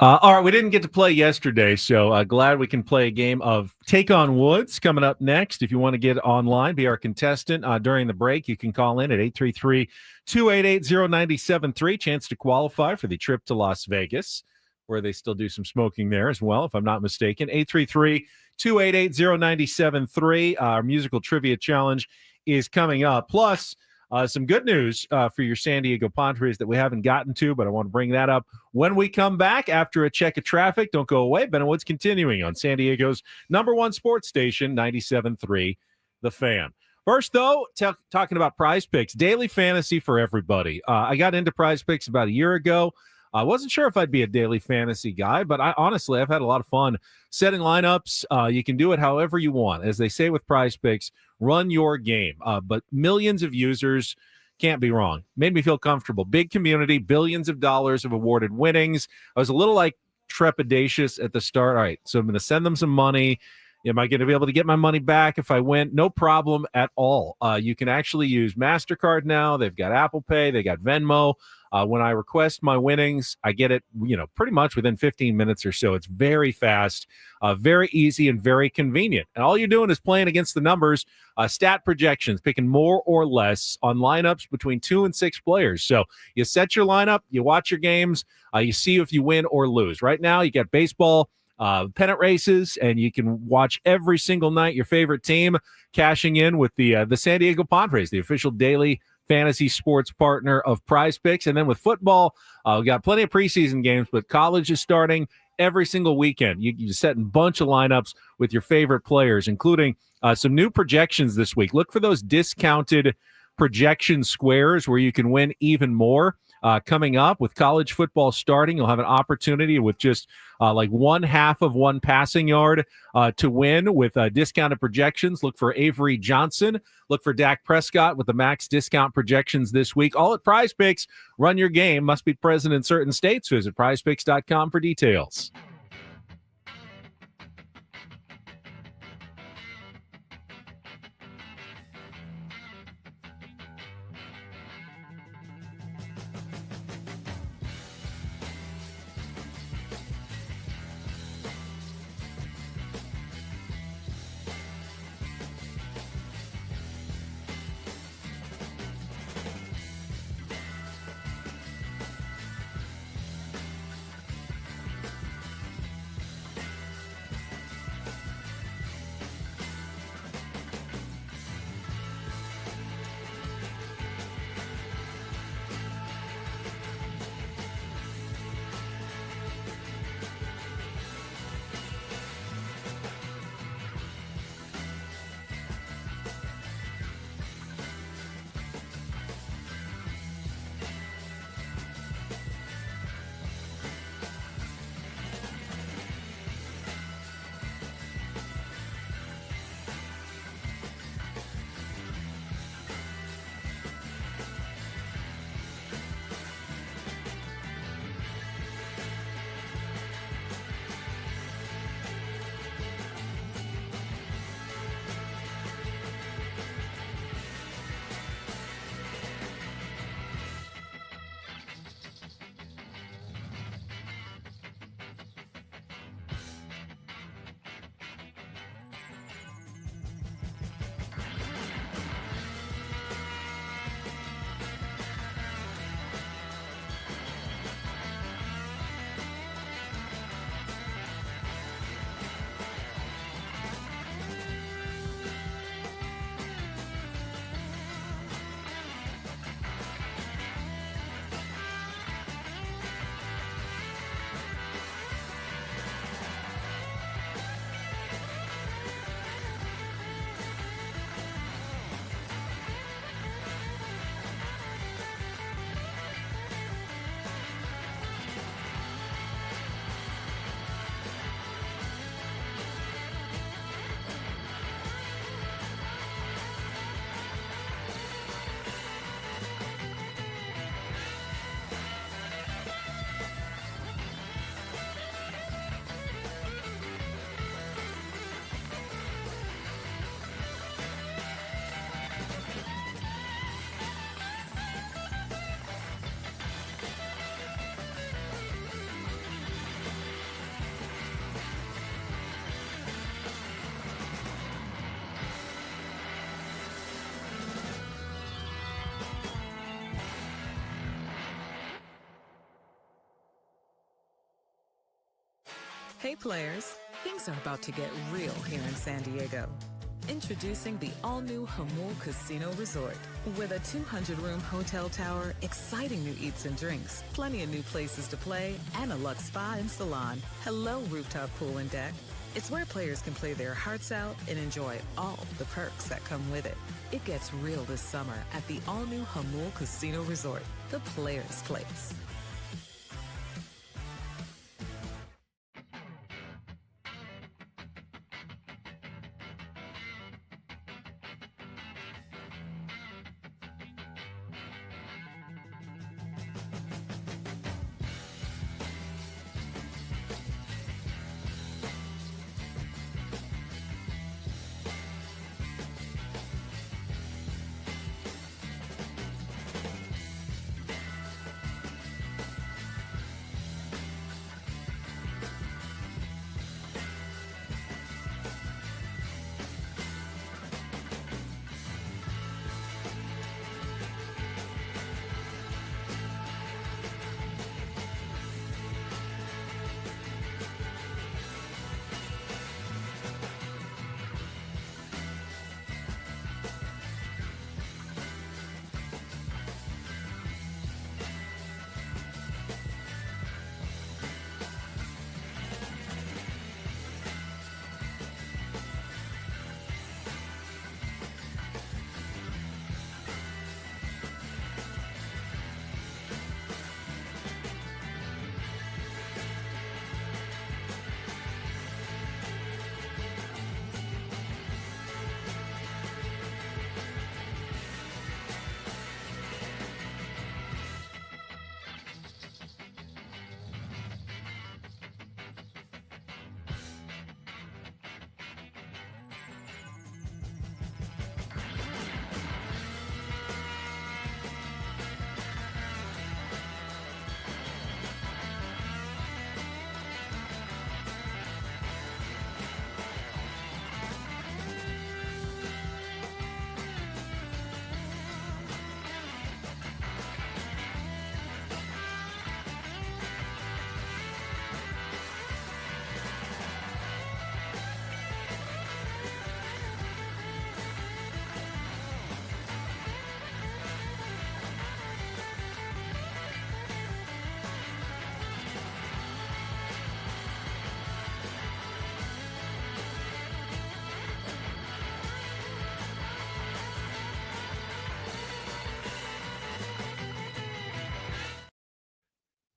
Speaker 2: All right, we didn't get to play yesterday, so glad we can play a game of Take on Woods coming up next. If you want to get online, be our contestant during the break, you can call in at 833-288-0973. Chance to qualify for the trip to Las Vegas, where they still do some smoking there as well, if I'm not mistaken. 833-288-0973. Our musical trivia challenge is coming up. Plus, some good news for your San Diego Padres that we haven't gotten to, but I want to bring that up when we come back after a check of traffic. Don't go away. Ben and Woods continuing on San Diego's #1 sports station, 97.3 The Fan. First, though, talking about Prize Picks, daily fantasy for everybody. I got into Prize Picks about a year ago. I wasn't sure if I'd be a daily fantasy guy, but honestly, I've had a lot of fun setting lineups. You can do it however you want. As they say with Prize Picks, run your game. But millions of users, can't be wrong. Made me feel comfortable. Big community, billions of dollars of awarded winnings. I was a little trepidatious at the start. All right, so I'm going to send them some money. Am I going to be able to get my money back if I win? No problem at all. You can actually use MasterCard now. They've got Apple Pay. They got Venmo. When I request my winnings, I get it, pretty much within 15 minutes or so. It's very fast, very easy, and very convenient. And all you're doing is playing against the numbers, stat projections, picking more or less on lineups between 2 and 6 players. So you set your lineup, you watch your games, you see if you win or lose. Right now, you got baseball, pennant races, and you can watch every single night your favorite team cashing in with the San Diego Padres, the official daily fantasy sports partner of Prize Picks. And then with football, we got plenty of preseason games, but college is starting every single weekend. You set a bunch of lineups with your favorite players, including some new projections this week. Look for those discounted projection squares where you can win even more. Coming up with college football starting, you'll have an opportunity with just 1/2 of one passing yard to win with discounted projections. Look for Avery Johnson. Look for Dak Prescott with the max discount projections this week. All at Prize Picks. Run your game. Must be present in certain states. Visit prizepicks.com for details.
Speaker 7: Hey players, things are about to get real here in San Diego. Introducing the all-new Jamul Casino Resort. With a 200-room hotel tower, exciting new eats and drinks, plenty of new places to play, and a luxe spa and salon. Hello, rooftop pool and deck. It's where players can play their hearts out and enjoy all the perks that come with it. It gets real this summer at the all-new Jamul Casino Resort, the players' place.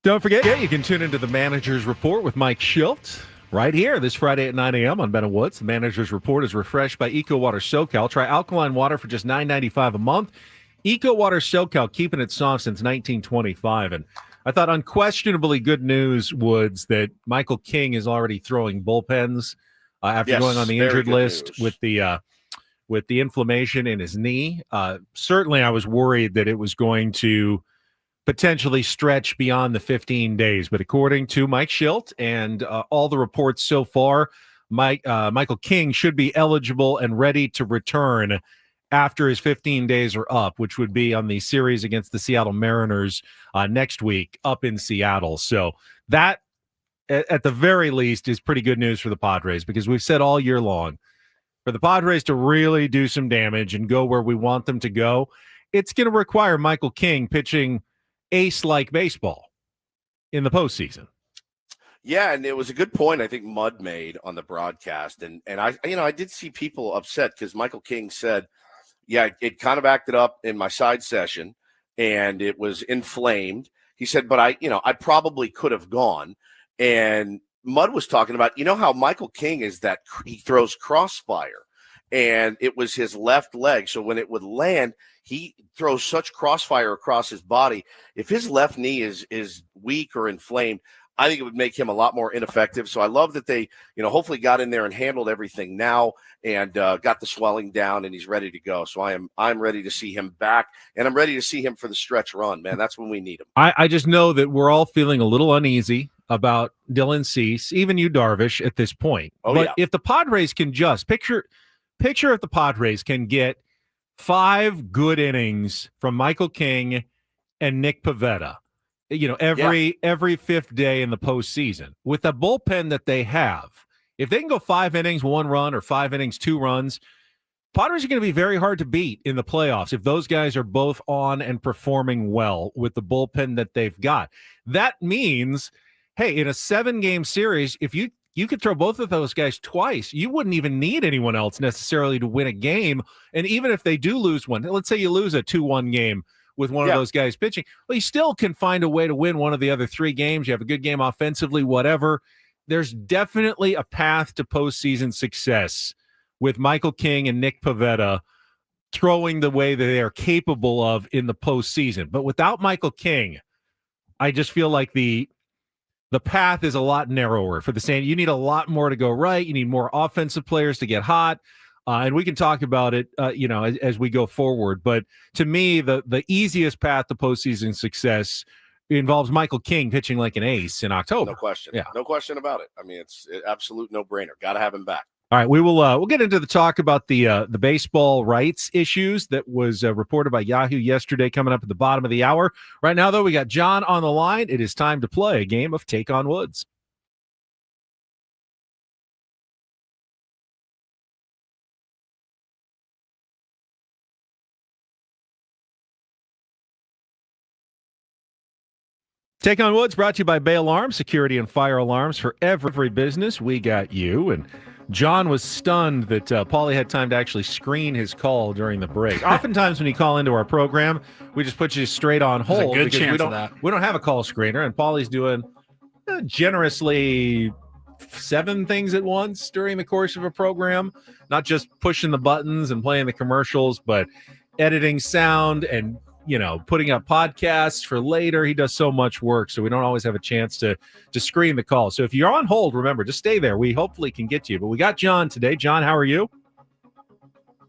Speaker 2: Don't forget, you can tune into the Manager's Report with Mike Schilt right here this Friday at 9 a.m. on Ben and Woods. The Manager's Report is refreshed by Eco Water SoCal. Try alkaline water for just $9.95 a month. Eco Water SoCal, keeping it soft since 1925. And I thought unquestionably good news, Woods, that Michael King is already throwing bullpens after going on the injured list with the inflammation in his knee. Certainly, I was worried that it was going to potentially stretch beyond the 15 days. But according to Mike Schilt and all the reports so far, Michael King should be eligible and ready to return after his 15 days are up, which would be on the series against the Seattle Mariners next week up in Seattle. So that, at the very least, is pretty good news for the Padres, because we've said all year long, for the Padres to really do some damage and go where we want them to go, it's going to require Michael King pitching ace-like baseball in the postseason.
Speaker 1: Yeah, and it was a good point I think Mudd made on the broadcast, and I did see people upset because Michael King said, yeah, it kind of acted up in my side session and it was inflamed. He said, but I probably could have gone. And Mudd was talking about, how Michael King is that he throws crossfire, and it was his left leg. So when it would land, he throws such crossfire across his body. If his left knee is weak or inflamed, I think it would make him a lot more ineffective. So I love that they, hopefully got in there and handled everything now and got the swelling down, and he's ready to go. So I'm ready to see him back, and I'm ready to see him for the stretch run, man. That's when we need him. I just know that we're all feeling a little uneasy about Dylan Cease, even you, Darvish, at this point. But if the Padres can just picture if the Padres can get 5 good innings from Michael King and Nick Pivetta,
Speaker 2: every fifth day in the postseason. With the bullpen that they have, if they can go 5 innings, 1 run, or 5 innings, 2 runs, Padres are going to be very hard to beat in the playoffs if those guys are both on and performing well with the bullpen that they've got. That means, hey, in a 7-game series, if you could throw both of those guys twice, you wouldn't even need anyone else necessarily to win a game. And even if they do lose one, let's say you lose a 2-1 game with one of those guys pitching, well, you still can find a way to win one of the other 3 games. You have a good game offensively, whatever. There's definitely a path to postseason success with Michael King and Nick Pivetta throwing the way that they are capable of in the postseason. But without Michael King, I just feel like the path is a lot narrower for the San. You need a lot more to go right. You need more offensive players to get hot. And we can talk about it, as we go forward. But to me, the easiest path to postseason success involves Michael King pitching like an ace in October.
Speaker 1: No question.
Speaker 2: Yeah.
Speaker 1: No question about it. I mean, it's an absolute no-brainer. Got to have him back.
Speaker 2: All right, we will. We'll get into the talk about the baseball rights issues that was reported by Yahoo yesterday. Coming up at the bottom of the hour. Right now, though, we got John on the line. It is time to play a game of Take on Woods. Take on Woods brought to you by Bay Alarm, security and fire alarms for every business. We got you. And John was stunned that Paulie had time to actually screen his call during the break. Oftentimes when you call into our program, we just put you straight on hold.
Speaker 3: There's a good chance of that.
Speaker 2: We don't have a call screener, and Paulie's doing generously 7 things at once during the course of a program, not just pushing the buttons and playing the commercials, but editing sound and putting up podcasts for later. He does so much work, so we don't always have a chance to screen the call. So if you're on hold, remember, just stay there. We hopefully can get to you. But we got John today. John, how are you?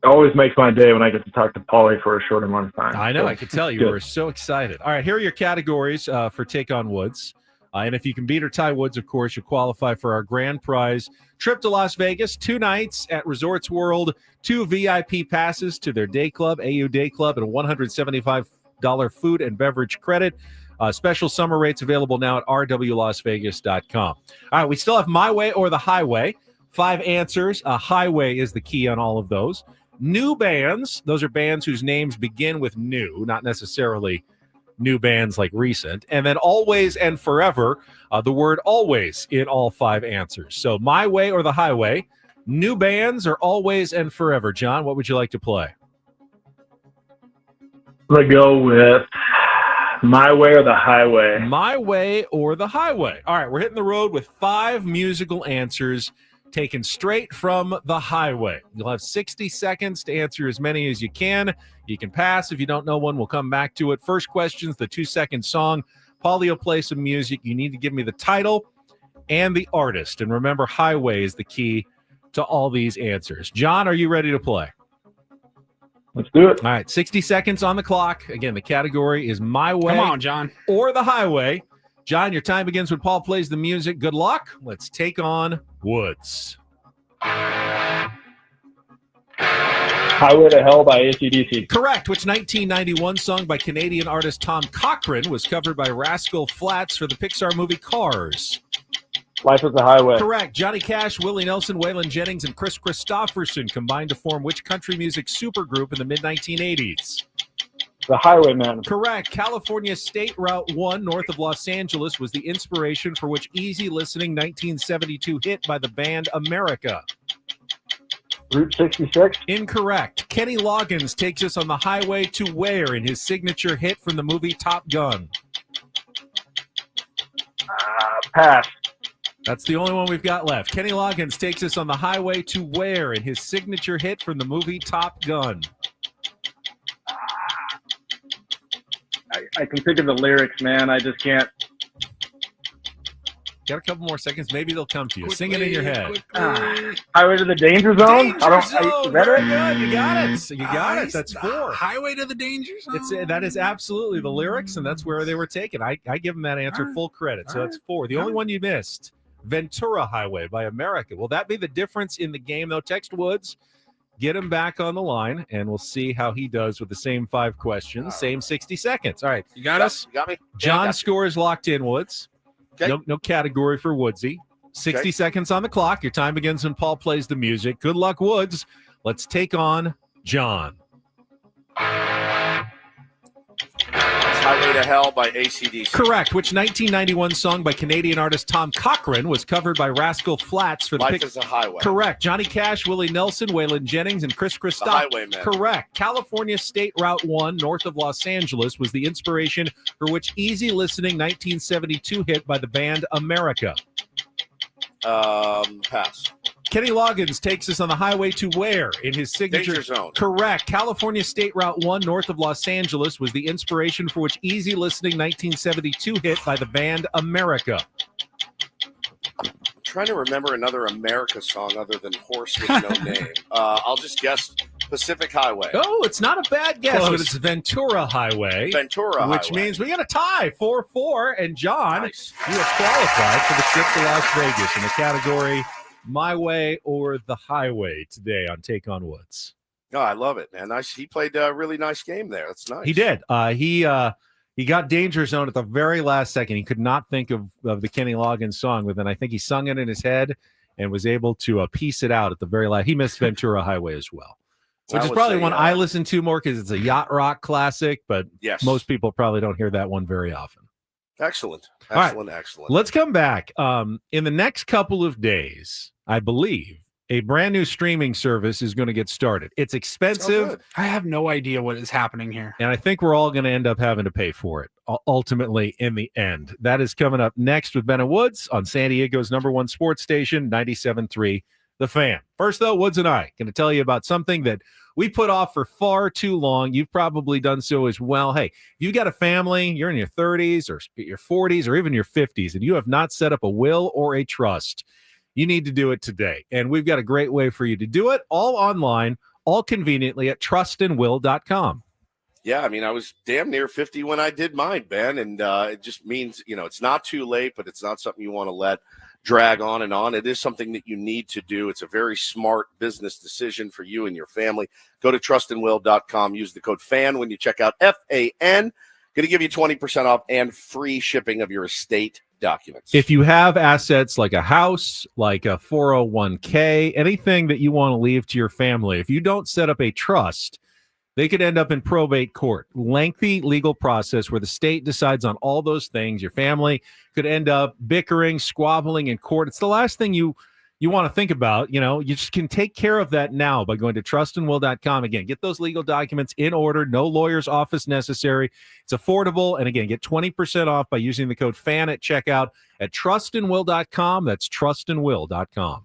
Speaker 16: It always makes my day when I get to talk to Paulie for a short amount of time.
Speaker 2: I know. I could tell you were so excited. All right, here are your categories for Take on Woods. And if you can beat or tie Woods, of course, you qualify for our grand prize trip to Las Vegas, 2 nights at Resorts World, 2 VIP passes to their day club, AU Day Club, and a $175 food and beverage credit. Special summer rates available now at rwlasvegas.com. All right, we still have My Way or the Highway. 5 answers. Highway is the key on all of those. New bands. Those are bands whose names begin with new, not necessarily new bands like recent. And then always and forever, the word always in all 5 answers. So My Way or the Highway, new bands, or always and forever. John, what would you like to play?
Speaker 16: I'm going to go with My Way or the Highway.
Speaker 2: My Way or the Highway. All right, we're hitting the road with 5 musical answers taken straight from the highway. You'll have 60 seconds to answer as many as you can. You can pass. If you don't know one, we'll come back to it. First question's the 2-second song. Paulie will play some music. You need to give me the title and the artist. And remember, highway is the key to all these answers. John, are you ready to play?
Speaker 16: Let's do it.
Speaker 2: All right, 60 seconds on the clock. Again, the category is My Way.
Speaker 3: Come on, John.
Speaker 2: Or the Highway. John, your time begins when Paul plays the music. Good luck. Let's take on Woods.
Speaker 16: Highway to Hell by AC/DC.
Speaker 2: Correct. Which 1991 song by Canadian artist Tom Cochrane was covered by Rascal Flatts for the Pixar movie Cars?
Speaker 16: Life is a Highway.
Speaker 2: Correct. Johnny Cash, Willie Nelson, Waylon Jennings, and Chris Christopherson combined to form which country music supergroup in the mid-1980s?
Speaker 16: The Highwaymen.
Speaker 2: Correct. California State Route 1 north of Los Angeles was the inspiration for which easy listening 1972 hit by the band America?
Speaker 16: Route 66.
Speaker 2: Incorrect. Kenny Loggins takes us on the highway to where in his signature hit from the movie Top Gun?
Speaker 16: Pass.
Speaker 2: That's the only one we've got left. Kenny Loggins takes us on the highway to where in his signature hit from the movie Top Gun?
Speaker 16: I can think of the lyrics, man. I just can't.
Speaker 2: Got a couple more seconds. Maybe they'll come to you. Sing it in your head.
Speaker 16: Highway to the Danger Zone?
Speaker 2: Danger Zone. Very good. You got it. You got it. That's 4.
Speaker 3: Highway to the Danger Zone.
Speaker 2: That is absolutely the lyrics, and that's where they were taken. I give them that answer full credit. So that's 4. The only one you missed, Ventura Highway by America. Will that be the difference in the game, though? Text Woods. get him back on the line, and we'll see how he does with the same 5 questions, same 60 seconds. All right.
Speaker 3: You got us?
Speaker 1: You got me?
Speaker 2: John scores locked in, Woods.
Speaker 1: Okay.
Speaker 2: No category for Woodsy. 60 seconds on the clock. Your time begins when Paul plays the music. Good luck, Woods. Let's take on John.
Speaker 1: Highway to Hell by AC/DC.
Speaker 2: Correct. Which 1991 song by Canadian artist Tom Cochrane was covered by Rascal Flatts for the
Speaker 1: Life is a Highway.
Speaker 2: Correct. Johnny Cash, Willie Nelson, Waylon Jennings, and Chris Christoph.
Speaker 1: The Highwaymen.
Speaker 2: Correct. California State Route 1 north of Los Angeles was the inspiration for which easy listening 1972 hit by the band America.
Speaker 1: Pass.
Speaker 2: Kenny Loggins takes us on the highway to where in his signature
Speaker 1: Danger Zone.
Speaker 2: Correct. California State Route 1 north of Los Angeles was the inspiration for which easy listening 1972 hit by the band America.
Speaker 1: I'm trying to remember another America song other than Horse with No Name. I'll just guess Pacific Highway.
Speaker 2: Oh, it's not a bad guess,
Speaker 1: Close.
Speaker 2: but it's Ventura Highway.
Speaker 1: Ventura
Speaker 2: Which
Speaker 1: Highway.
Speaker 2: means we got a tie, 4-4. And John,
Speaker 1: Nice.
Speaker 2: you have qualified for the trip to Las Vegas in the category My Way or the Highway today on Take on Woods.
Speaker 1: Oh, I love it, man. Nice. He played a really nice game there. That's nice.
Speaker 2: He did. He got Danger Zone at the very last second. He could not think of the Kenny Loggins song, but then I think he sung it in his head and was able to piece it out at the very last. He missed Ventura Highway as well, which is probably one I listen to more because it's a yacht rock classic, but
Speaker 1: Yes.
Speaker 2: most people probably don't hear that one very often.
Speaker 1: Excellent.
Speaker 2: All right.
Speaker 1: Excellent. Excellent.
Speaker 2: Let's come back. In the next couple of days, I believe, a brand new streaming service is going to get started. It's expensive.
Speaker 3: I have no idea what is happening here.
Speaker 2: And I think we're all going to end up having to pay for it, ultimately, in the end. That is coming up next with Ben and Woods on San Diego's #1 sports station, 97.3 The Fan. First, though, Woods and I going to tell you about something that we put off for far too long. You've probably done so as well. Hey, if you got a family, you're in your 30s or your 40s or even your 50s, and you have not set up a will or a trust, you need to do it today. And we've got a great way for you to do it, all online, all conveniently at trustandwill.com.
Speaker 1: Yeah, I mean, I was damn near 50 when I did mine, Ben, and it just means, it's not too late, but it's not something you want to let drag on and on. It is something that you need to do. It's a very smart business decision for you and your family. Go to trustandwill.com. Use the code FAN when you check out, FAN. Going to give you 20% off and free shipping of your estate documents.
Speaker 2: If you have assets like a house, like a 401k, anything that you want to leave to your family, if you don't set up a trust, they could end up in probate court. Lengthy legal process where the state decides on all those things. Your family could end up bickering, squabbling in court. It's the last thing you want to think about. You just can take care of that now by going to trustandwill.com. Again, get those legal documents in order. No lawyer's office necessary. It's affordable. And again, get 20% off by using the code FAN at checkout at trustandwill.com. That's trustandwill.com.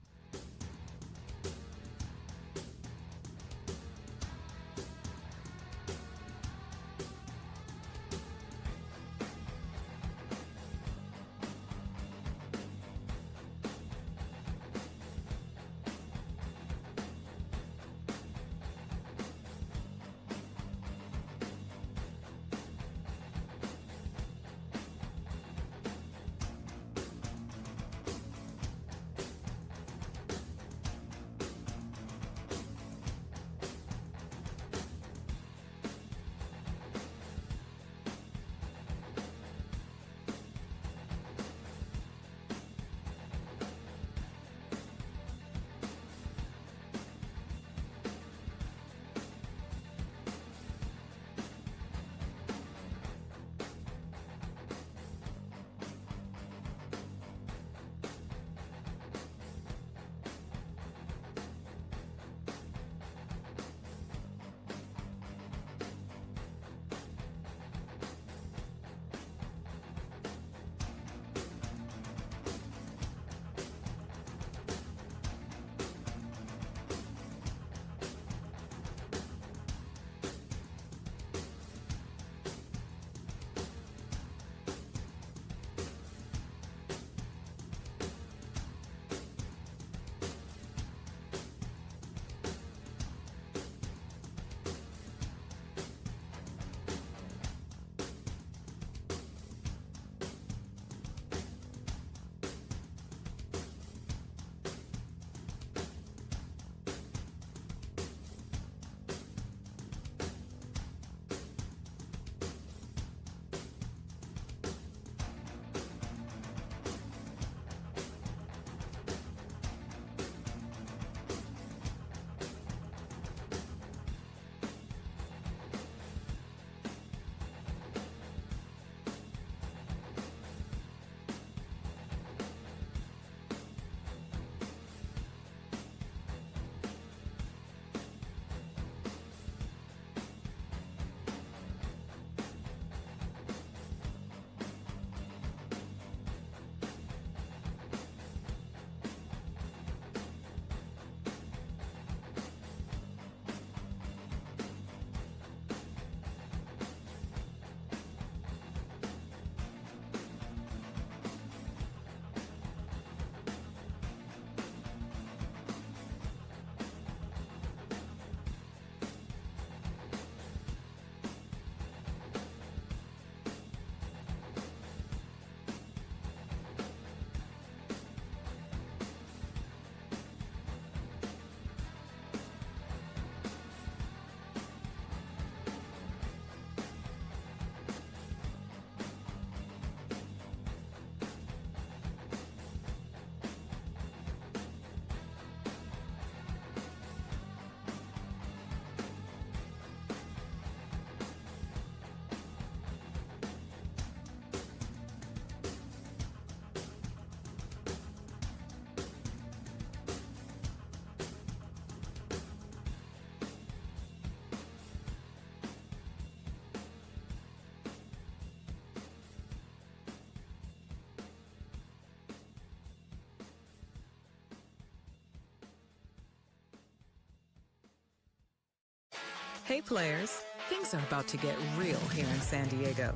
Speaker 7: Hey players, things are about to get real here in San Diego.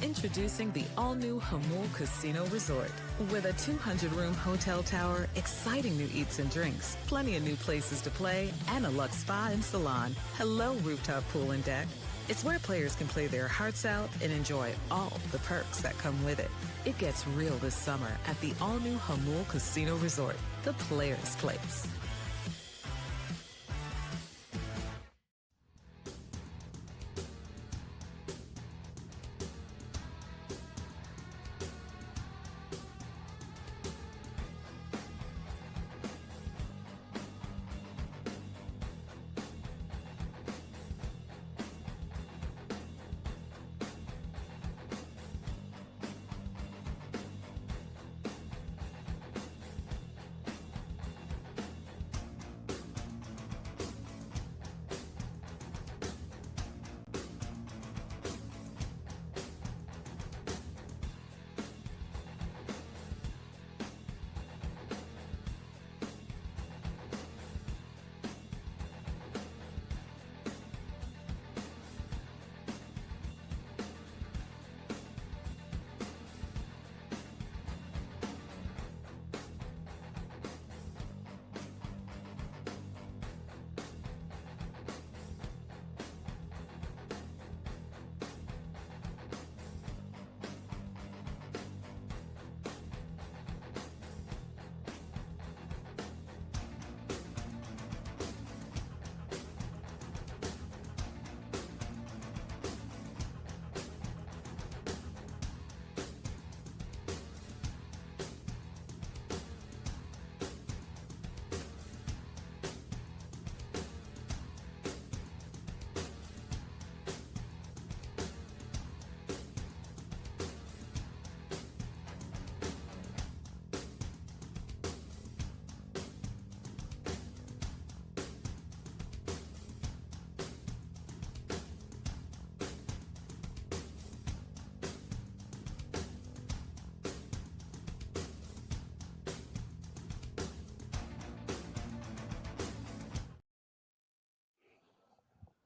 Speaker 7: Introducing the all-new Jamul Casino Resort. With a 200-room hotel tower, exciting new eats and drinks, plenty of new places to play, and a luxe spa and salon. Hello, rooftop pool and deck. It's where players can play their hearts out and enjoy all the perks that come with it. It gets real this summer at the all-new Jamul Casino Resort, the players' place.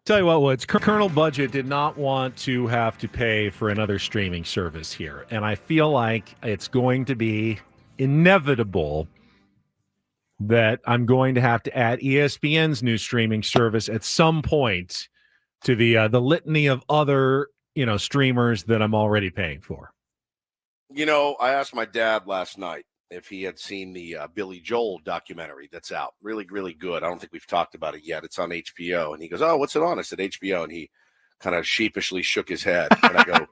Speaker 2: Tell you what, Woods, Colonel Budget did not want to have to pay for another streaming service here. And I feel like it's going to be inevitable that I'm going to have to add ESPN's new streaming service at some point to the litany of other, streamers that I'm already paying for.
Speaker 1: I asked my dad last night if he had seen the Billy Joel documentary that's out. Really, really good. I don't think we've talked about it yet. It's on HBO. And he goes, "Oh, what's it on?" I said, "HBO." And he kind of sheepishly shook his head. And I go,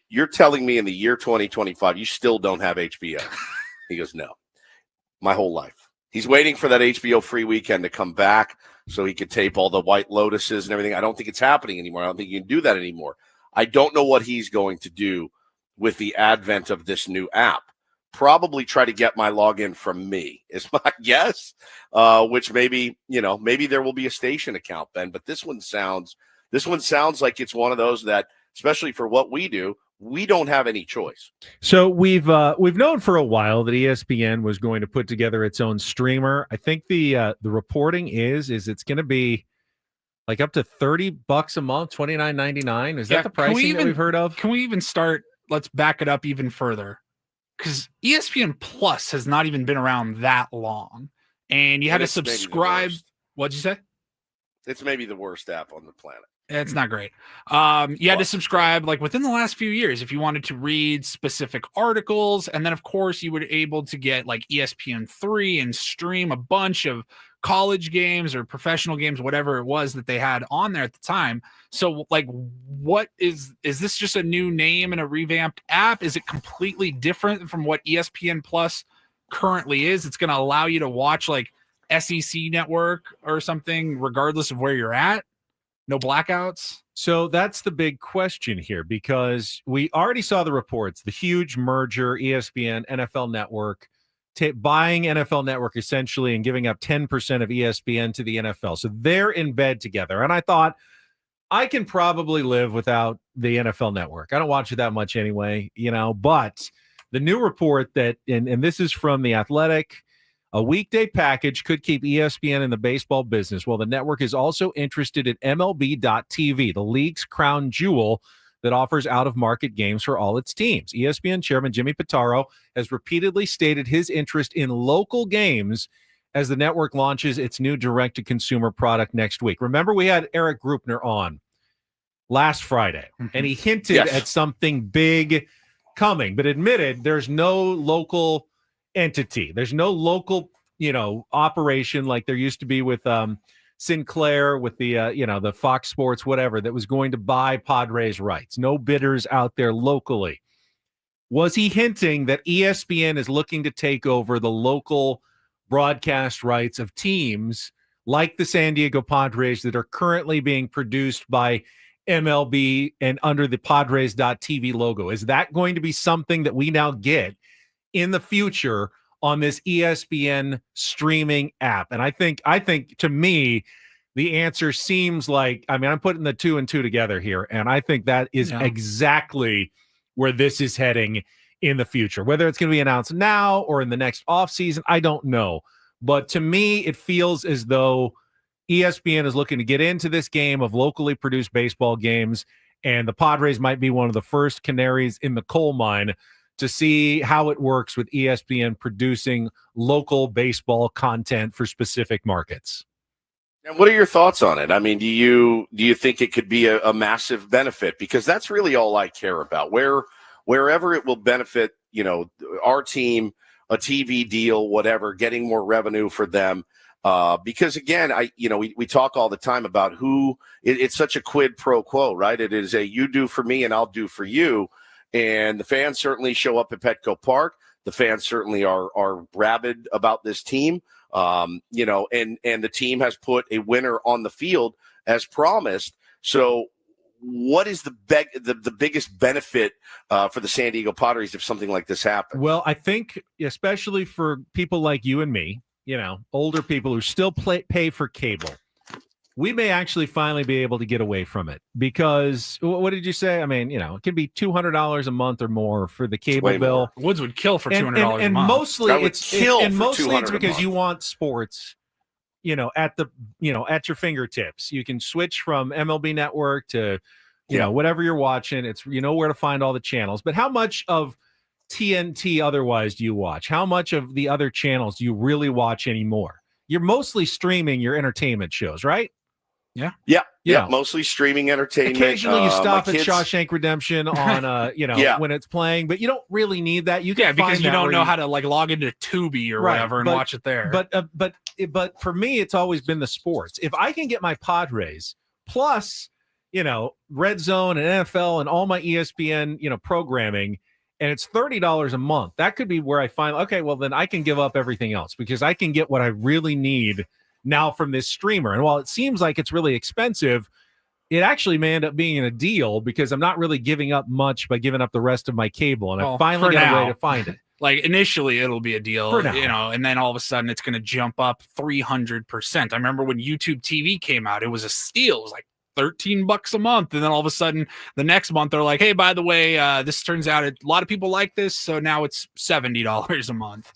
Speaker 1: you're telling me in the year 2025, you still don't have HBO? He goes, "No, my whole life." He's waiting for that HBO free weekend to come back so he could tape all the White Lotuses and everything. I don't think it's happening anymore. I don't think you can do that anymore. I don't know what he's going to do with the advent of this new app. Probably try to get my login from me is my guess, which maybe there will be a station account then. But this one sounds like it's one of those that, especially for what we do, we don't have any choice.
Speaker 2: So we've known for a while that ESPN was going to put together its own streamer. I think the reporting is it's going to be like up to $30 a month, $29.99. Is that the pricing that we've heard of?
Speaker 3: Can we even start? Let's back it up even further. Because ESPN Plus has not even been around that long. And you had to subscribe. What'd you say?
Speaker 1: It's maybe the worst app on the planet.
Speaker 3: It's not great. You had to subscribe like within the last few years if you wanted to read specific articles. And then, of course, you were able to get like ESPN3 and stream a bunch of college games or professional games, whatever it was that they had on there at the time. So like, what is this just a new name and a revamped app? Is it completely different from what ESPN Plus currently is? It's going to allow you to watch like SEC Network or something, regardless of where you're at. No blackouts.
Speaker 2: So that's the big question here, because we already saw the reports, the huge merger, ESPN, NFL Network, buying NFL Network essentially and giving up 10% of ESPN to the NFL. So they're in bed together. And I thought, I can probably live without the NFL Network. I don't watch it that much anyway, but the new report that, and this is from The Athletic, A weekday package could keep ESPN in the baseball business, while the network is also interested in MLB.TV, the league's crown jewel that offers out-of-market games for all its teams. ESPN chairman Jimmy Pitaro has repeatedly stated his interest in local games as the network launches its new direct-to-consumer product next week. Remember, we had Eric Grupner on last Friday, and he hinted at something big coming, but admitted there's no local entity. There's no local, operation like there used to be with Sinclair, with the, the Fox Sports, whatever, that was going to buy Padres rights. No bidders out there locally. Was he hinting that ESPN is looking to take over the local broadcast rights of teams like the San Diego Padres that are currently being produced by MLB and under the Padres.TV logo? Is that going to be something that we now get in the future on this ESPN streaming app? And I think to me, the answer seems like, I'm putting the 2 and 2 together here, and I think that is exactly where this is heading in the future. Whether it's going to be announced now or in the next offseason, I don't know. But to me, it feels as though ESPN is looking to get into this game of locally produced baseball games, and the Padres might be one of the first canaries in the coal mine to see how it works with ESPN producing local baseball content for specific markets.
Speaker 1: And what are your thoughts on it? I mean, do you think it could be a massive benefit? Because that's really all I care about. Wherever it will benefit, our team, a TV deal, whatever, getting more revenue for them. Because again, we talk all the time about it's such a quid pro quo, right? It is a you do for me and I'll do for you. And the fans certainly show up at Petco Park. The fans certainly are rabid about this team. And the team has put a winner on the field as promised. So what is the biggest benefit for the San Diego Padres if something like this happens?
Speaker 2: Well, I think especially for people like you and me, older people who still pay for cable, we may actually finally be able to get away from it, because what did you say? It can be $200 a month or more for the cable bill.
Speaker 3: Woods would kill for $200 a
Speaker 2: and
Speaker 3: month.
Speaker 2: Mostly it's because you want sports, at your fingertips. You can switch from MLB Network to, whatever you're watching. It's, where to find all the channels. But how much of TNT otherwise do you watch? How much of the other channels do you really watch anymore? You're mostly streaming your entertainment shows, right?
Speaker 1: Yeah. Mostly streaming entertainment.
Speaker 2: Occasionally you stop at Shawshank Redemption on, when it's playing, but you don't really need that. You can
Speaker 3: because you don't know how to log into Tubi or whatever and watch it there.
Speaker 2: But for me, it's always been the sports. If I can get my Padres plus, Red Zone and NFL and all my ESPN, programming, and it's $30 a month, that could be where I find, okay, well then I can give up everything else because I can get what I really need now from this streamer. And while it seems like it's really expensive, it actually may end up being a deal because I'm not really giving up much by giving up the rest of my cable. And I finally got a way to find it.
Speaker 3: Initially it'll be a deal,
Speaker 2: for now.
Speaker 3: And then all of a sudden it's going to jump up 300%. I remember when YouTube TV came out, it was a steal. It was like $13 a month, and then all of a sudden the next month they're like, hey, by the way, this turns out a lot of people like this, so now it's $70 a month.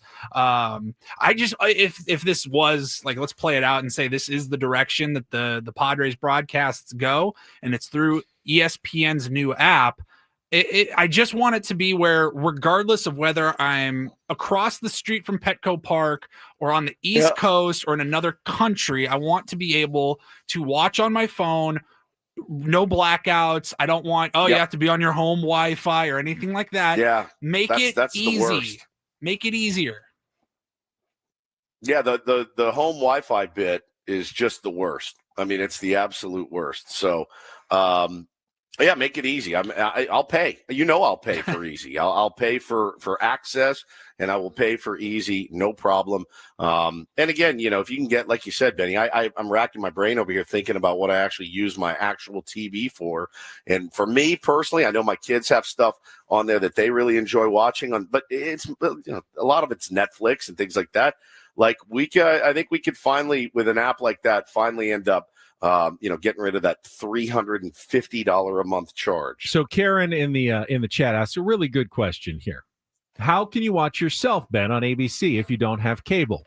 Speaker 3: If this was let's play it out and say this is the direction that the Padres broadcasts go, and it's through ESPN's new app, I just want it to be where, regardless of whether I'm across the street from Petco Park or on the East Coast or in another country, I want to be able to watch on my phone. No blackouts. I don't want, you have to be on your home Wi-Fi or anything like that.
Speaker 1: Yeah.
Speaker 3: That's
Speaker 1: easy. The worst.
Speaker 3: Make it easier.
Speaker 1: Yeah, the home Wi-Fi bit is just the worst. It's the absolute worst. So, make it easy. I'll pay. I'll pay for easy. I'll pay for access, and I will pay for easy, no problem. And again, if you can get, like you said, Benny, I'm racking my brain over here thinking about what I actually use my actual TV for. And for me personally, I know my kids have stuff on there that they really enjoy watching but it's a lot of it's Netflix and things like that. I think we could finally, with an app like that, finally end up getting rid of that $350 a month charge.
Speaker 2: So Karen in the chat asked a really good question here. How can you watch yourself, Ben, on ABC if you don't have cable?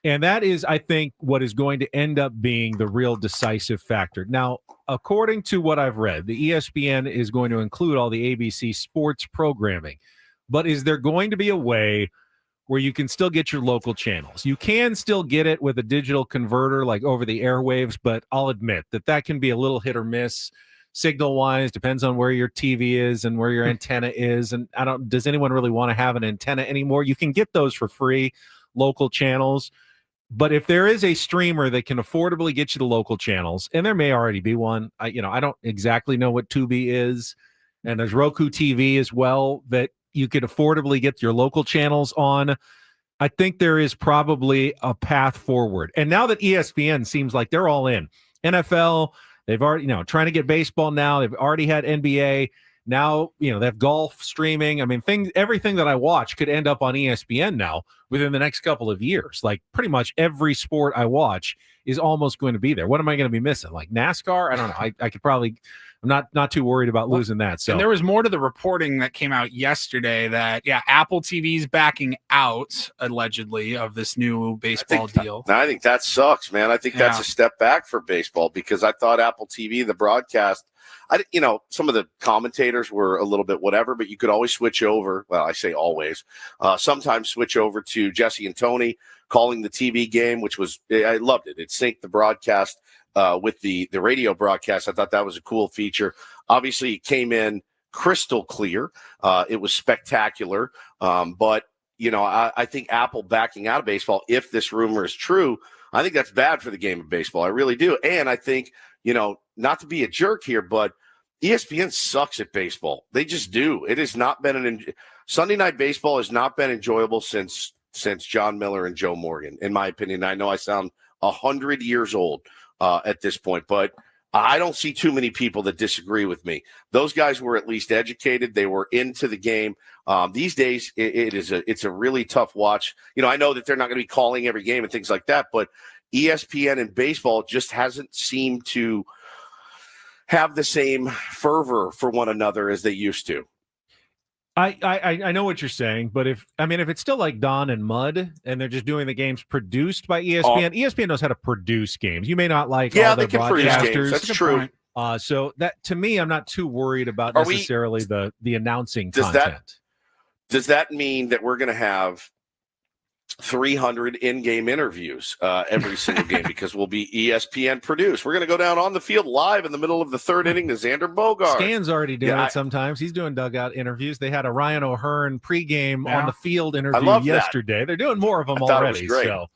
Speaker 2: And that is, I think, what is going to end up being the real decisive factor. Now, according to what I've read, the ESPN is going to include all the ABC sports programming. But is there going to be a way where you can still get your local channels? You can still get it with a digital converter, like over the airwaves, but I'll admit that can be a little hit or miss signal-wise. Depends on where your TV is and where your antenna is. And does anyone really want to have an antenna anymore? You can get those for free, local channels. But if there is a streamer that can affordably get you the local channels, and there may already be one, I don't exactly know what Tubi is, and there's Roku TV as well that you could affordably get your local channels on. I think there is probably a path forward. And now that ESPN seems like they're all in, NFL, they've already, trying to get baseball now. They've already had NBA. Now, they have golf streaming. I mean, everything that I watch could end up on ESPN now within the next couple of years. Like pretty much every sport I watch is almost going to be there. What am I going to be missing? Like NASCAR? I don't know. I could probably, I'm not too worried about losing that. So,
Speaker 3: and there was more to the reporting that came out yesterday that, Apple TV's backing out allegedly of this new baseball deal.
Speaker 1: I think that sucks, man. I think that's a step back for baseball because I thought Apple TV, the broadcast, some of the commentators were a little bit whatever, but you could always switch over. Well, I say always. Sometimes switch over to Jesse and Tony calling the TV game, which was, I loved it. It synced the broadcast with the radio broadcast. I thought that was a cool feature. Obviously, it came in crystal clear. It was spectacular. But, I think Apple backing out of baseball, if this rumor is true, I think that's bad for the game of baseball. I really do. And I think, not to be a jerk here, but ESPN sucks at baseball. They just do. It has not been Sunday Night Baseball has not been enjoyable since John Miller and Joe Morgan, in my opinion. I know I sound 100 years old at this point, but I don't see too many people that disagree with me. Those guys were at least educated. They were into the game. These days, it's a really tough watch. I know that they're not going to be calling every game and things like that, but ESPN and baseball just hasn't seemed to have the same fervor for one another as they used to.
Speaker 2: I know what you're saying, but if it's still like Don and Mud and they're just doing the games produced by ESPN, ESPN knows how to produce games. You may not like all the broadcasters.
Speaker 1: That's true.
Speaker 2: So that to me, I'm not too worried about necessarily the announcing content.
Speaker 1: Does that mean that we're going to have 300 in-game interviews every single game because we'll be ESPN produced? We're going to go down on the field live in the middle of the third inning to Xander Bogaerts.
Speaker 2: Stan's already doing it sometimes. He's doing dugout interviews. They had a Ryan O'Hearn pregame on the field interview yesterday. They're doing more of them already. So,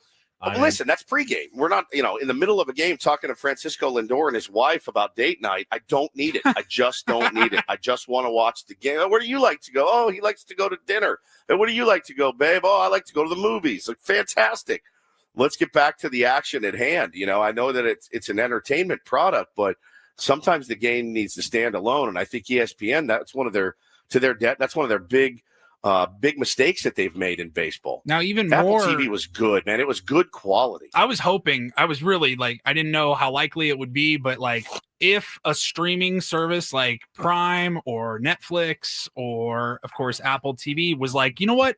Speaker 1: listen, that's pregame. We're not, in the middle of a game talking to Francisco Lindor and his wife about date night. I don't need it. I just don't need it. I just want to watch the game. Where do you like to go? Oh, he likes to go to dinner. And where do you like to go, babe? Oh, I like to go to the movies. Like, fantastic. Let's get back to the action at hand. I know that it's an entertainment product, but sometimes the game needs to stand alone. And I think ESPN, that's one of their big mistakes that they've made in baseball.
Speaker 3: Now, even
Speaker 1: Apple
Speaker 3: more
Speaker 1: TV was good, man. It was good quality.
Speaker 3: I was really I didn't know how likely it would be, but if a streaming service like Prime or Netflix or of course Apple TV was you know what,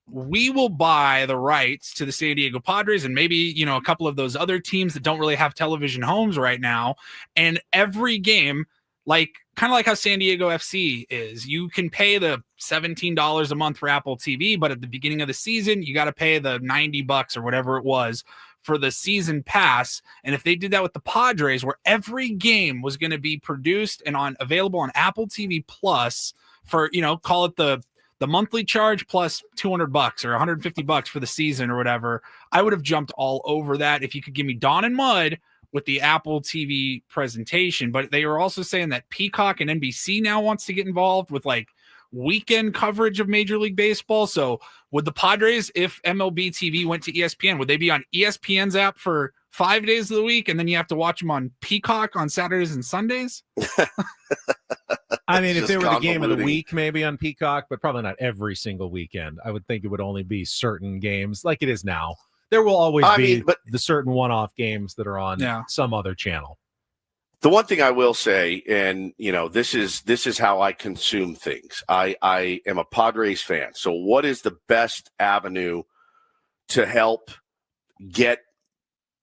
Speaker 3: we will buy the rights to the San Diego Padres and maybe, a couple of those other teams that don't really have television homes right now. And every game, kind of like how San Diego FC is, you can pay the $17 a month for Apple TV, but at the beginning of the season, you got to pay the $90 or whatever it was for the season pass. And if they did that with the Padres, where every game was going to be produced and available on Apple TV Plus for, call it the monthly charge plus $200 or $150 for the season or whatever, I would have jumped all over that if you could give me Dawn and Mud with the Apple TV presentation. But they were also saying that Peacock and NBC now wants to get involved with weekend coverage of Major League Baseball. So would the Padres, if MLB TV went to ESPN, would they be on ESPN's app for 5 days of the week and then you have to watch them on Peacock on Saturdays and Sundays?
Speaker 2: If they were the game of the week, maybe on Peacock, but probably not every single weekend. I would think it would only be certain games like it is now. There will always be the certain one-off games that are on some other channel.
Speaker 1: The one thing I will say, and this is how I consume things. I am a Padres fan. So what is the best avenue to help get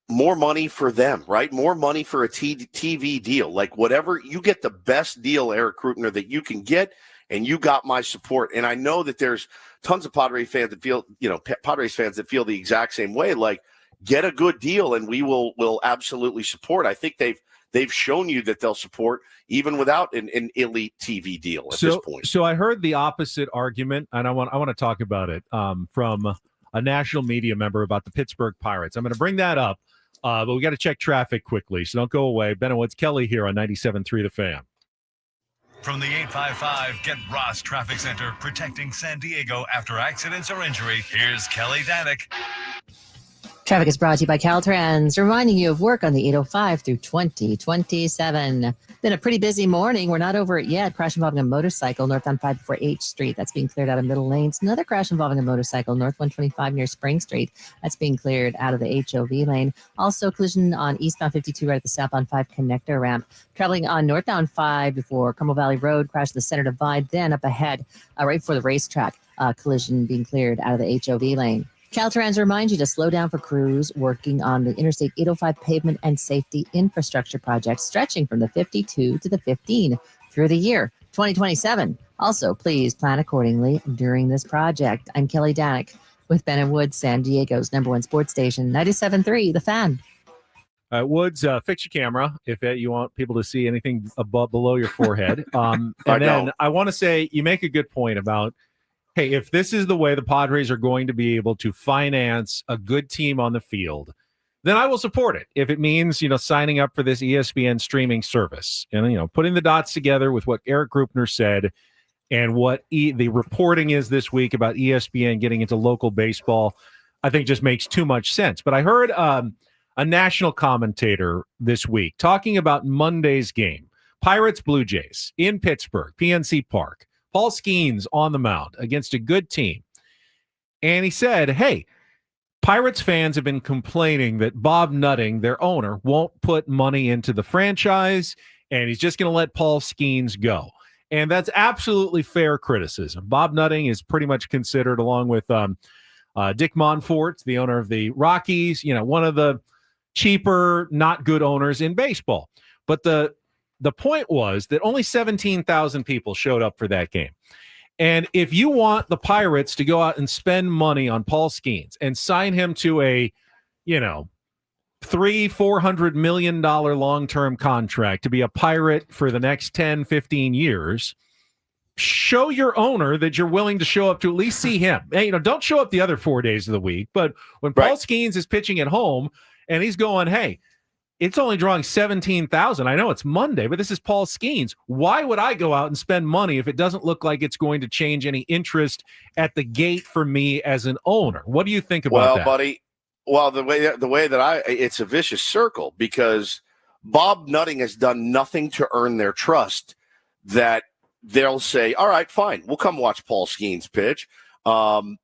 Speaker 1: more money for them, right? More money for a TV deal. Like whatever, you get the best deal, Eric Krupner, that you can get, and you got my support. And I know that there's tons of Padres fans that feel, Padres fans that feel the exact same way. Like, get a good deal, and we will absolutely support. I think they've shown you that they'll support even without an elite TV deal at this point.
Speaker 2: So I heard the opposite argument, and I want to talk about it from a national media member about the Pittsburgh Pirates. I'm going to bring that up, but we got to check traffic quickly, so don't go away. Ben and Woods, Kelly here on 97.3 The Fan.
Speaker 4: From the 855 Get Ross Traffic Center, protecting San Diego after accidents or injury, here's Kelly Danick.
Speaker 5: Traffic is brought to you by Caltrans, reminding you of work on the 805 through 2027. Been a pretty busy morning. We're not over it yet. Crash involving a motorcycle northbound 5 before H Street. That's being cleared out of middle lanes. Another crash involving a motorcycle north 125 near Spring Street. That's being cleared out of the HOV lane. Also, collision on eastbound 52 right at the southbound 5 connector ramp. Traveling on northbound 5 before Carmel Valley Road. Crash the center divide. Then up ahead, right before the racetrack. Collision being cleared out of the HOV lane. Caltrans reminds you to slow down for crews working on the Interstate 805 pavement and safety infrastructure projects stretching from the 52 to the 15 through the year 2027. Also, please plan accordingly during this project. I'm Kelly Danick with Ben and Woods, San Diego's #1 sports station, 97.3 The Fan.
Speaker 2: Woods, fix your camera if you want people to see anything below your forehead. I want to say you make a good point about, hey, if this is the way the Padres are going to be able to finance a good team on the field, then I will support it. If it means, signing up for this ESPN streaming service and, putting the dots together with what Eric Krupner said and what the reporting is this week about ESPN getting into local baseball, I think just makes too much sense. But I heard a national commentator this week talking about Monday's game, Pirates Blue Jays in Pittsburgh, PNC Park. Paul Skeens on the mound against a good team. And he said, hey, Pirates fans have been complaining that Bob Nutting, their owner, won't put money into the franchise, and he's just going to let Paul Skeens go. And that's absolutely fair criticism. Bob Nutting is pretty much considered, along with Dick Monfort, the owner of the Rockies, one of the cheaper, not good owners in baseball. But the point was that only 17,000 people showed up for that game. And if you want the Pirates to go out and spend money on Paul Skeens and sign him to a, $300-400 million long-term contract to be a Pirate for the next 10, 15 years, show your owner that you're willing to show up to at least see him. Hey, don't show up the other 4 days of the week. But when Paul Skeens is pitching at home and he's going, hey, it's only drawing 17,000. I know it's Monday, but this is Paul Skeens. Why would I go out and spend money if it doesn't look like it's going to change any interest at the gate for me as an owner? What do you think about that?
Speaker 1: Well, buddy, the way that it's a vicious circle, because Bob Nutting has done nothing to earn their trust that they'll say, all right, fine, we'll come watch Paul Skeens pitch.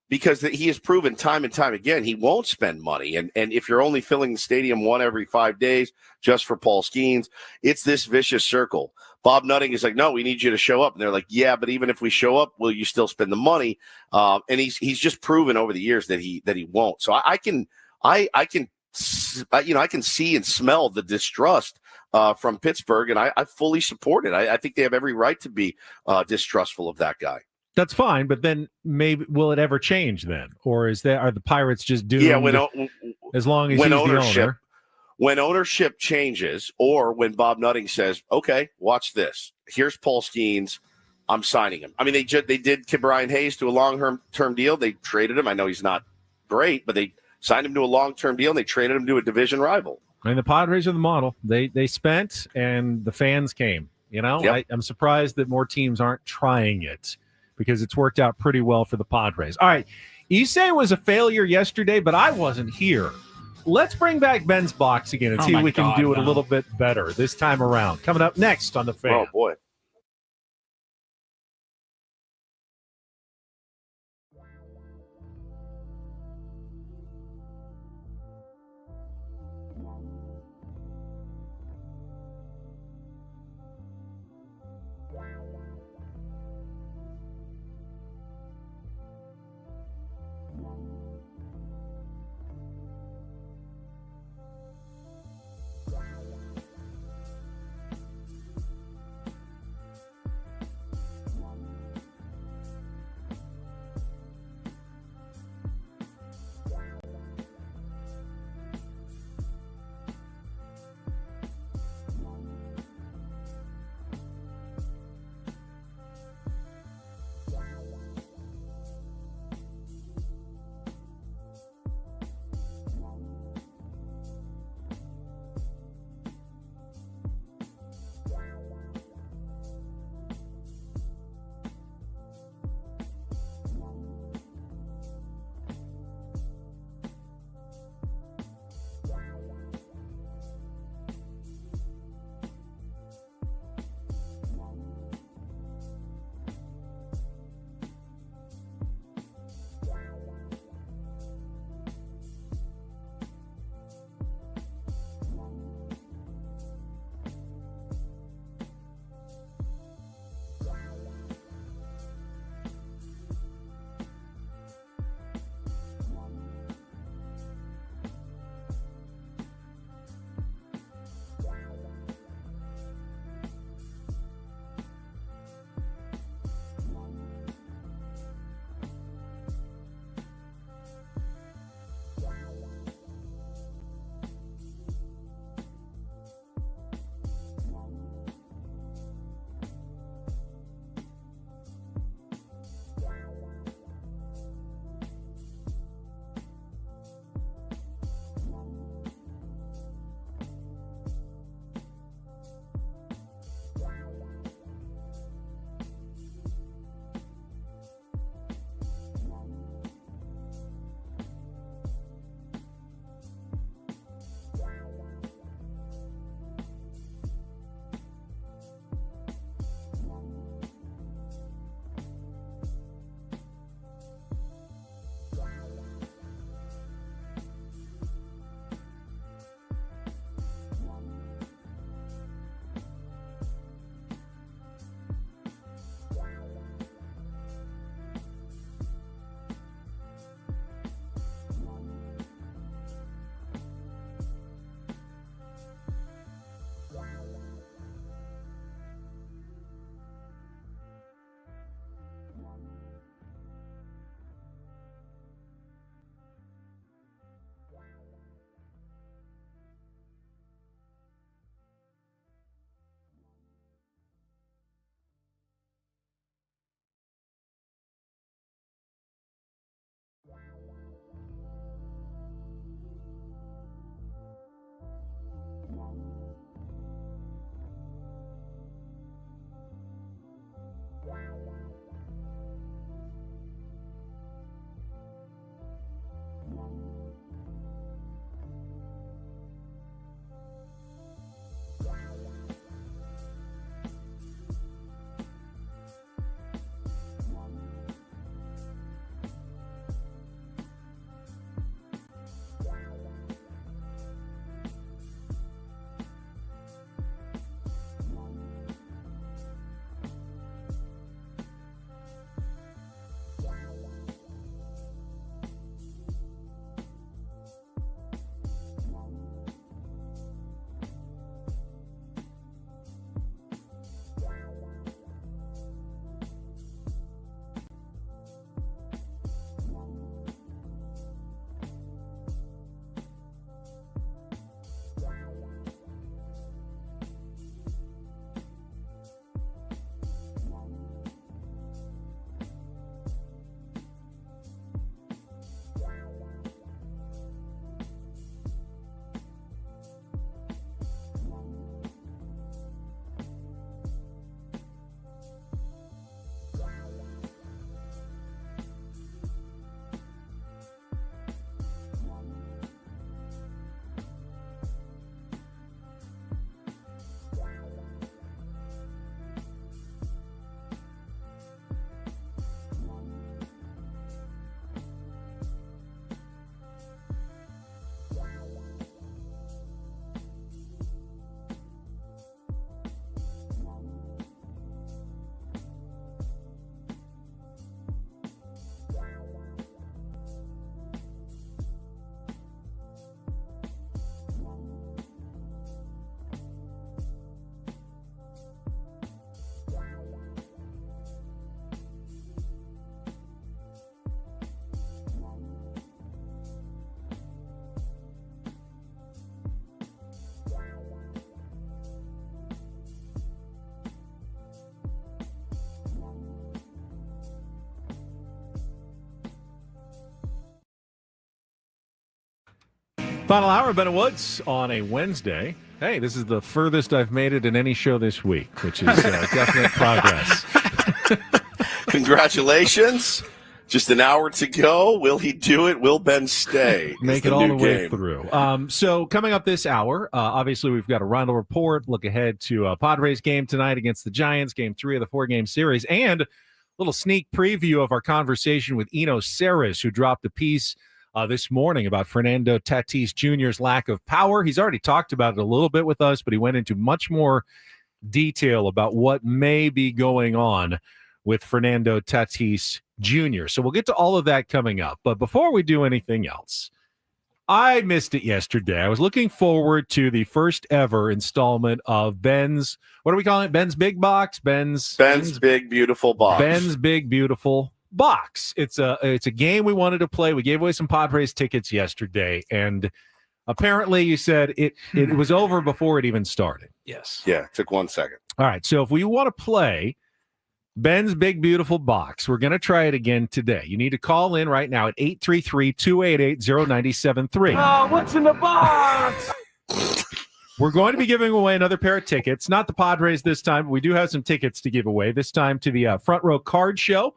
Speaker 1: Because he has proven time and time again he won't spend money. And if you're only filling the stadium one every 5 days just for Paul Skeens, it's this vicious circle. Bob Nutting is like, no, we need you to show up. And they're like, yeah, but even if we show up, will you still spend the money? And he's just proven over the years that he won't. So I can see and smell the distrust from Pittsburgh, and I fully support it. I think they have every right to be distrustful of that guy.
Speaker 2: That's fine, but then maybe will it ever change then, or are the Pirates just doomed?
Speaker 1: Yeah,
Speaker 2: as long as he's the owner.
Speaker 1: When ownership changes, or when Bob Nutting says, "Okay, watch this. Here's Paul Skeens. I'm signing him." I mean, they did Brian Hayes to a long-term deal. They traded him. I know he's not great, but they signed him to a long-term deal, and they traded him to a division rival.
Speaker 2: I mean, the Padres are the model. They spent, and the fans came.
Speaker 1: Yep.
Speaker 2: I'm surprised that more teams aren't trying it, because it's worked out pretty well for the Padres. All right, you say it was a failure yesterday, but I wasn't here. Let's bring back Ben's box again and see if we can do it a little bit better this time around. Coming up next on The Fan.
Speaker 1: Oh, boy.
Speaker 2: Final hour of Ben and Woods on a Wednesday. Hey, this is the furthest I've made it in any show this week, which is definite progress.
Speaker 1: Congratulations. Just an hour to go. Will he do it? Will Ben stay?
Speaker 2: Make it all the way through. So coming up this hour, obviously we've got a Reindl Report, look ahead to Padres game tonight against the Giants, game 3 of the 4-game series, and a little sneak preview of our conversation with Eno Saris, who dropped a piece this morning about Fernando Tatis Jr.'s lack of power. He's already talked about it a little bit with us, but he went into much more detail about what may be going on with Fernando Tatis Jr. So we'll get to all of that coming up. But before we do anything else, I missed it yesterday. I was looking forward to the first ever installment of Ben's, what are we calling it? Ben's Big Box? Ben's
Speaker 1: Big Beautiful Box.
Speaker 2: Ben's Big Beautiful Box. It's a game we wanted to play. We gave away some Padres tickets yesterday, and apparently you said it was over before it even started.
Speaker 3: Yes.
Speaker 1: Yeah, it took 1 second.
Speaker 2: All right, so if we want to play Ben's Big Beautiful Box, we're going to try it again today. You need to call in right now at 833-288-0973.
Speaker 8: Oh, what's in the box?
Speaker 2: We're going to be giving away another pair of tickets. Not the Padres this time, but we do have some tickets to give away, this time to the Front Row Card Show.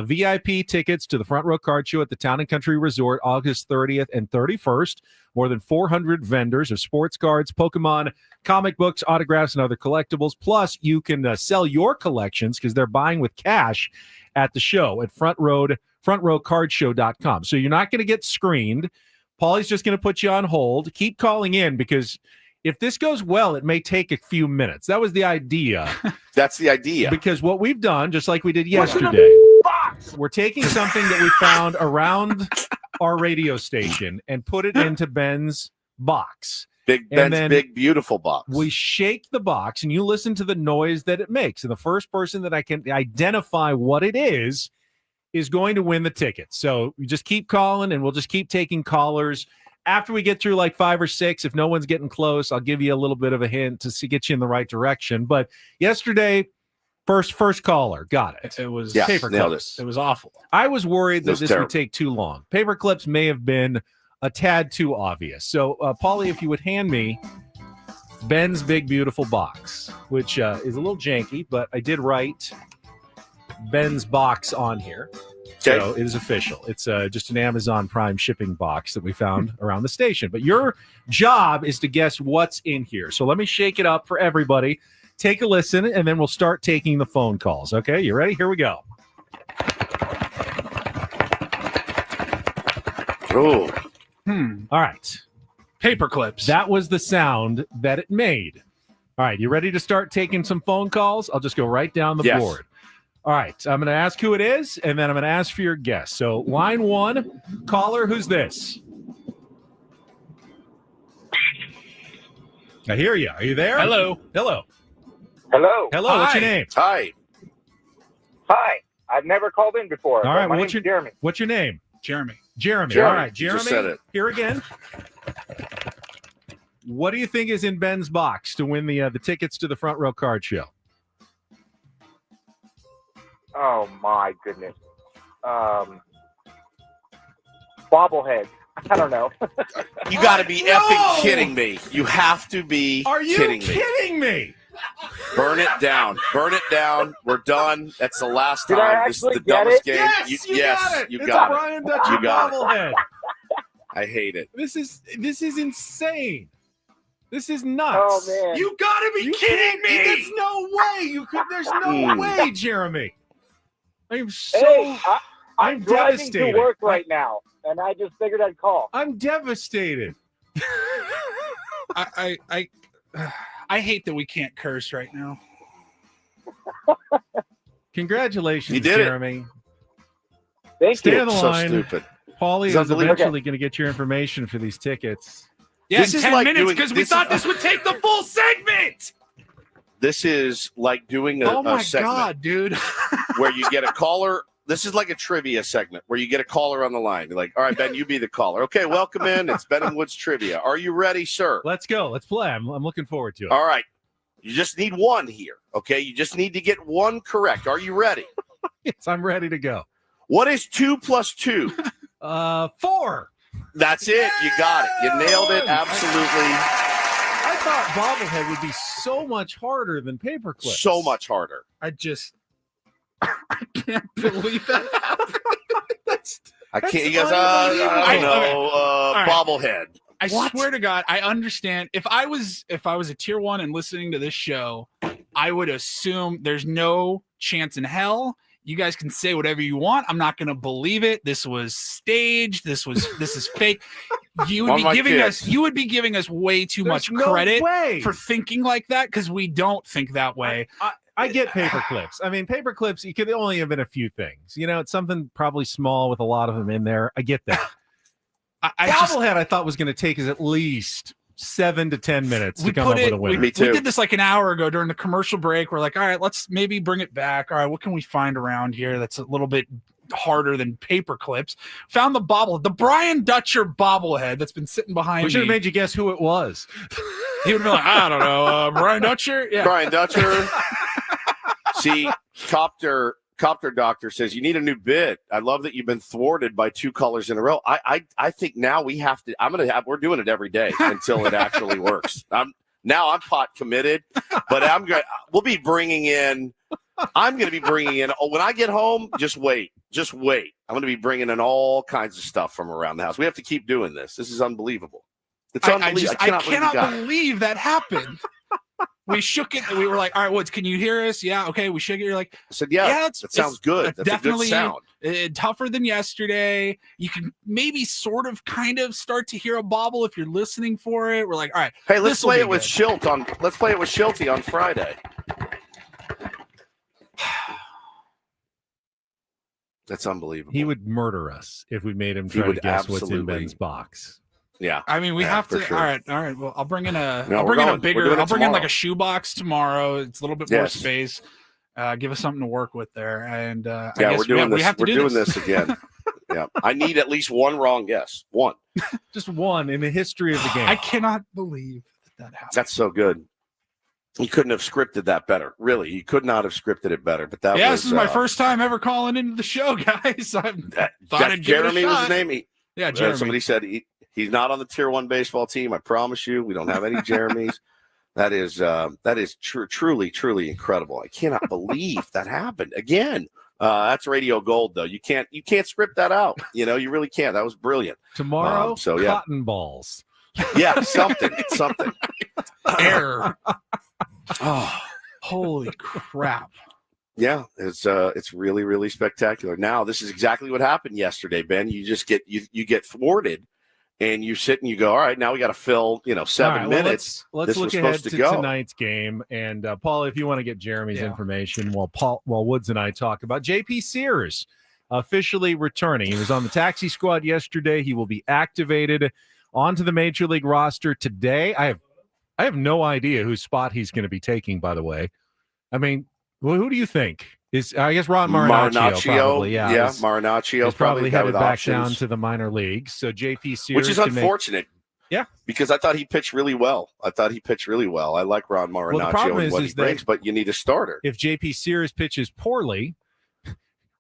Speaker 2: VIP tickets to the Front Row Card Show at the Town & Country Resort, August 30th and 31st. More than 400 vendors of sports cards, Pokemon, comic books, autographs, and other collectibles. Plus, you can sell your collections because they're buying with cash at the show at frontrowcardshow.com. So you're not going to get screened. Paulie's just going to put you on hold. Keep calling in because if this goes well, it may take a few minutes. That was the idea.
Speaker 1: That's the idea.
Speaker 2: Because what we've done, just like we did yesterday, we're taking something that we found around our radio station and put it into Ben's box.
Speaker 1: Ben's Big Beautiful Box.
Speaker 2: We shake the box and you listen to the noise that it makes. And the first person that I can identify what it is going to win the ticket. So you just keep calling and we'll just keep taking callers. After we get through like 5 or 6, if no one's getting close, I'll give you a little bit of a hint to get you in the right direction. But yesterday, first caller got it.
Speaker 3: It was
Speaker 2: paper
Speaker 1: nailed
Speaker 2: clips.
Speaker 3: It was awful.
Speaker 2: I was worried that
Speaker 1: was
Speaker 2: this
Speaker 1: terrible.
Speaker 2: would take too long. Paper clips may have been a tad too obvious. So, Paulie, if you would hand me Ben's Big Beautiful Box, which is a little janky, but I did write Ben's box on here.
Speaker 1: Okay.
Speaker 2: So it is official. It's just an Amazon Prime shipping box that we found around the station. But your job is to guess what's in here. So let me shake it up for everybody. Take a listen, and then we'll start taking the phone calls. Okay, you ready? Here we go.
Speaker 1: Oh.
Speaker 2: All right.
Speaker 3: Paper clips.
Speaker 2: That was the sound that it made. All right, you ready to start taking some phone calls? I'll just go right down the board. All right, I'm going to ask who it is, and then I'm going to ask for your guess. So line 1, caller, who's this? I hear you. Are you there?
Speaker 3: Hello.
Speaker 2: Hello.
Speaker 16: Hello.
Speaker 2: Hello. What's your name?
Speaker 1: Hi.
Speaker 16: Hi. I've never called in before.
Speaker 2: All right.
Speaker 16: My
Speaker 2: What's
Speaker 16: name's
Speaker 2: your
Speaker 16: Jeremy.
Speaker 2: What's your name?
Speaker 3: Jeremy.
Speaker 2: Jeremy.
Speaker 1: Jeremy.
Speaker 2: All right,
Speaker 1: You just
Speaker 2: Jeremy.
Speaker 1: said it.
Speaker 2: Here again. What do you think is in Ben's box to win the tickets to the Front Row Card Show?
Speaker 16: Oh my goodness. Bobblehead. I don't know.
Speaker 1: You got to be effing kidding me. You have to be
Speaker 2: Are you
Speaker 1: kidding
Speaker 2: me?
Speaker 1: Burn it down. Burn it down. We're done. That's the last
Speaker 16: Did
Speaker 1: time.
Speaker 16: I
Speaker 1: This is the
Speaker 16: actually get
Speaker 1: dumbest
Speaker 16: it?
Speaker 1: game.
Speaker 2: Yes, you got it.
Speaker 1: You
Speaker 2: It's
Speaker 1: got
Speaker 2: a
Speaker 1: it.
Speaker 2: Brian Dutcher
Speaker 1: You got it.
Speaker 2: bobblehead.
Speaker 1: I hate it.
Speaker 2: This is insane. This is nuts.
Speaker 16: Oh man.
Speaker 3: You gotta be kidding me!
Speaker 2: There's no way. There's no way, Jeremy. I'm so
Speaker 16: Hey,
Speaker 2: I'm
Speaker 16: I'm driving
Speaker 2: devastated.
Speaker 16: to work right now, and I just figured I'd call.
Speaker 2: I'm devastated.
Speaker 3: I hate that we can't curse right now.
Speaker 2: Congratulations,
Speaker 1: You did it.
Speaker 2: Jeremy.
Speaker 16: Thank
Speaker 2: Stay
Speaker 16: you.
Speaker 2: on the
Speaker 1: So
Speaker 2: line.
Speaker 1: stupid.
Speaker 2: Paulie
Speaker 1: It's
Speaker 2: is
Speaker 1: unbelievable.
Speaker 2: eventually going to get your information for these tickets.
Speaker 3: Yeah,
Speaker 1: This
Speaker 3: in
Speaker 1: is
Speaker 3: 10
Speaker 1: like
Speaker 3: minutes
Speaker 1: doing-
Speaker 3: because we
Speaker 1: this
Speaker 3: thought
Speaker 1: is-
Speaker 3: this would take the full segment.
Speaker 1: This is like doing
Speaker 3: Oh my
Speaker 1: a segment
Speaker 3: god, dude!
Speaker 1: where you get a caller. This is like a trivia segment where you get a caller on the line. You're like, all right, Ben, you be the caller. Okay, welcome in. It's Ben and Woods Trivia. Are you ready, sir?
Speaker 2: Let's go. Let's play. I'm looking forward to it.
Speaker 1: All right. You just need one here, okay? You just need to get one correct. Are you ready?
Speaker 2: Yes, I'm ready to go.
Speaker 1: What is 2 plus 2?
Speaker 2: 4.
Speaker 1: That's it. You got it. You nailed it. Absolutely.
Speaker 2: I thought bobblehead would be so much harder than paperclip.
Speaker 1: So much harder.
Speaker 3: I can't believe that happened.
Speaker 1: I can't. You guys, I don't know. Bobblehead.
Speaker 3: I swear to God, I understand. If I was a tier 1 and listening to this show, I would assume there's no chance in hell. You guys can say whatever you want. I'm not going to believe it. This was staged. This is fake. You would be giving us way too much credit for thinking like that, because we don't think that way.
Speaker 2: I get paper clips. I mean, paper clips, it could only have been a few things. You know, it's something probably small with a lot of them in there. I get that. Bobblehead, I thought was going to take us at least 7 to 10 minutes to come up with a winner.
Speaker 3: We did this like an hour ago during the commercial break. We're like, all right, let's maybe bring it back. All right, what can we find around here that's a little bit harder than paper clips? Found the Brian Dutcher bobblehead that's been sitting behind me.
Speaker 2: We should have made you guess who it was.
Speaker 3: He would have been like, I don't know, Brian Dutcher? Yeah.
Speaker 1: Brian Dutcher. See, Copter Doctor says you need a new bit. I love that you've been thwarted by 2 colors in a row. I think now we have to. We're doing it every day until it actually works. I'm pot committed, but we'll be bringing in. I'm going to be bringing in. Oh, when I get home, just wait. I'm going to be bringing in all kinds of stuff from around the house. We have to keep doing this. This is unbelievable. It's unbelievable.
Speaker 3: I cannot believe that happened. We shook it. And we were like, all right, Woods, can you hear us? Yeah. Okay. We shook it. You're like,
Speaker 1: I said, yeah, that sounds good. That's
Speaker 3: definitely
Speaker 1: a good sound.
Speaker 3: Tougher than yesterday. You can maybe sort of kind of start to hear a bobble if you're listening for it. We're like, all right.
Speaker 1: Hey, let's play it with Shilty on Friday. That's unbelievable.
Speaker 2: He would murder us if we made him try to guess what's in Ben's box.
Speaker 1: Yeah,
Speaker 3: I mean, we have to. Sure. All right. Well, I'll bring in a bigger.
Speaker 1: I'll
Speaker 3: bring in like a shoebox tomorrow. It's a little bit more space. Give us something to work with there. And I guess
Speaker 1: we're doing this.
Speaker 3: We have to
Speaker 1: we're
Speaker 3: do
Speaker 1: doing this again. Yeah, I need at least one wrong guess. One,
Speaker 2: just one in the history of the game.
Speaker 3: I cannot believe that happened.
Speaker 1: That's so good. You couldn't have scripted that better. Really, you could not have scripted it better. But that
Speaker 3: this is my first time ever calling into the show, guys.
Speaker 1: Jeremy was his name.
Speaker 3: Jeremy.
Speaker 1: Somebody said he's not on the tier 1 baseball team. I promise you, we don't have any Jeremys. That is truly incredible. I cannot believe that happened again. That's radio gold, though. You can't script that out. You know, you really can't. That was brilliant.
Speaker 2: Tomorrow, cotton balls.
Speaker 1: Yeah, something.
Speaker 3: Error. Oh, holy crap.
Speaker 1: Yeah, it's really spectacular. Now, this is exactly what happened yesterday, Ben. You just get you get thwarted, and you sit and you go, all right, now we got to fill 7 minutes.
Speaker 2: Let's look ahead to tonight's game. And Paul, if you want to get Jeremy's information while Woods and I talk about JP Sears officially returning. He was on the taxi squad yesterday. He will be activated onto the major league roster today. I have no idea whose spot he's going to be taking, by the way. I mean, who do you think? I guess Ron Marinaccio probably. Yeah,
Speaker 1: Marinaccio
Speaker 2: is probably headed back down to the minor leagues. So JP Sears,
Speaker 1: which is unfortunate. Because I thought he pitched really well. I like Ron Marinaccio and what he brings, but you need a starter.
Speaker 2: If JP Sears pitches poorly,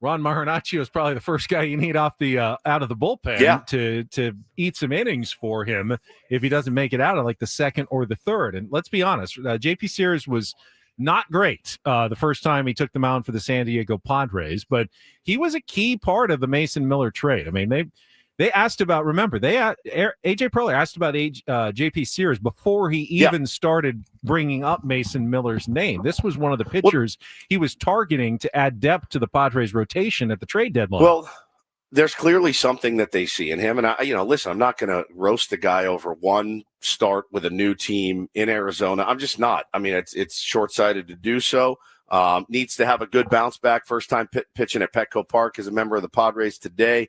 Speaker 2: Ron Marinaccio is probably the first guy you need off the out of the bullpen to eat some innings for him if he doesn't make it out of like the second or the third. And let's be honest, JP Sears was not great the first time he took the mound for the San Diego Padres, but he was a key part of the Mason Miller trade. I mean, they asked about, remember, AJ Preller asked about JP Sears before he even started bringing up Mason Miller's name. This was one of the pitchers he was targeting to add depth to the Padres rotation at the trade deadline.
Speaker 1: Well, there's clearly something that they see in him. And listen, I'm not going to roast the guy over one start with a new team in Arizona. I'm just not. I mean, it's short-sighted to do so. Needs to have a good bounce back. First time pitching at Petco Park as a member of the Padres today.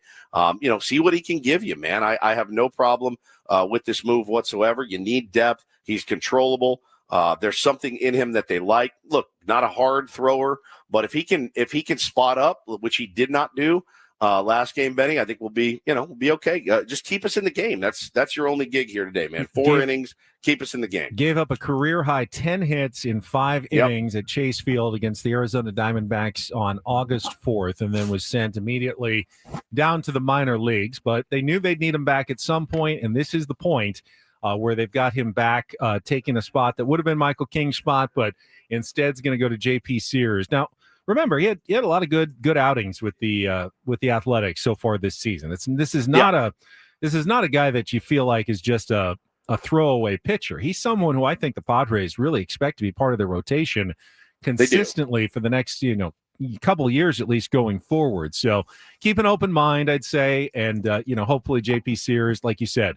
Speaker 1: See what he can give you, man. I have no problem with this move whatsoever. You need depth. He's controllable. There's something in him that they like. Look, not a hard thrower, but if he can spot up, which he did not do last game, Benny, I think we'll be okay. Just keep us in the game. That's your only gig here today, man. 4 innings, keep us in the game.
Speaker 2: Gave up a career-high 10 hits in 5 innings at Chase Field against the Arizona Diamondbacks on August 4th, and then was sent immediately down to the minor leagues. But they knew they'd need him back at some point, and this is the point where they've got him back, taking a spot that would have been Michael King's spot, but instead is going to go to J.P. Sears. Now, remember, he had a lot of good outings with the Athletics so far this season. This is not a guy that you feel like is just a throwaway pitcher. He's someone who I think the Padres really expect to be part of their rotation consistently for the next couple of years at least going forward. So keep an open mind, I'd say, and hopefully JP Sears, like you said,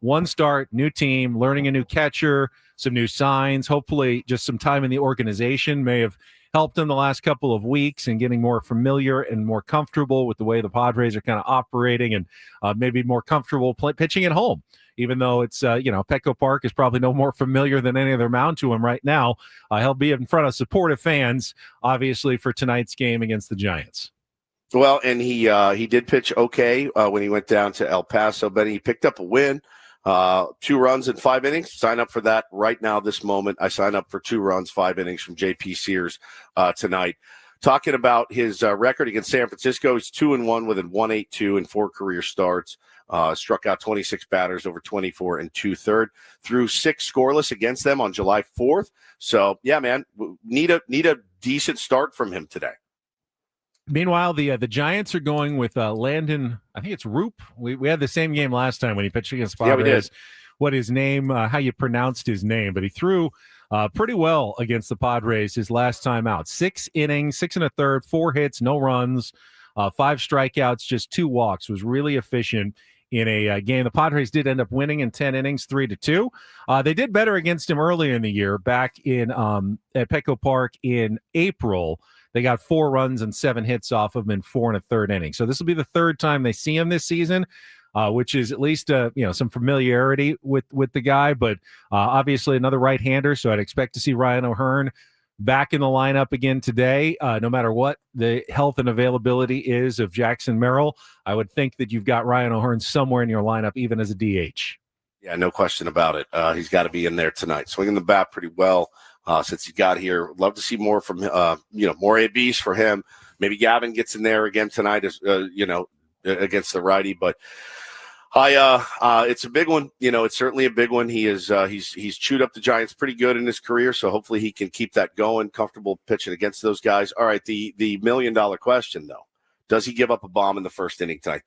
Speaker 2: one start, new team, learning a new catcher, some new signs, hopefully just some time in the organization may have helped him the last couple of weeks and getting more familiar and more comfortable with the way the Padres are kind of operating, and maybe more comfortable pitching at home, even though it's, Petco Park is probably no more familiar than any other mound to him right now. He'll be in front of supportive fans, obviously, for tonight's game against the Giants.
Speaker 1: Well, and he did pitch okay when he went down to El Paso, but he picked up a win. 2 runs in 5 innings. Sign up for that right now, this moment. I sign up for 2 runs, 5 innings from J.P. Sears tonight. Talking about his record against San Francisco, he's 2-1 with a 1.82 in 4 career starts. Struck out 26 batters over 24 2/3. Threw 6 scoreless against them on July 4th. So, yeah, man, need a decent start from him today.
Speaker 2: Meanwhile, the Giants are going with Landon. I think it's Roop. We had the same game last time when he pitched against Padres.
Speaker 1: Yeah, we did.
Speaker 2: What his name, how you pronounced his name, but he threw pretty well against the Padres his last time out. 6 innings, 6 1/3, 4 hits, no runs, 5 strikeouts, just 2 walks. Was really efficient in a game. The Padres did end up winning in 10 innings, 3-2. They did better against him earlier in the year, back in at Petco Park in April. They got 4 runs and 7 hits off of him in 4 1/3 innings. So this will be the 3rd time they see him this season, which is at least some familiarity with the guy. But obviously another right-hander, so I'd expect to see Ryan O'Hearn back in the lineup again today. No matter what the health and availability is of Jackson Merrill, I would think that you've got Ryan O'Hearn somewhere in your lineup, even as a DH.
Speaker 1: Yeah, no question about it. He's got to be in there tonight. Swinging the bat pretty well. Since he got here, love to see more from more ABs for him. Maybe Gavin gets in there again tonight, against the righty. But it's a big one. It's certainly a big one. He is he's chewed up the Giants pretty good in his career, so hopefully he can keep that going. Comfortable pitching against those guys. All right, the $1 million question though: does he give up a bomb in the first inning tonight?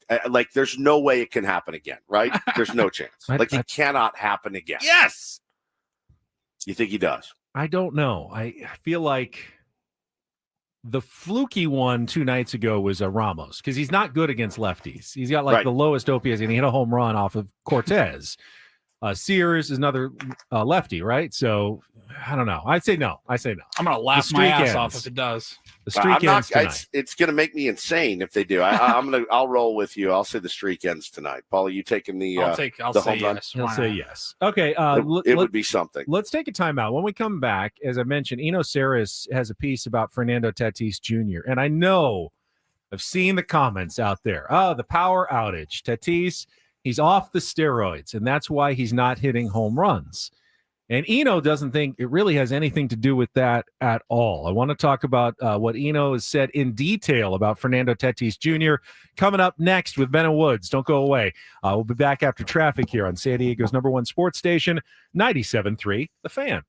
Speaker 1: There's no way it can happen again, right? There's no chance. It cannot happen again.
Speaker 3: Yes.
Speaker 1: You think he does?
Speaker 2: I don't know. I feel like the fluky one 2 nights ago was Ramos, because he's not good against lefties. He's got the lowest OPS, and he hit a home run off of Cortez. Sears is another lefty, right? So I don't know. I say no.
Speaker 3: I'm going to laugh my ass off if it does.
Speaker 2: The streak ends tonight.
Speaker 1: It's going to make me insane if they do. I'll roll with you. I'll say the streak ends tonight. Paulie, you taking the
Speaker 3: I'll
Speaker 1: the
Speaker 3: say
Speaker 1: home run?
Speaker 3: yes.
Speaker 2: He'll say yes. Okay.
Speaker 1: It would be something.
Speaker 2: Let's take a timeout. When we come back, as I mentioned, Eno Saris has a piece about Fernando Tatis Jr. And I know I've seen the comments out there. Oh, the power outage. Tatis, he's off the steroids, and that's why he's not hitting home runs. And Eno doesn't think it really has anything to do with that at all. I want to talk about what Eno has said in detail about Fernando Tatis Jr. coming up next with Ben and Woods. Don't go away. We'll be back after traffic here on San Diego's #1 sports station, 97.3 The Fan.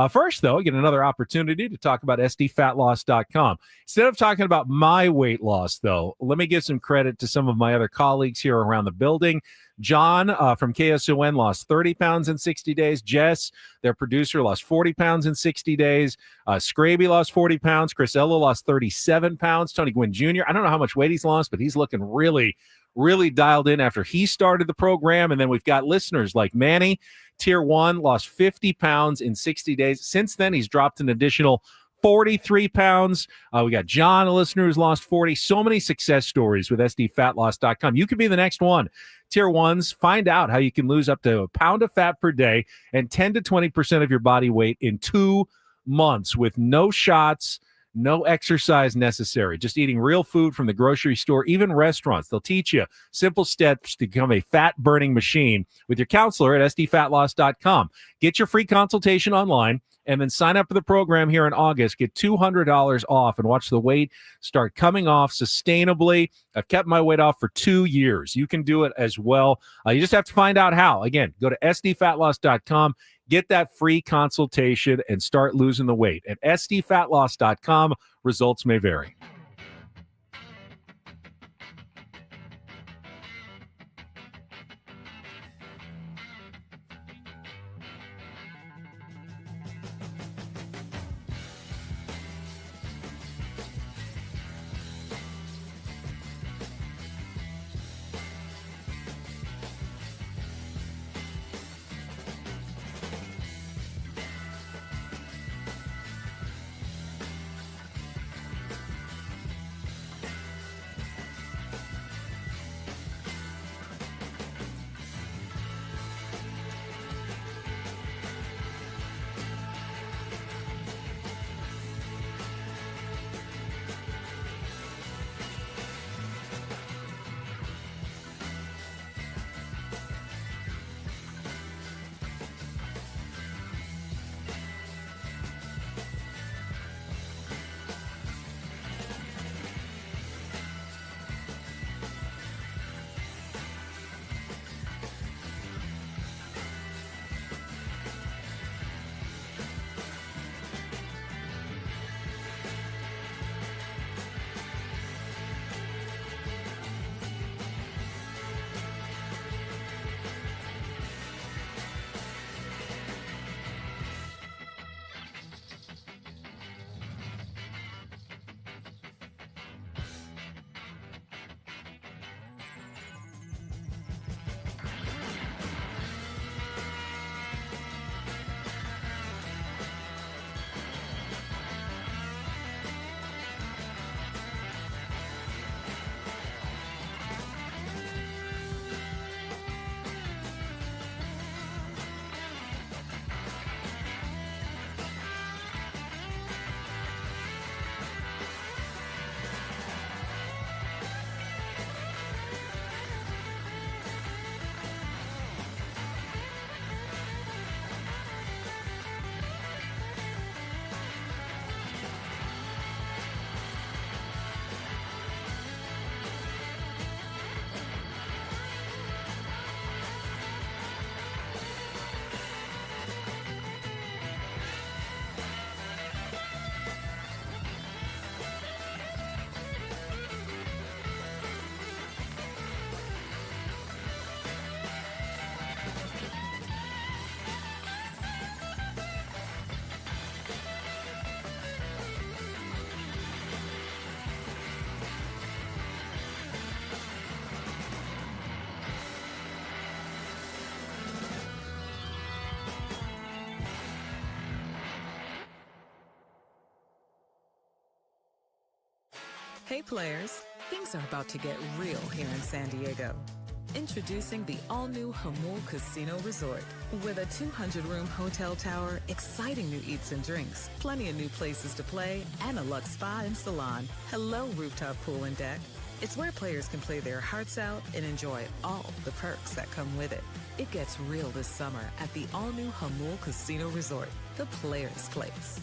Speaker 2: First, though, get another opportunity to talk about sdfatloss.com. Instead of talking about my weight loss, though, let me give some credit to some of my other colleagues here around the building. John from KSON lost 30 pounds in 60 days. Jess, their producer, lost 40 pounds in 60 days. Scraby lost 40 pounds. Chris Ello lost 37 pounds. Tony Gwynn Jr., I don't know how much weight he's lost, but he's looking really, really dialed in after he started the program. And then we've got listeners like Manny, Tier 1, lost 50 pounds in 60 days. Since then, he's dropped an additional 43 pounds. We got John, a listener who's lost 40. So many success stories with sdfatloss.com. You could be the next one. Tier 1s, find out how you can lose up to a pound of fat per day and 10 to 20% of your body weight in 2 months with no shots, No exercise necessary. Just eating real food from the grocery store, even restaurants. They'll teach you simple steps to become a fat-burning machine with your counselor at sdfatloss.com. Get your free consultation online and then sign up for the program here in August. Get $200 off and watch the weight start coming off sustainably. I've kept my weight off for 2 years. You can do it as well. You just have to find out how. Again, go to sdfatloss.com. Get that free consultation and start losing the weight. At sdfatloss.com, results may vary.
Speaker 7: Hey players, things are about to get real here in San Diego. Introducing the all-new Jamul Casino Resort. With a 200-room hotel tower, exciting new eats and drinks, plenty of new places to play, and a luxe spa and salon. Hello, rooftop pool and deck. It's where players can play their hearts out and enjoy all the perks that come with it. It gets real this summer at the all-new Jamul Casino Resort, the players' place.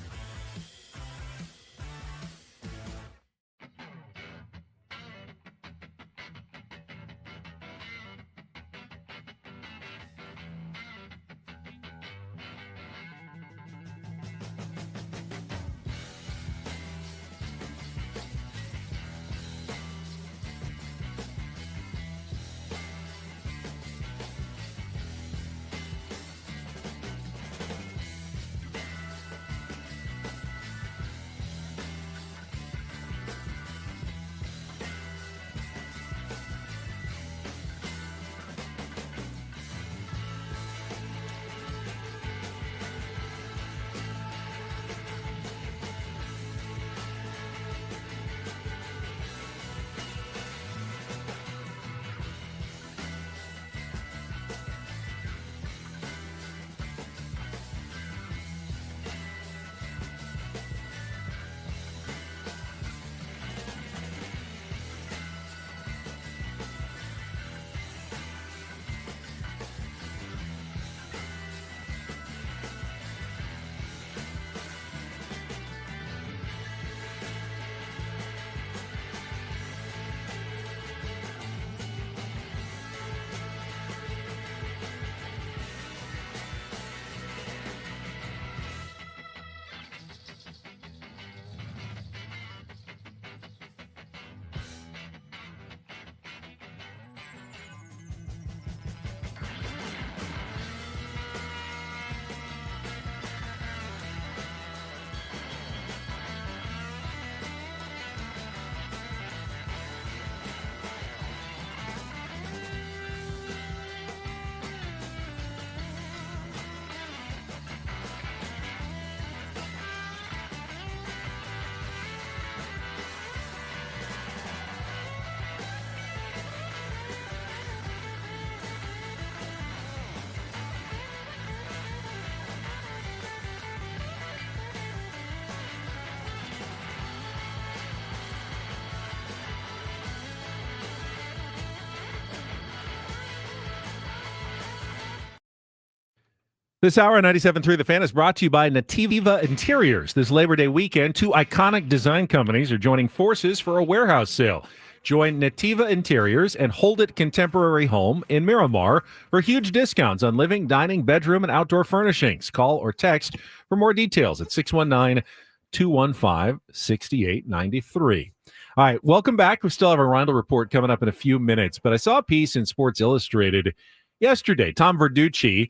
Speaker 2: This hour on 97.3 The Fan is brought to you by Nativa Interiors. This Labor Day weekend, 2 iconic design companies are joining forces for a warehouse sale. Join Nativa Interiors and Hold It Contemporary Home in Miramar for huge discounts on living, dining, bedroom, and outdoor furnishings. Call or text for more details at 619-215-6893. All right, welcome back. We still have a Reindl Report coming up in a few minutes, but I saw a piece in Sports Illustrated yesterday. Tom Verducci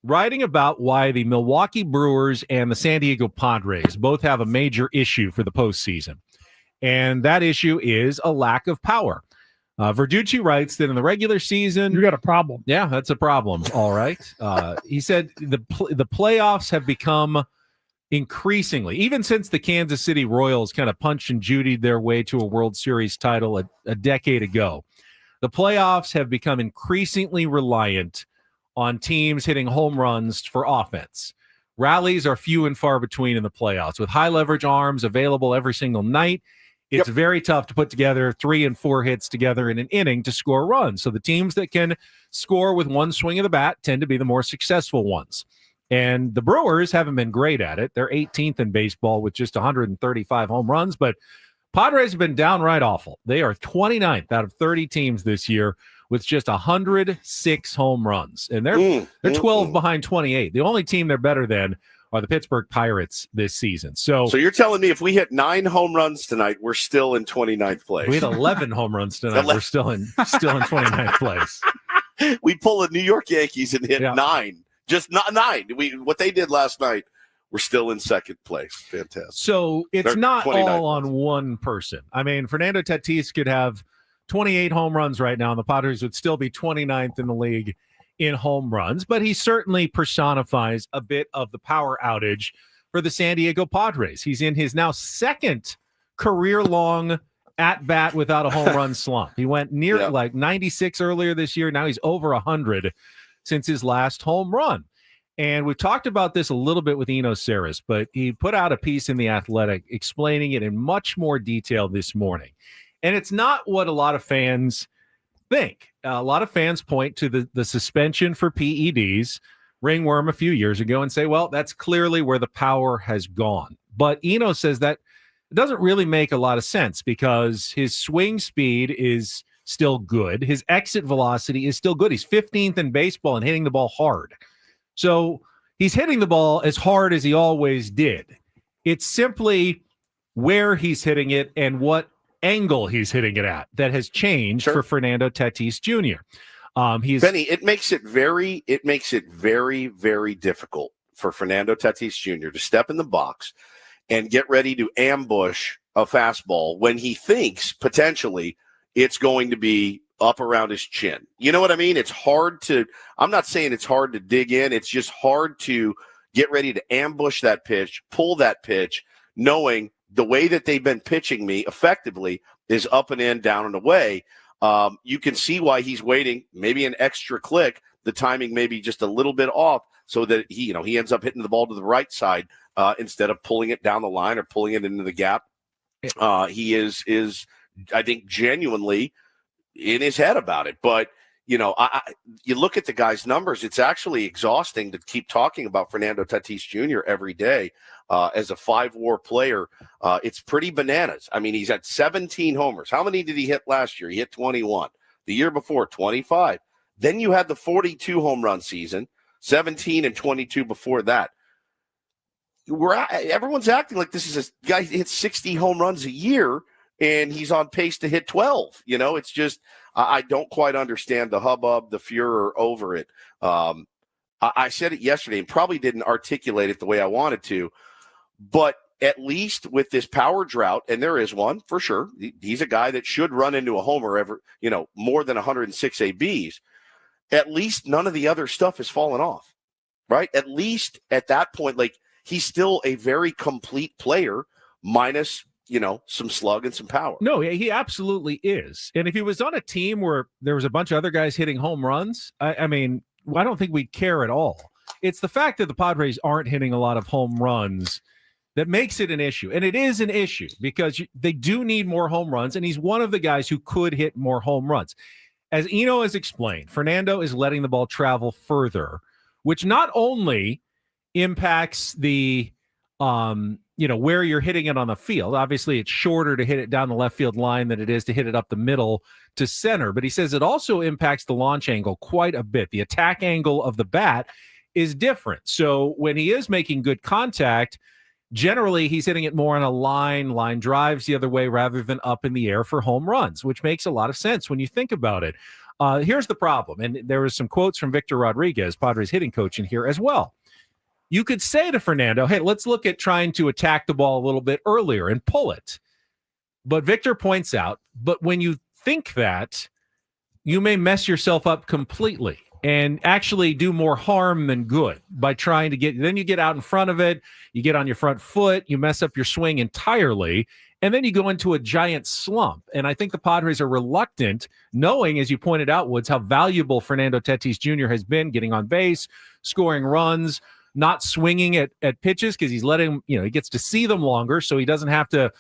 Speaker 2: writing about why the Milwaukee Brewers and the San Diego Padres both have a major issue for the postseason. And that issue is a lack of power. Verducci writes that in the regular season...
Speaker 17: You got a problem.
Speaker 2: Yeah, that's a problem. All right. He said the playoffs have become increasingly, even since the Kansas City Royals kind of punched and judied their way to a World Series title a decade ago, the playoffs have become increasingly reliant on teams hitting home runs for offense. Rallies are few and far between in the playoffs. With high leverage arms available every single night, it's very tough to put together 3 and 4 hits together in an inning to score runs. So the teams that can score with one swing of the bat tend to be the more successful ones. And the Brewers haven't been great at it. They're 18th in baseball with just 135 home runs, but Padres have been downright awful. They are 29th out of 30 teams this year with just 106 home runs. And they're 12 behind 28. The only team they're better than are the Pittsburgh Pirates this season. So
Speaker 1: you're telling me if we hit 9 home runs tonight, we're still in 29th place.
Speaker 2: We had 11 home runs tonight. We're still in 29th place.
Speaker 1: We pull the New York Yankees and hit 9. Just not 9. What they did last night, we're still in second place. Fantastic.
Speaker 2: So it's
Speaker 1: They're
Speaker 2: not
Speaker 1: 29th
Speaker 2: all on one person. I mean, Fernando Tatis could have 28 home runs right now, and the Padres would still be 29th in the league in home runs, but he certainly personifies a bit of the power outage for the San Diego Padres. He's in his now second career-long at-bat without a home run slump. He went near like 96 earlier this year. Now he's over 100 since his last home run. And we've talked about this a little bit with Eno Saris, but he put out a piece in The Athletic explaining it in much more detail this morning. And it's not what a lot of fans think. A lot of fans point to the suspension for PEDs, ringworm a few years ago, and say, well, that's clearly where the power has gone. But Eno says that it doesn't really make a lot of sense because his swing speed is still good. His exit velocity is still good. He's 15th in baseball and hitting the ball hard. So he's hitting the ball as hard as he always did. It's simply where he's hitting it and what angle he's hitting it at that has changed for Fernando Tatis Jr.
Speaker 1: Benny, it makes it very, very difficult for Fernando Tatis Jr. to step in the box and get ready to ambush a fastball when he thinks potentially it's going to be up around his chin. You know what I mean? It's hard to, I'm not saying it's hard to dig in. It's just hard to get ready to ambush that pitch, pull that pitch, knowing the way that they've been pitching me effectively is up and in, down and away. You can see why he's waiting, maybe an extra click. The timing may be just a little bit off so that he ends up hitting the ball to the right side instead of pulling it down the line or pulling it into the gap. He is I think genuinely in his head about it. But, you look at the guy's numbers, it's actually exhausting to keep talking about Fernando Tatis Jr. every day as a 5-WAR player. It's pretty bananas. I mean, he's had 17 homers. How many did he hit last year? He hit 21. The year before, 25. Then you had the 42 home run season, 17 and 22 before that. Everyone's acting like this is a guy who hits 60 home runs a year, and he's on pace to hit 12. It's just I don't quite understand the hubbub, the furor over it. I said it yesterday and probably didn't articulate it the way I wanted to, but at least with this power drought, and there is one for sure, he's a guy that should run into a homer more than 106 ABs. At least none of the other stuff has fallen off, right? At least at that point, like he's still a very complete player minus some slug and some power.
Speaker 2: No, he absolutely is. And if he was on a team where there was a bunch of other guys hitting home runs, I mean, I don't think we'd care at all. It's the fact that the Padres aren't hitting a lot of home runs that makes it an issue. And it is an issue because they do need more home runs, and he's one of the guys who could hit more home runs. As Eno has explained, Fernando is letting the ball travel further which not only impacts the where you're hitting it on the field. Obviously, it's shorter to hit it down the left field line than it is to hit it up the middle to center. But he says it also impacts the launch angle quite a bit. The attack angle of the bat is different. So when he is making good contact, generally he's hitting it more on a line drives the other way rather than up in the air for home runs, which makes a lot of sense when you think about it. Here's the problem. And there was some quotes from Victor Rodriguez, Padres hitting coach, in here as well. You could say to Fernando, hey, let's look at trying to attack the ball a little bit earlier and pull it. But Victor points out, but when you think that, you may mess yourself up completely and actually do more harm than good by trying to then you get out in front of it, you get on your front foot, you mess up your swing entirely, and then you go into a giant slump. And I think the Padres are reluctant, knowing, as you pointed out, Woods, how valuable Fernando Tatis Jr. has been getting on base, scoring runs, not swinging at pitches because he's letting, he gets to see them longer, so he doesn't have to,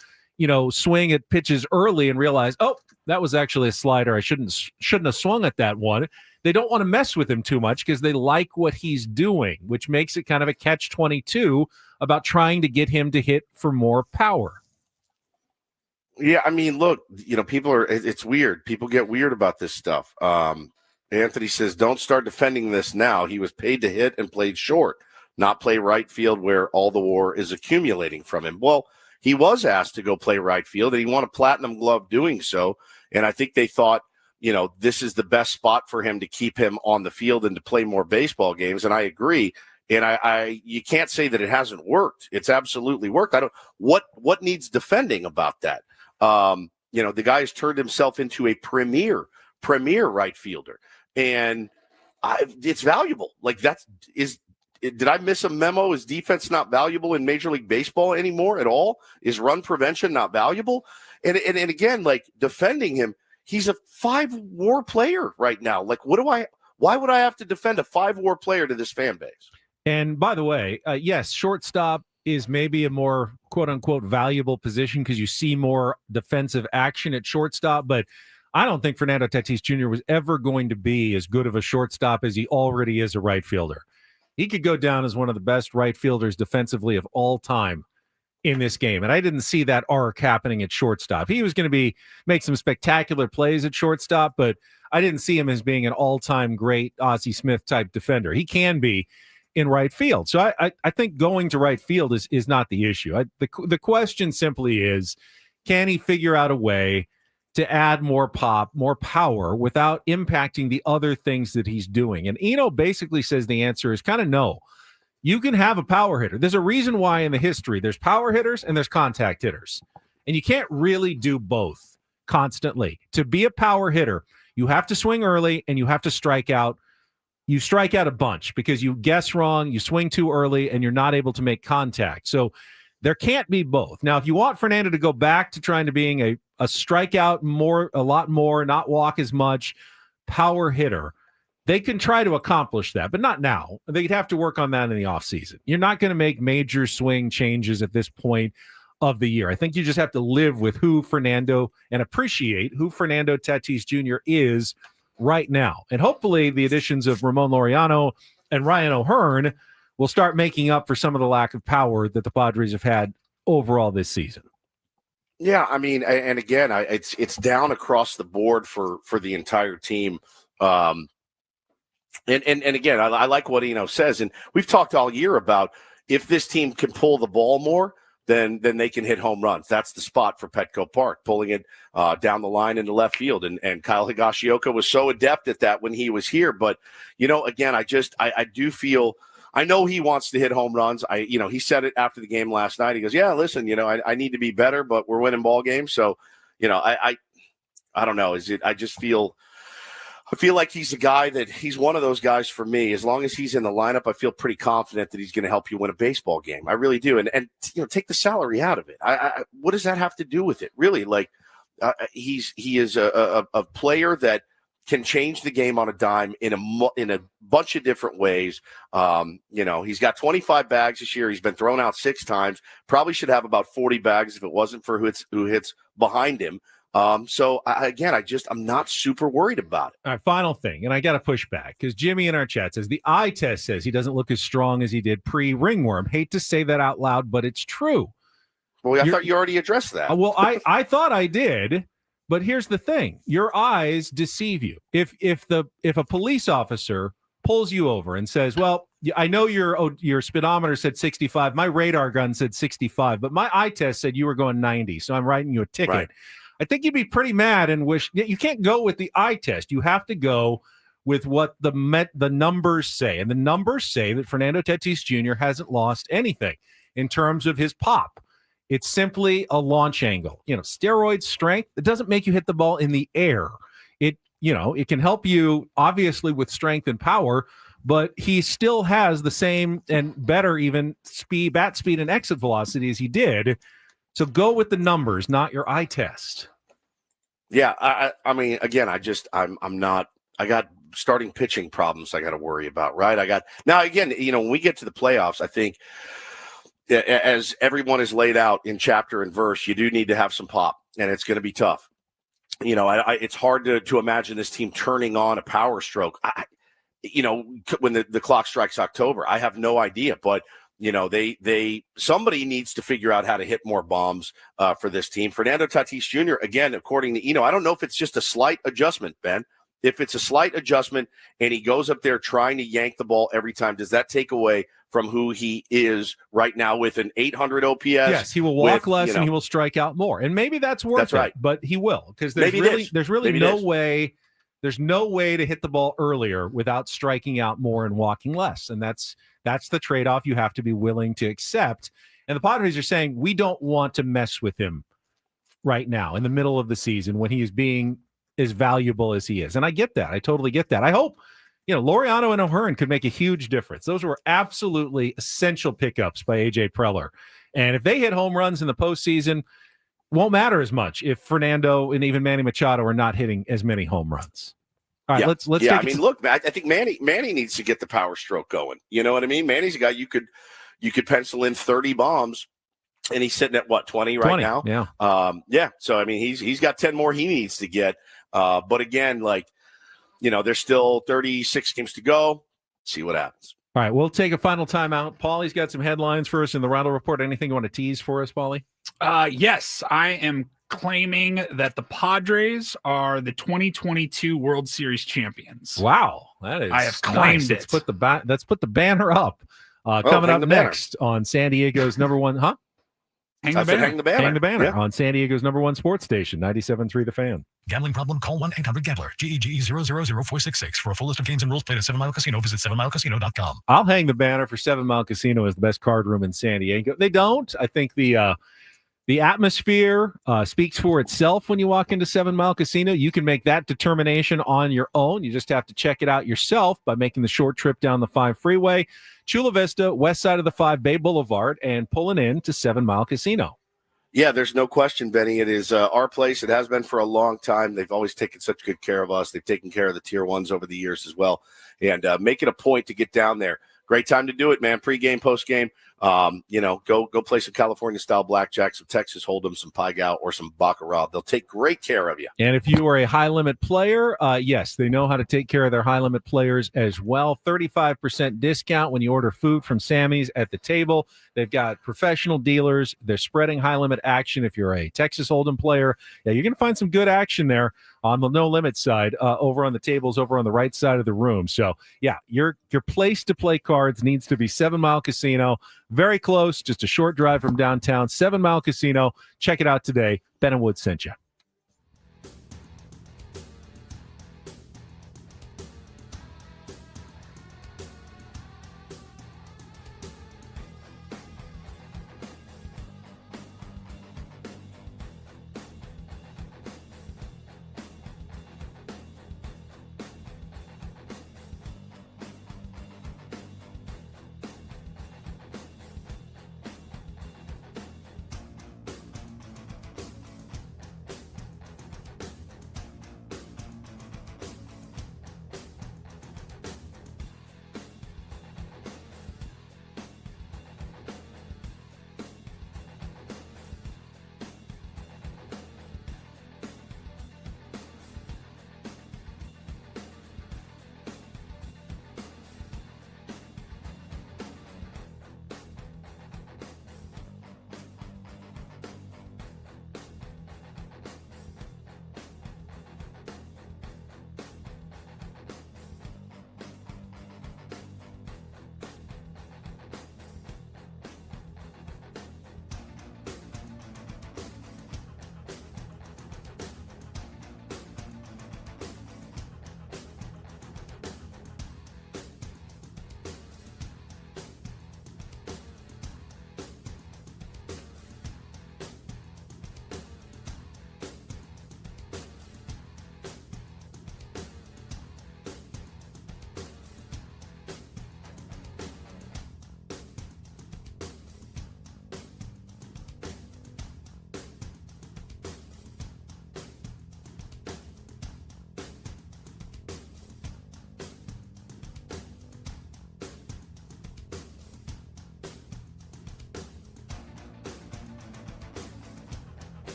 Speaker 2: swing at pitches early and realize, oh, that was actually a slider. I shouldn't have swung at that one. They don't want to mess with him too much because they like what he's doing, which makes it kind of a catch-22 about trying to get him to hit for more power.
Speaker 1: Yeah, I mean, look, it's weird. People get weird about this stuff. Anthony says, don't start defending this now. He was paid to hit and played short, not play right field where all the war is accumulating from him. Well, he was asked to go play right field, and he won a platinum glove doing so. And I think they thought, this is the best spot for him to keep him on the field and to play more baseball games. And I agree. And you can't say that it hasn't worked. It's absolutely worked. What needs defending about that? The guy has turned himself into a premier right fielder, and it's valuable. Did I miss a memo? Is defense not valuable in Major League Baseball anymore at all? Is run prevention not valuable? And again, defending him, he's a 5-WAR player right now. Why would I have to defend a 5-WAR player to this fan base?
Speaker 2: And by the way, yes, shortstop is maybe a more quote-unquote valuable position because you see more defensive action at shortstop, but I don't think Fernando Tatis Jr. was ever going to be as good of a shortstop as he already is a right fielder. He could go down as one of the best right fielders defensively of all time in this game, and I didn't see that arc happening at shortstop. He was going to make some spectacular plays at shortstop, but I didn't see him as being an all-time great Ozzie Smith type defender. He can be in right field. So I think going to right field is not the issue. The question simply is, can he figure out a way to add more pop, more power without impacting the other things that he's doing? And Eno basically says the answer is kind of no. You can have a power hitter. There's a reason why in the history there's power hitters and there's contact hitters. And you can't really do both constantly. To be a power hitter, you have to swing early and you have to strike out. You strike out a bunch because you guess wrong, you swing too early, and you're not able to make contact. So there can't be both. Now, if you want Fernando to go back to trying to being a strikeout a lot more, not walk as much, power hitter, they can try to accomplish that, but not now. They'd have to work on that in the offseason. You're not going to make major swing changes at this point of the year. I think you just have to live with who Fernando and appreciate who Fernando Tatis Jr. is right now. And hopefully the additions of Ramon Laureano and Ryan O'Hearn will start making up for some of the lack of power that the Padres have had overall this season.
Speaker 1: Yeah, I mean, and again, it's down across the board for the entire team. And again, I like what Eno says, and we've talked all year about if this team can pull the ball more, then they can hit home runs. That's the spot for Petco Park, pulling it down the line into left field. And Kyle Higashioka was so adept at that when he was here. But, again, I do feel – I know he wants to hit home runs. He said it after the game last night. He goes, yeah, listen, I need to be better, but we're winning ball games. So, I don't know. I feel like he's a guy that he's one of those guys for me. As long as he's in the lineup, I feel pretty confident that he's going to help you win a baseball game. I really do. And take the salary out of it. What does that have to do with it? Really? He is a player that can change the game on a dime in a bunch of different ways. He's got 25 bags this year. He's been thrown out 6 times. Probably should have about 40 bags if it wasn't for who hits behind him. So I'm not super worried about it.
Speaker 2: All right, final thing, and I got to push back because Jimmy in our chat says the eye test says he doesn't look as strong as he did pre-ringworm. Hate to say that out loud, but it's true.
Speaker 1: Well, I thought you already addressed that.
Speaker 2: Well, I thought I did, but here's the thing: your eyes deceive you. If a police officer pulls you over and says, "Well, I know your speedometer said 65, my radar gun said 65, but my eye test said you were going 90, so I'm writing you a ticket." Right. I think you'd be pretty mad and wish you can't go with the eye test. You have to go with what the numbers say, and the numbers say that Fernando Tatis Jr. hasn't lost anything in terms of his pop. It's simply a launch angle. Steroid strength, it doesn't make you hit the ball in the air. It can help you obviously with strength and power, but he still has the same and better even bat speed and exit velocity as he did. So go with the numbers, not your eye test.
Speaker 1: Yeah, I mean, again, I'm not. I got starting pitching problems I got to worry about, right? Now again, when we get to the playoffs, I think, as everyone is laid out in chapter and verse, you do need to have some pop, and it's going to be tough. It's hard to imagine this team turning on a power stroke. When the clock strikes October, I have no idea, but somebody needs to figure out how to hit more bombs for this team. Fernando Tatis Jr., again, according to I don't know if it's just a slight adjustment, Ben. If it's a slight adjustment and he goes up there trying to yank the ball every time, does that take away from who he is right now with an 800 OPS?
Speaker 2: Yes, he will walk less and he will strike out more. And maybe that's worth it, but he will, because there's really no way to hit the ball earlier without striking out more and walking less. And that's the trade-off you have to be willing to accept. And the Padres are saying, we don't want to mess with him right now in the middle of the season when he is being as valuable as he is. And I get that. I totally get that. I hope, Laureano and O'Hearn could make a huge difference. Those were absolutely essential pickups by A.J. Preller. And if they hit home runs in the postseason, won't matter as much if Fernando and even Manny Machado are not hitting as many home runs. All right, let's
Speaker 1: Yeah, I mean, look, I think Manny needs to get the power stroke going. You know what I mean? Manny's a guy you could pencil in 30 bombs, and he's sitting at what, 20 right now?
Speaker 2: Yeah.
Speaker 1: So I mean, he's got 10 more he needs to get. But again, there's still 36 games to go. See what happens.
Speaker 2: All right, we'll take a final timeout. Paulie's got some headlines for us in the Reindl Report. Anything you want to tease for us, Paulie?
Speaker 3: Yes, I am claiming that the Padres are the 2022 World Series champions.
Speaker 2: Wow, that is.
Speaker 3: I have claimed
Speaker 2: nice.
Speaker 3: it.
Speaker 2: Let's put the banner up. Coming up next on San Diego's number one.
Speaker 3: Hang the banner.
Speaker 1: Hang the banner
Speaker 2: on San Diego's number one sports station, 97.3 The Fan.
Speaker 4: Gambling problem? Call 1-800-GAMBLER. GEGE 000-466. For a full list of games and rules, play at 7 Mile Casino. Visit 7milecasino.com.
Speaker 2: I'll hang the banner for 7 Mile Casino as the best card room in San Diego. They don't. I think the atmosphere speaks for itself when you walk into 7 Mile Casino. You can make that determination on your own. You just have to check it out yourself by making the short trip down the 5 freeway, Chula Vista, west side of the 5 Bay Boulevard, and pulling in to 7 Mile Casino.
Speaker 1: Yeah, there's no question, Benny. It is our place. It has been for a long time. They've always taken such good care of us. They've taken care of the tier ones over the years as well. And make it a point to get down there. Great time to do it, man. Pre-game, post-game. Go play some California-style blackjack, some Texas Hold'em, some Pai Gow, or some Baccarat. They'll take great care of you.
Speaker 2: And if you are a high-limit player, yes, they know how to take care of their high-limit players as well. 35% discount when you order food from Sammy's at the table. They've got professional dealers. They're spreading high-limit action. If you're a Texas Hold'em player, yeah, you're going to find some good action there on the no-limit side, over on the tables, over on the right side of the room. So, yeah, your place to play cards needs to be 7 Mile Casino. Very close, just a short drive from downtown. 7 Mile Casino. Check it out today. Ben and Wood sent you.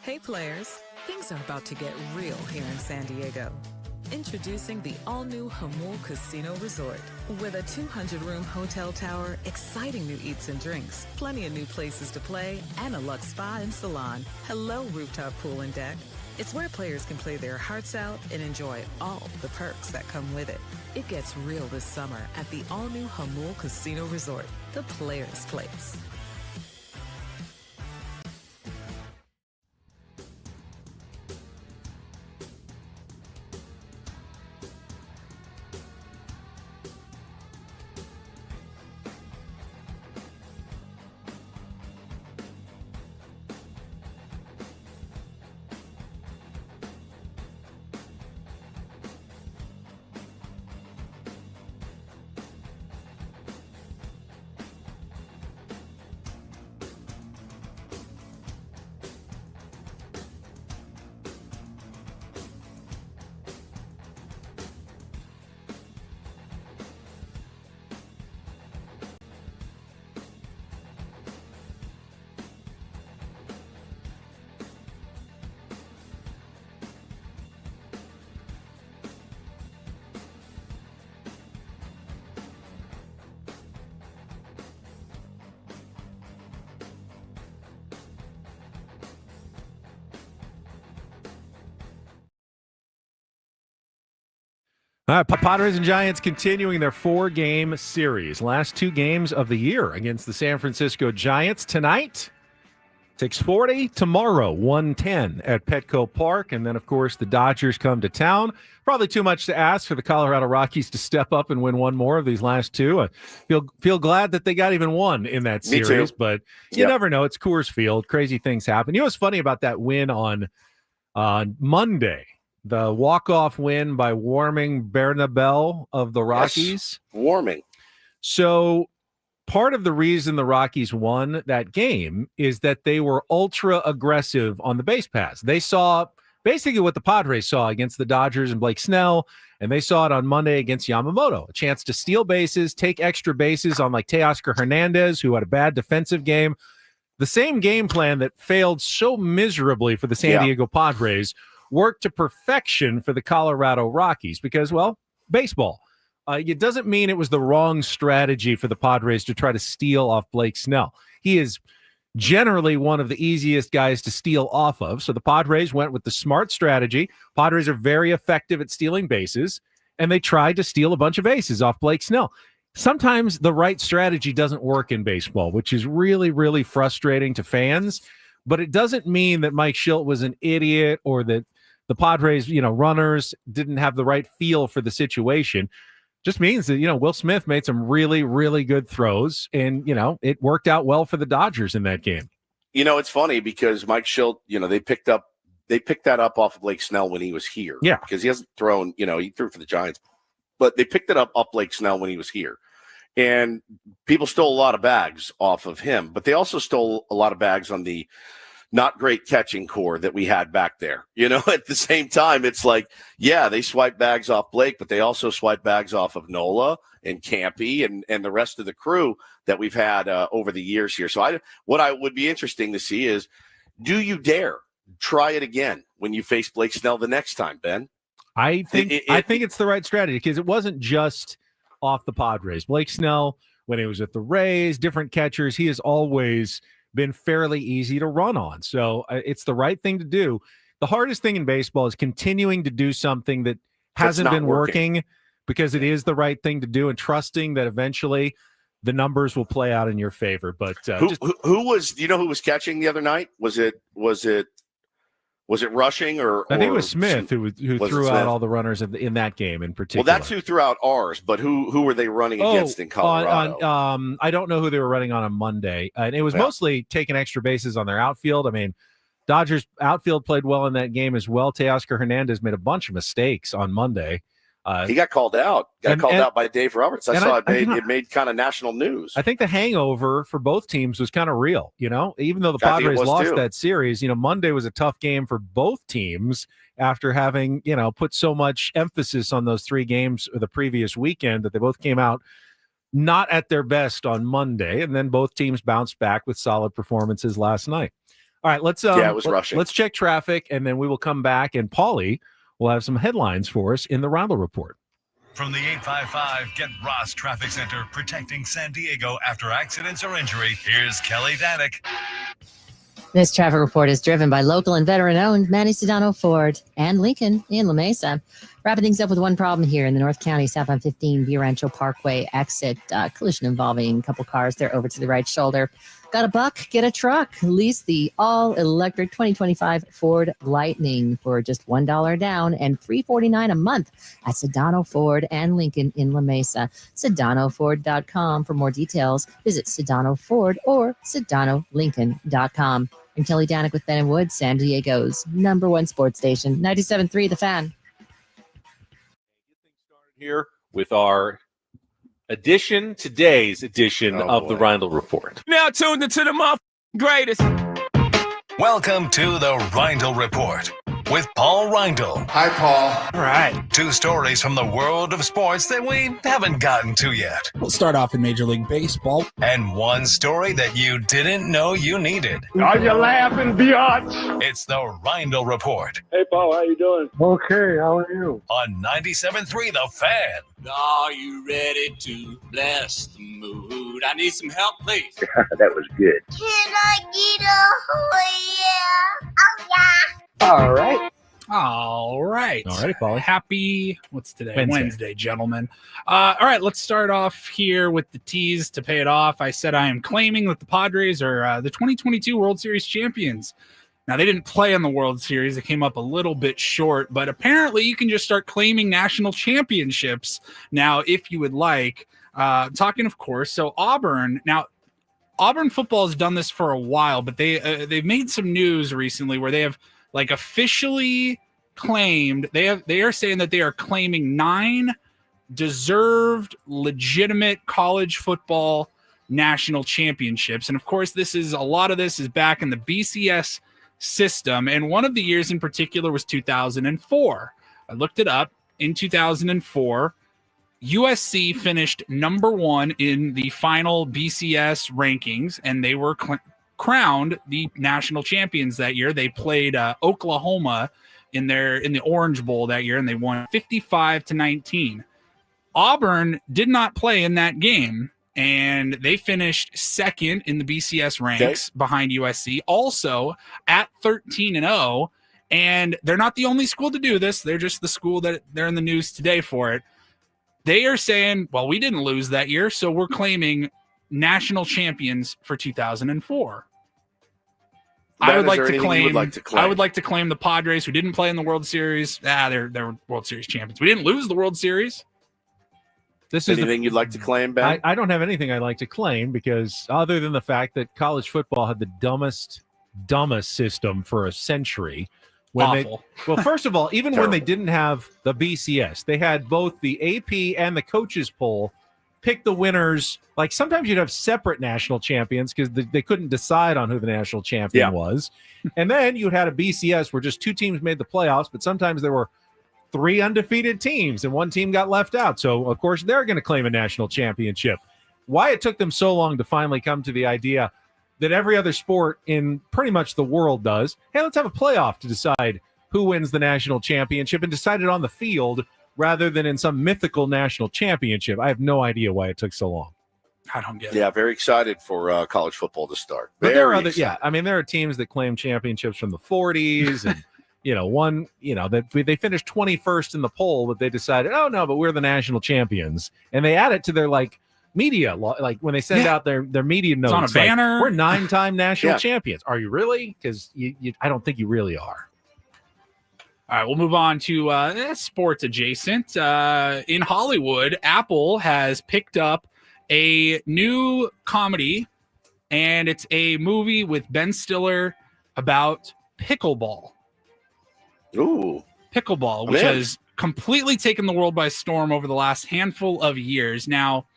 Speaker 7: Hey players, things are about to get real here in San Diego. Introducing the all-new Jamul Casino Resort. With a 200-room hotel tower, exciting new eats and drinks, plenty of new places to play, and a luxe spa and salon. Hello, rooftop pool and deck. It's where players can play their hearts out and enjoy all the perks that come with it. It gets real this summer at the all-new Jamul Casino Resort, the players' place.
Speaker 2: All right, Padres and Giants continuing their 4-game series. Last 2 games of the year against the San Francisco Giants. Tonight, 6:40. Tomorrow, 1:10 at Petco Park. And then, of course, the Dodgers come to town. Probably too much to ask for the Colorado Rockies to step up and win one more of these last 2. I feel glad that they got even one in that series. But you never know. It's Coors Field. Crazy things happen. You know what's funny about that win on Monday? The walk-off win by Warming Bernabel of the Rockies.
Speaker 1: Yes, Warming.
Speaker 2: So part of the reason the Rockies won that game is that they were ultra aggressive on the base paths. They saw basically what the Padres saw against the Dodgers and Blake Snell, and they saw it on Monday against Yamamoto. A chance to steal bases, take extra bases on like Teoscar Hernandez, who had a bad defensive game. The same game plan that failed so miserably for the San Diego Padres worked to perfection for the Colorado Rockies because, well, baseball. It doesn't mean it was the wrong strategy for the Padres to try to steal off Blake Snell. He is generally one of the easiest guys to steal off of. So the Padres went with the smart strategy. Padres are very effective at stealing bases, and they tried to steal a bunch of bases off Blake Snell. Sometimes the right strategy doesn't work in baseball, which is really, really frustrating to fans. But it doesn't mean that Mike Shildt was an idiot or that the Padres, runners didn't have the right feel for the situation. Just means that, Will Smith made some really, really good throws, and, it worked out well for the Dodgers in that game.
Speaker 1: It's funny because Mike Shildt, they picked that up off of Blake Snell when he was here.
Speaker 2: Yeah.
Speaker 1: Because he hasn't thrown, he threw for the Giants, but they picked it up Blake Snell when he was here. And people stole a lot of bags off of him, but they also stole a lot of bags on the not great catching core that we had back there. At the same time, it's like, they swipe bags off Blake, but they also swipe bags off of Nola and Campy and the rest of the crew that we've had over the years here. So what I would be interesting to see is, do you dare try it again when you face Blake Snell the next time, Ben?
Speaker 2: I think it's the right strategy because it wasn't just off the Padres. Blake Snell, when he was at the Rays, different catchers, he has always been fairly easy to run on. So it's the right thing to do. The hardest thing in baseball is continuing to do something that hasn't been working because it is the right thing to do and trusting that eventually the numbers will play out in your favor. But
Speaker 1: who was catching the other night? Was it Rushing or
Speaker 2: I think it was Smith who threw out all the runners in that game in particular.
Speaker 1: Well, that's who threw out ours, but who were they running against in Colorado?
Speaker 2: I don't know who they were running on Monday. And it was mostly taking extra bases on their outfield. I mean, Dodgers outfield played well in that game as well. Teoscar Hernandez made a bunch of mistakes on Monday.
Speaker 1: He got called out. Out by Dave Roberts. I saw it made kind of national news.
Speaker 2: I think the hangover for both teams was kind of real. Even though the Padres lost that series, Monday was a tough game for both teams after having put so much emphasis on those 3 games the previous weekend that they both came out not at their best on Monday, and then both teams bounced back with solid performances last night. All right, let's
Speaker 1: it was rushing.
Speaker 2: Let's check traffic, and then we will come back, and Paulie will have some headlines for us in the Reindl Report.
Speaker 4: From the 855 Get Ross Traffic Center, protecting San Diego after accidents or injury, here's Kelly Danick.
Speaker 5: This traffic report is driven by local and veteran-owned Manny Sedano Ford and Lincoln in La Mesa. Wrapping things up with one problem here in the North County, southbound 15 Via Rancho Parkway exit. Collision involving a couple cars there over to the right shoulder. Got a buck? Get a truck. Lease the all-electric 2025 Ford Lightning for just $1 down and $349 a month at Sedano Ford and Lincoln in La Mesa. SedanoFord.com for more details. Visit Sedano Ford or SedanoLincoln.com. I'm Kelly Danick with Ben and Wood, San Diego's #1 sports station, 97.3 The Fan.
Speaker 2: Here with our today's edition of the Reindl Report.
Speaker 13: Now tuned into the greatest.
Speaker 4: Welcome to the Reindl Report with Paul Reindl.
Speaker 8: Hi, Paul.
Speaker 3: All right.
Speaker 4: 2 stories from the world of sports that we haven't gotten to yet.
Speaker 3: We'll start off in Major League Baseball.
Speaker 4: And 1 story that you didn't know you needed.
Speaker 16: Are you laughing, biatch?
Speaker 4: It's the Reindl Report
Speaker 16: Hey, Paul, how you doing? Okay, how are you?
Speaker 4: on 97.3 The Fan.
Speaker 17: Are you ready to bless the mood? I need some help, please.
Speaker 16: That was good.
Speaker 18: Can I get a yeah? Oh, yeah.
Speaker 3: All right. All right,
Speaker 2: Paulie.
Speaker 3: Happy, what's today?
Speaker 2: Wednesday,
Speaker 3: gentlemen. All right, let's start off here with the tease to pay it off. I said I am claiming that the Padres are the 2022 World Series champions. Now, they didn't play in the World Series. They came up a little bit short, but apparently you can just start claiming national championships now if you would like. Talking, of course, so Auburn. Now, Auburn football has done this for a while, but they've made some news recently where they have officially claimed they are saying that they are claiming 9 deserved legitimate college football national championships. And of course, a lot of this is back in the BCS system. And one of the years in particular was 2004. I looked it up. In 2004, USC finished #1 in the final BCS rankings, and they were crowned the national champions that year. They played Oklahoma in the Orange Bowl that year, and they won 55-19. Auburn did not play in that game, and they finished second in the BCS ranks behind USC, also at 13-0. And they're not the only school to do this. They're just the school that they're in the news today for it. They are saying, well, we didn't lose that year, so we're claiming national champions for 2004. I would like to claim the Padres, who didn't play in the World Series. They're World Series champions. We didn't lose the World Series.
Speaker 2: This is
Speaker 1: anything you'd like to claim, Ben?
Speaker 2: I don't have anything I'd like to claim, because other than the fact that college football had the dumbest system for a century.
Speaker 3: Awful.
Speaker 2: Well, first of all, even when they didn't have the BCS, they had both the AP and the coaches poll pick the winners. Like, sometimes you'd have separate national champions because they couldn't decide on who the national champion was. And then you'd had a BCS where just 2 teams made the playoffs, but sometimes there were 3 undefeated teams and 1 team got left out. So, of course, they're going to claim a national championship. Why it took them so long to finally come to the idea that every other sport in pretty much the world does, hey, let's have a playoff to decide who wins the national championship, and decide it on the field rather than in some mythical national championship. I have no idea why it took so long.
Speaker 3: I don't get it.
Speaker 1: Yeah, very excited for college football to start.
Speaker 2: But there are there are teams that claim championships from the 40s and that they finished 21st in the poll, but they decided, oh no, but we're the national champions, and they add it to their media, like when they send out their media notes
Speaker 3: on a banner.
Speaker 2: We're 9-time national champions. Are you really? Because I don't think you really are.
Speaker 3: All right, we'll move on to sports adjacent. In Hollywood, Apple has picked up a new comedy, and it's a movie with Ben Stiller about pickleball.
Speaker 1: Ooh.
Speaker 3: Pickleball, which has completely taken the world by storm over the last handful of years. Now,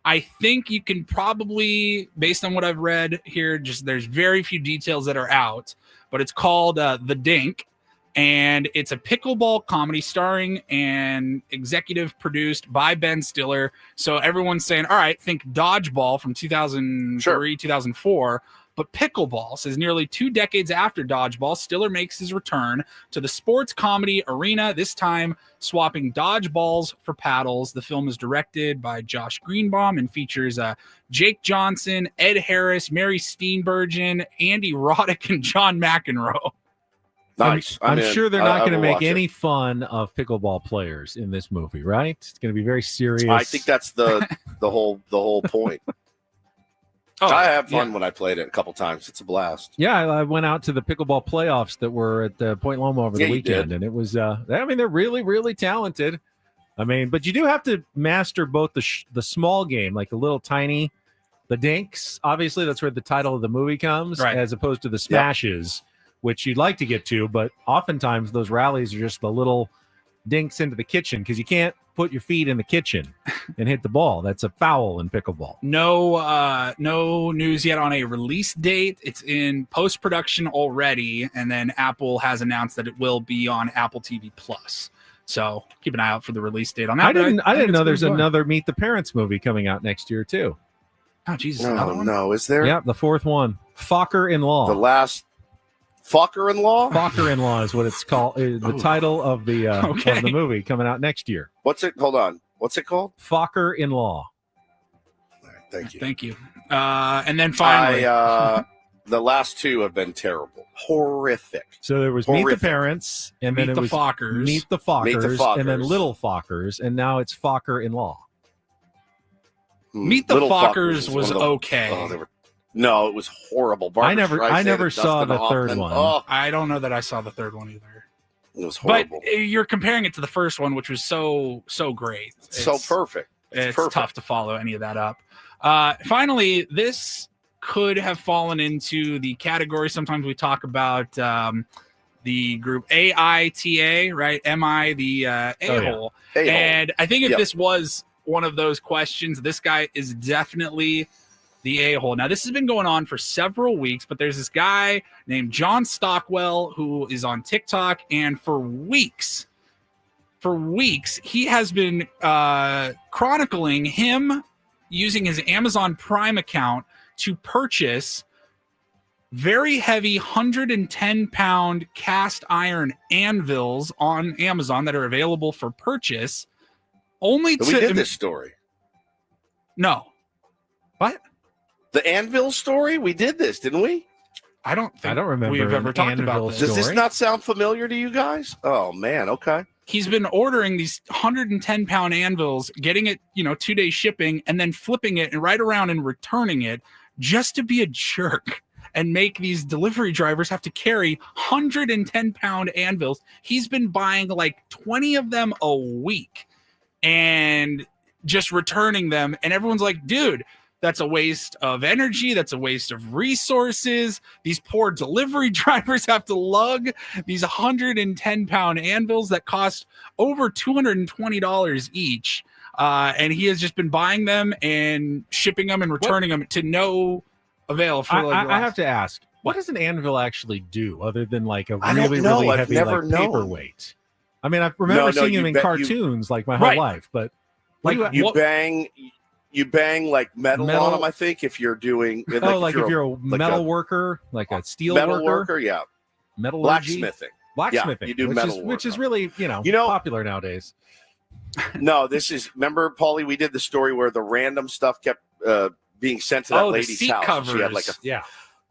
Speaker 3: I think you can probably, based on what I've read here, there's very few details that are out, but it's called The Dink. And it's a pickleball comedy starring and executive produced by Ben Stiller. So everyone's saying, all right, think Dodgeball from 2003, 2004. But pickleball says nearly 2 decades after dodgeball, Stiller makes his return to the sports comedy arena, this time swapping dodgeballs for paddles. The film is directed by Josh Greenbaum and features Jake Johnson, Ed Harris, Mary Steenburgen, Andy Roddick, and John McEnroe.
Speaker 1: Nice.
Speaker 2: I'm sure they're not going to make
Speaker 1: watch
Speaker 2: any fun of pickleball players in this movie, right? It's going to be very serious.
Speaker 1: I think that's the whole point. I have fun when I played it a couple times. It's a blast.
Speaker 2: Yeah, I went out to the pickleball playoffs that were at Point Loma over the weekend, and it was. I mean, they're really, really talented. I mean, but you do have to master both the small game, like the little tiny, the dinks. Obviously, that's where the title of the movie comes,
Speaker 3: right,
Speaker 2: as opposed to the smashes, which you'd like to get to, but oftentimes those rallies are just the little dinks into the kitchen because you can't put your feet in the kitchen and hit the ball. That's a foul in pickleball.
Speaker 3: No news yet on a release date. It's in post-production already, and then Apple has announced that it will be on Apple TV Plus. So keep an eye out for the release date on that.
Speaker 2: I didn't know there's another Meet the Parents movie coming out next year too.
Speaker 3: Oh Jesus!
Speaker 1: No, is there?
Speaker 2: Yeah, the fourth one, Focker-in-Law.
Speaker 1: The last Focker-in-Law?
Speaker 2: Focker-in-Law is what it's called. The title of the movie coming out next year.
Speaker 1: What's it? Hold on. What's it called?
Speaker 2: Focker-in-Law.
Speaker 1: Thank you.
Speaker 3: And then finally,
Speaker 1: the last two have been terrible, horrific.
Speaker 2: So there was Meet the Parents, and then it was
Speaker 3: Fockers.
Speaker 2: Meet the Fockers, and then Little Fockers, and now it's Focker-in-Law.
Speaker 3: Meet the Fockers was okay.
Speaker 1: No, it was horrible.
Speaker 2: I never saw the third one.
Speaker 1: Oh.
Speaker 3: I don't know that I saw the third one either.
Speaker 1: It was horrible.
Speaker 3: But you're comparing it to the first one, which was so great.
Speaker 1: So perfect.
Speaker 3: It's tough to follow any of that up. Finally, this could have fallen into the category. Sometimes we talk about the group AITA, right? Am I the a-hole?
Speaker 1: Yeah.
Speaker 3: And I think if this was one of those questions, this guy is definitely the a-hole. Now, this has been going on for several weeks, but there's this guy named John Stockwell who is on TikTok, and for weeks, he has been chronicling him using his Amazon Prime account to purchase very heavy 110-pound cast iron anvils on Amazon that are available for purchase. We
Speaker 1: did this story.
Speaker 3: No. What?
Speaker 1: The anvil story? We did this, didn't we?
Speaker 3: I don't
Speaker 2: remember
Speaker 3: we've ever talked about this.
Speaker 1: Does this not sound familiar to you guys? Oh, man. Okay.
Speaker 3: He's been ordering these 110-pound anvils, getting it, 2-day shipping, and then flipping it and right around and returning it just to be a jerk and make these delivery drivers have to carry 110-pound anvils. He's been buying like 20 of them a week and just returning them. And everyone's like, dude, that's a waste of energy. That's a waste of resources. These poor delivery drivers have to lug these 110-pound anvils that cost over $220 each. And he has just been buying them and shipping them and returning them to no avail. For
Speaker 2: I have to ask, what does an anvil actually do other than like a
Speaker 1: I don't
Speaker 2: really,
Speaker 1: know.
Speaker 2: really
Speaker 1: I've
Speaker 2: heavy
Speaker 1: never
Speaker 2: like
Speaker 1: known.
Speaker 2: paperweight? I mean, I remember seeing him in cartoons like my whole life, but
Speaker 1: you bang like metal on them, I think, if you're doing
Speaker 2: if you're a metal worker, like a steel
Speaker 1: worker, yeah.
Speaker 2: Metallurgy.
Speaker 1: Blacksmithing. You do metal work.
Speaker 2: Which is really, popular nowadays.
Speaker 1: No, this is, remember, Paulie, we did the story where the random stuff kept being sent to that lady's house.
Speaker 3: Covers.
Speaker 1: She had like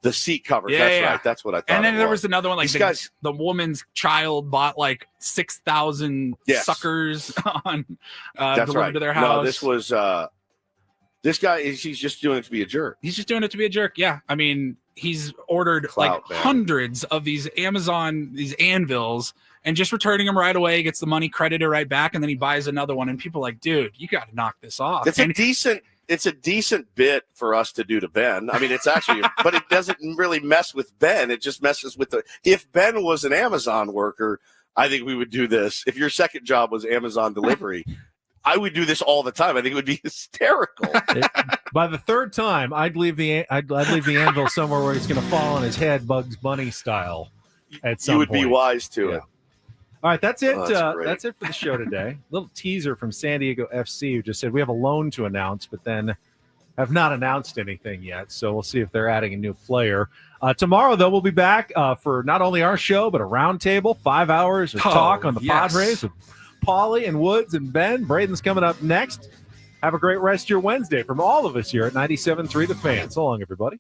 Speaker 1: the seat covers. Right. That's what I thought.
Speaker 3: And then there was another one, like the woman's child bought like 6,000 suckers on delivered to their house.
Speaker 1: No, this was this guy he's just doing it to be a jerk.
Speaker 3: He's just doing it to be a jerk. Yeah. I mean, he's ordered hundreds of these anvils and just returning them right away, gets the money credited right back, and then he buys another one. And people are like, dude, you got to knock this off.
Speaker 1: It's a decent bit for us to do to Ben. I mean, it's actually, but it doesn't really mess with Ben. It just messes with if Ben was an Amazon worker, I think we would do this. If your second job was Amazon delivery, I would do this all the time. I think it would be hysterical.
Speaker 2: By the third time, I'd leave the anvil somewhere where it's going to fall on his head, Bugs Bunny style. At some point.
Speaker 1: You would be wise to it.
Speaker 2: All right, that's it. That's it for the show today. Little teaser from San Diego FC, who just said we have a loan to announce, but then have not announced anything yet, so we'll see if they're adding a new player. Tomorrow, though, we'll be back for not only our show, but a roundtable, 5 hours of talk on the Padres with Paulie and Woods and Ben. Braden's coming up next. Have a great rest of your Wednesday from all of us here at 97.3 The Fan. So long, everybody.